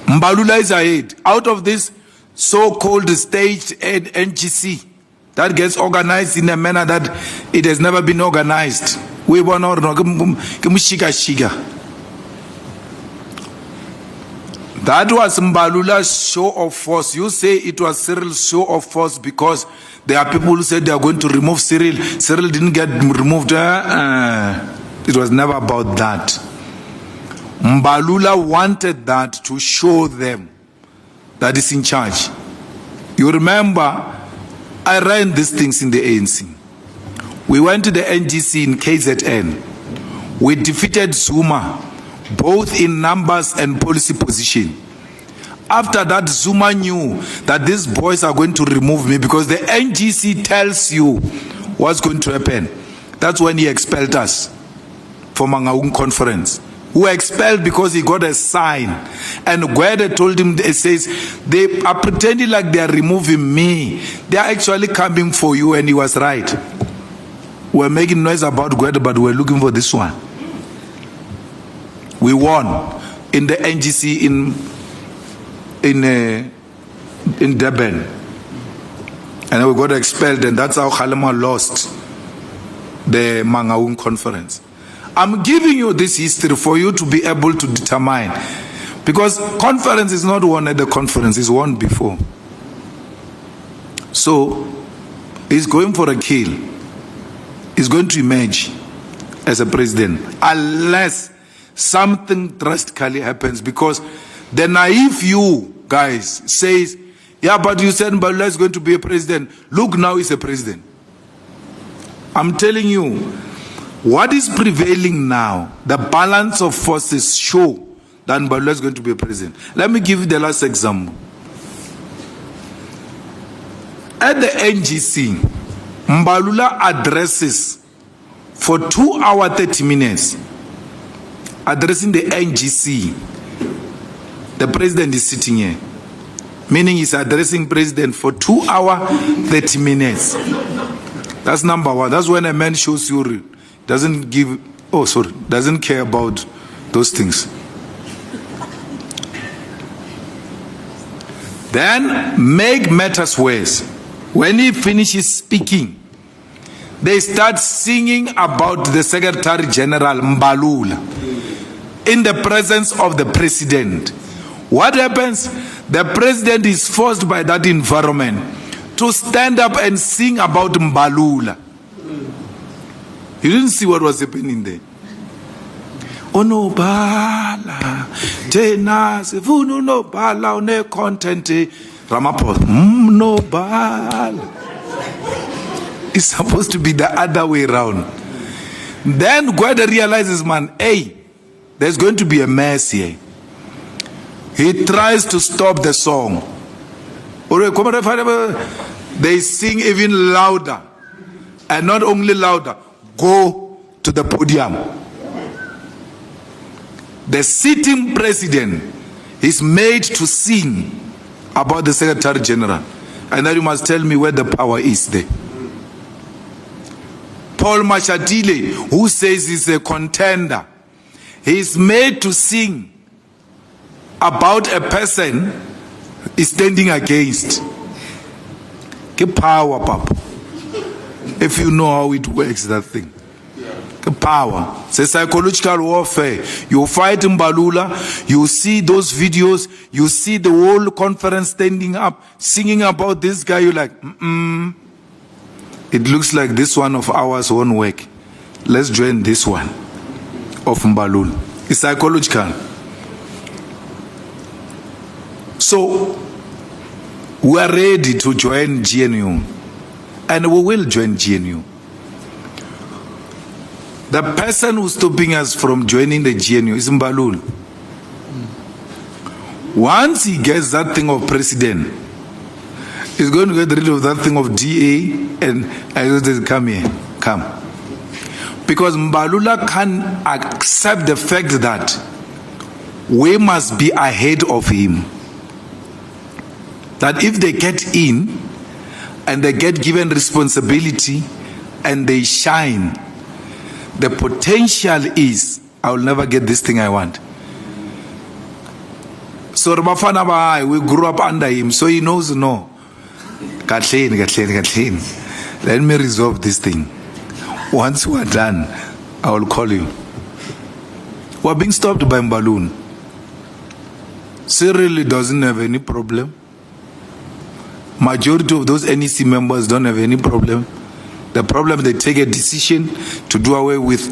Mbalula is ahead. Out of this so-called staged NGC that gets organized in a manner that it has never been organized. We want that was Mbalula's show of force. You say it was Cyril's show of force because there are people who said they are going to remove Cyril. Cyril didn't get removed. It was never about that. Mbalula wanted that to show them that he's in charge. You remember, I ran these things in the ANC. We went to the NGC in KZN. We defeated Zuma, both in numbers and policy position. After that, Zuma knew that these boys are going to remove me because the NGC tells you what's going to happen. That's when he expelled us from Mangaung conference. Who expelled because he got a sign. And Gwede told him, it says, they are pretending like they are removing me. They are actually coming for you, and he was right. We're making noise about Gwede, but we're looking for this one. We won in the NGC in Durban. And we got expelled, and that's how Kgalema lost the Mangaung conference. I'm giving you this history for you to be able to determine. Because conference is not won at the conference, it's won before. So, he's going for a kill. He's going to emerge as a president. Unless something drastically happens. Because the naive you guys says, yeah, but you said Mbalula is going to be a president. Look, now he's a president. I'm telling you, what is prevailing now, the balance of forces show that Mbalula is going to be a president. Let me give you the last example. At the NGC, Mbalula addresses for 2 hours 30 minutes, addressing the NGC. The president is sitting here, meaning he's addressing president for 2 hours 30 minutes. That's number one. That's when a man shows you doesn't care about those things. Then make matters worse. When he finishes speaking, they start singing about the Secretary General Mbalula in the presence of the president. What happens? The president is forced by that environment to stand up and sing about Mbalula. You didn't see what was happening there. Onobala, tena sefunu no bala one content Ramaphosa. No bala. It's supposed to be the other way around. Then Gwede realizes, man, hey, there's going to be a mess here. He tries to stop the song. They sing even louder. And not only louder, go to the podium. The sitting president is made to sing about the Secretary General. And then you must tell me where the power is there. Paul Mashatile, who says he's a contender, he's made to sing about a person is standing against. Get power, Papa. If you know how it works, that thing. Get power. It's a psychological warfare. You fight in Mbalula, you see those videos, you see the whole conference standing up, singing about this guy, you're like, it looks like this one of ours won't work. Let's join this one of Mbalula. It's psychological. So, we are ready to join GNU, and we will join GNU. The person who's stopping us from joining the GNU is Mbalula. Once he gets that thing of president, he's going to get rid of that thing of DA, and I said, come here, come. Because Mbalula can accept the fact that we must be ahead of him. That if they get in and they get given responsibility and they shine, the potential is, I will never get this thing I want. So we grew up under him, so he knows no. Let me resolve this thing. Once we are done, I will call you. We are being stopped by Mbalula. Cyril doesn't have any problem. Majority of those NEC members don't have any problem. The problem, they take a decision to do away with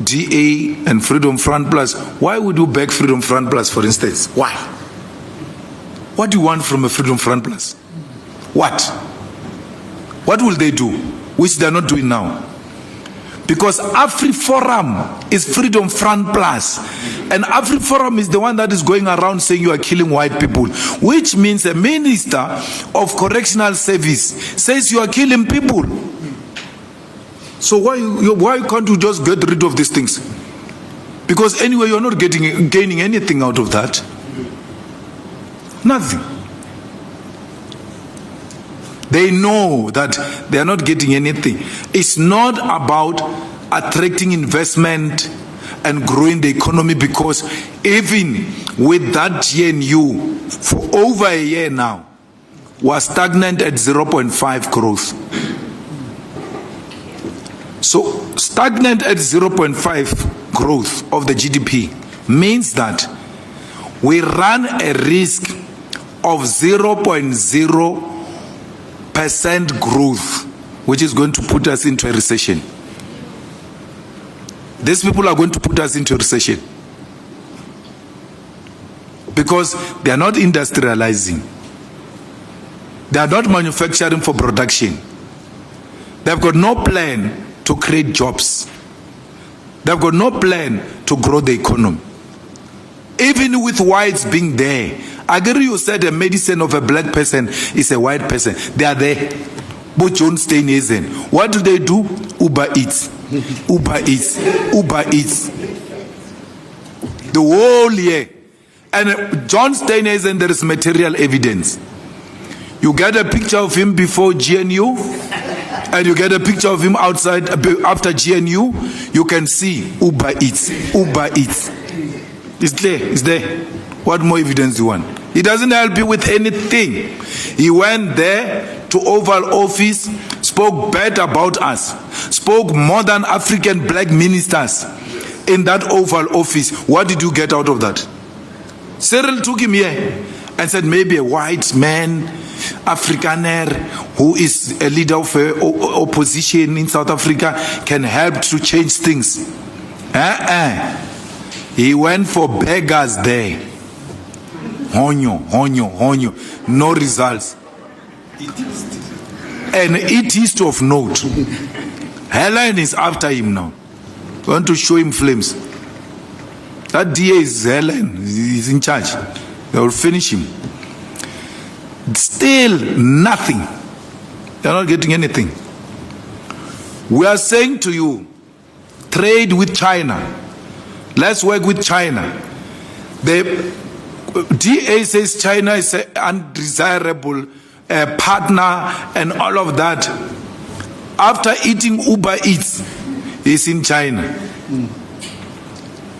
DA and Freedom Front Plus. Why would you beg Freedom Front Plus, for instance? Why? What do you want from a Freedom Front Plus? What? What will they do, which they are not doing now? Because AfriForum is Freedom Front Plus. And AfriForum is the one that is going around saying you are killing white people. Which means a minister of correctional service says you are killing people. So why can't you just get rid of these things? Because anyway, you're not gaining anything out of that. Nothing. They know that they are not getting anything. It's not about attracting investment and growing the economy, because even with that GNU for over a year now was stagnant at 0.5 growth. So stagnant at 0.5 growth of the GDP means that we run a risk of 0.0% growth, which is going to put us into a recession. These people are going to put us into a recession because they are not industrializing. They are not manufacturing for production. They've got no plan to create jobs. They've got no plan to grow the economy. Even with whites being there, I agree you said the medicine of a black person is a white person. They are there. But John Steinhazen, what do? Uber Eats. Uber Eats. Uber Eats. The whole year. And John Steinhazen, there is material evidence. You get a picture of him before GNU, and you get a picture of him outside after GNU, you can see Uber Eats. Uber Eats. It's there. It's there. What more evidence do you want? He doesn't help you with anything. He went there to Oval Office, spoke bad about us, spoke more than African black ministers in that Oval Office. What did you get out of that? Cyril took him here and said maybe a white man, Afrikaner, who is a leader of opposition in South Africa, can help to change things. He went for beggars there. Honyo, no results. And it is of note, Helen is after him now. Want to show him flames. That DA is Helen, he's in charge. They will finish him. Still nothing. They're not getting anything. We are saying to you, trade with China. Let's work with China. The DA says China is an undesirable partner and all of that. After eating Uber Eats, he's in China.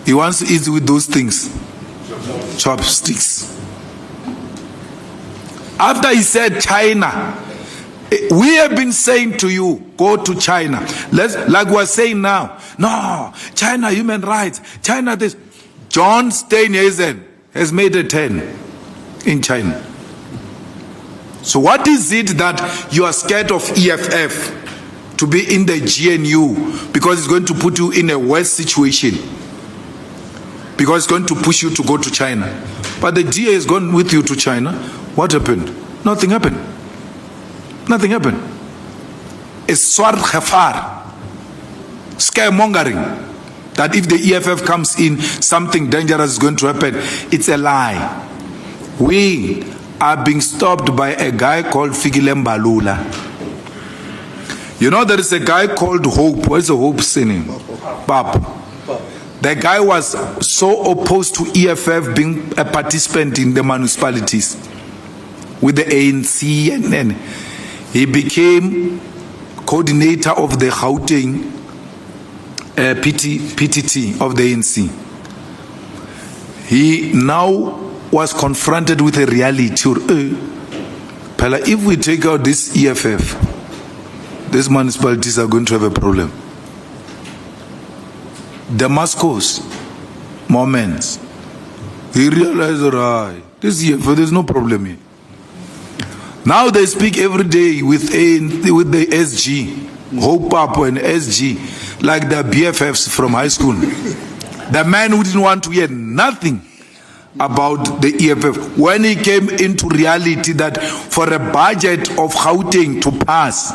He wants to eat with those things, chopsticks. After he said China, we have been saying to you, go to China. Like we're saying now, no, China human rights, China this. John Steinhazen has made a 10 in China. So what is it that you are scared of EFF to be in the GNU because it's going to put you in a worse situation? Because it's going to push you to go to China. But the DA has gone with you to China. What happened? Nothing happened. Nothing happened. It's swart khafar, scaremongering, that if the EFF comes in, something dangerous is going to happen. It's a lie. We are being stopped by a guy called Fikile Mbalula. You know, there is a guy called Hope. What is the Hope singing? Bab. The guy was so opposed to EFF being a participant in the municipalities with the ANC, and then he became coordinator of the Gauteng PTT of the ANC. He now was confronted with a reality. If we take out this EFF, these municipalities are going to have a problem. Damascus moments. He realized, right, this EFF, there's no problem here. Now they speak every day with the SG, Hope Up and SG, like the BFFs from high school. The man who didn't want to hear nothing about the EFF, when he came into reality that for a budget of Gauteng to pass,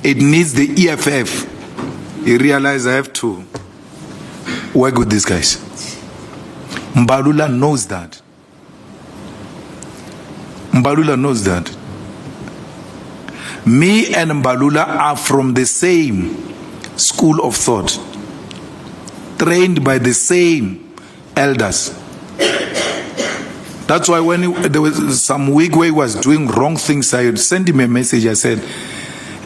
it needs the EFF, he realized I have to work with these guys. Mbalula knows that. Mbalula knows that. Me and Mbalula are from the same school of thought, trained by the same elders. That's why when there was some week where he was doing wrong things, I sent him a message. I said,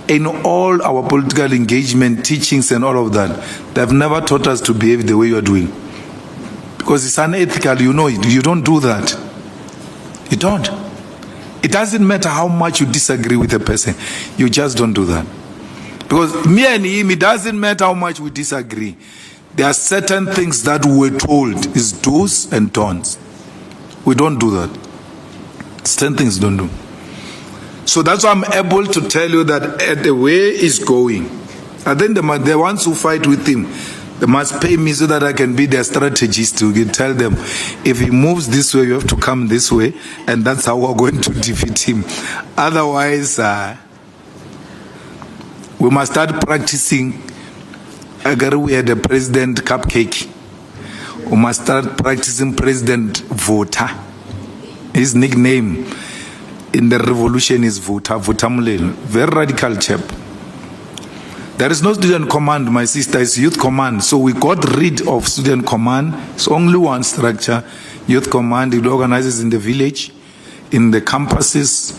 in all our political engagement, teachings and all of that, they've never taught us to behave the way you're doing. Because it's unethical, you know it. You don't do that. You don't. It doesn't matter how much you disagree with a person. You just don't do that. Because me and him, it doesn't matter how much we disagree. There are certain things that we're told is do's and don'ts. We don't do that. Certain things don't do. So that's why I'm able to tell you that the way is going. I think the ones who fight with him, they must pay me so that I can be their strategist to tell them, if he moves this way, you have to come this way, and that's how we're going to defeat him. Otherwise, we must start practicing. We had a president cupcake. We must start practicing President Voter. His nickname in the revolution is Voter Mulelo. Very radical chap. There is no student command, my sister, it's youth command. So we got rid of student command. It's only one structure, youth command. It organizes in the village, in the campuses,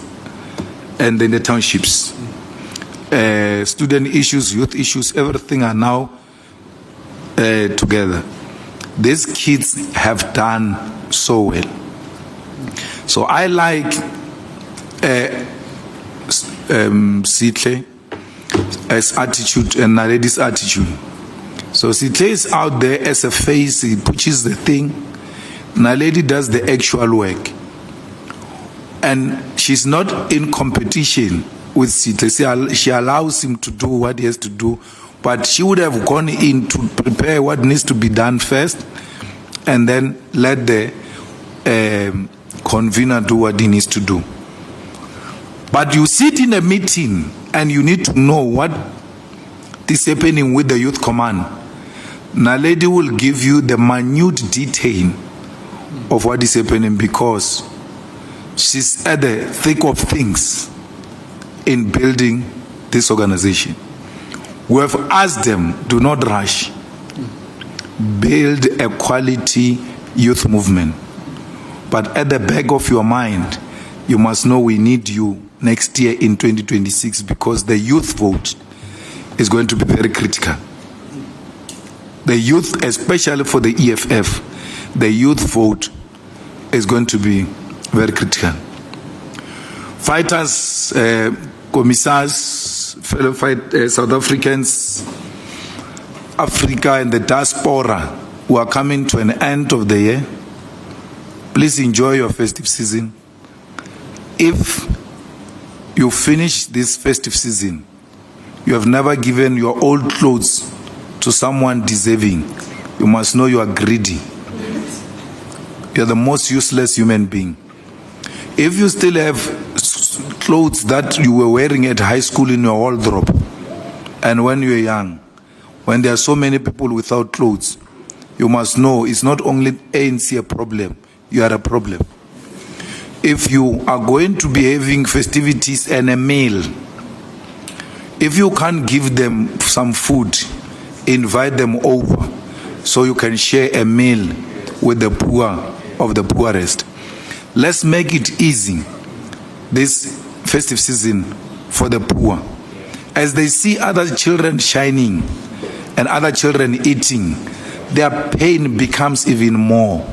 and in the townships. Student issues, youth issues, everything are now together. These kids have done so well. So I like Sitle as attitude and Naledi's attitude. So Sitle is out there as a face, he pushes the thing. Naledi does the actual work. And she's not in competition with Sitle. She allows him to do what he has to do. But she would have gone in to prepare what needs to be done first, and then let the convener do what he needs to do. But you sit in a meeting and you need to know what is happening with the youth command. Naledi will give you the minute detail of what is happening because she's at the thick of things in building this organization. We have asked them, do not rush. Build a quality youth movement. but at the back of your mind, you must know we need you next year in 2026 because the youth vote is going to be very critical. The youth, especially for the EFF, the youth vote is going to be very critical. Fighters, commissars, fellow South Africans, Africa and the diaspora who are coming to an end of the year, please enjoy your festive season. If you finish this festive season, you have never given your old clothes to someone deserving, you must know you are greedy. You are the most useless human being. If you still have clothes that you were wearing at high school in your wardrobe, and when you were young, when there are so many people without clothes, you must know it's not only ANC a problem, you are a problem. If you are going to be having festivities and a meal, if you can't give them some food, invite them over so you can share a meal with the poor of the poorest. Let's make it easy this festive season for the poor. As they see other children shining and other children eating, their pain becomes even more.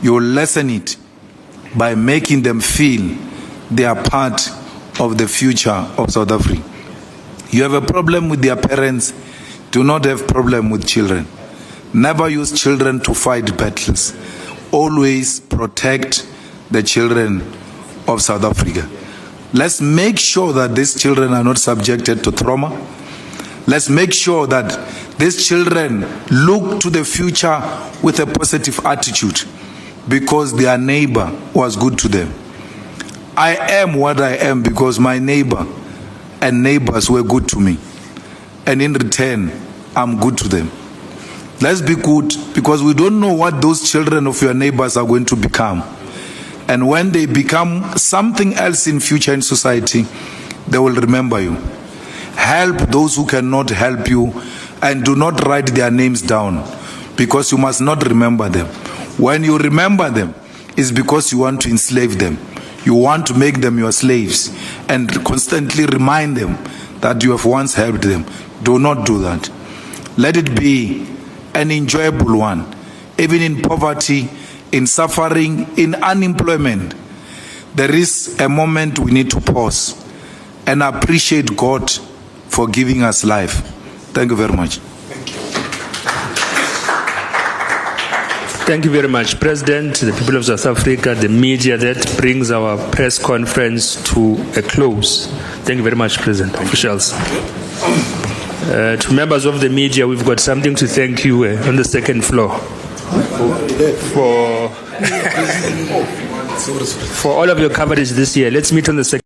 You will lessen it by making them feel they are part of the future of South Africa. You have a problem with their parents, do not have problem with children. Never use children to fight battles. Always protect the children of South Africa. Let's make sure that these children are not subjected to trauma. Let's make sure that these children look to the future with a positive attitude because their neighbor was good to them. I am what I am because my neighbor and neighbors were good to me. And in return, I'm good to them. Let's be good because we don't know what those children of your neighbors are going to become. And when they become something else in future in society, they will remember you. Help those who cannot help you and do not write their names down because you must not remember them. When you remember them, it's because you want to enslave them. You want to make them your slaves and constantly remind them that you have once helped them. Do not do that. Let it be an enjoyable one, even in poverty, in suffering, in unemployment. There is a moment we need to pause and appreciate God for giving us life. Thank you very much. Thank you very much, President, the people of South Africa, the media. That brings our press conference to a close. Thank you very much, President. Officials. To members of the media, we've got something to thank you on the second floor for all of your coverage this year. Let's meet on the second.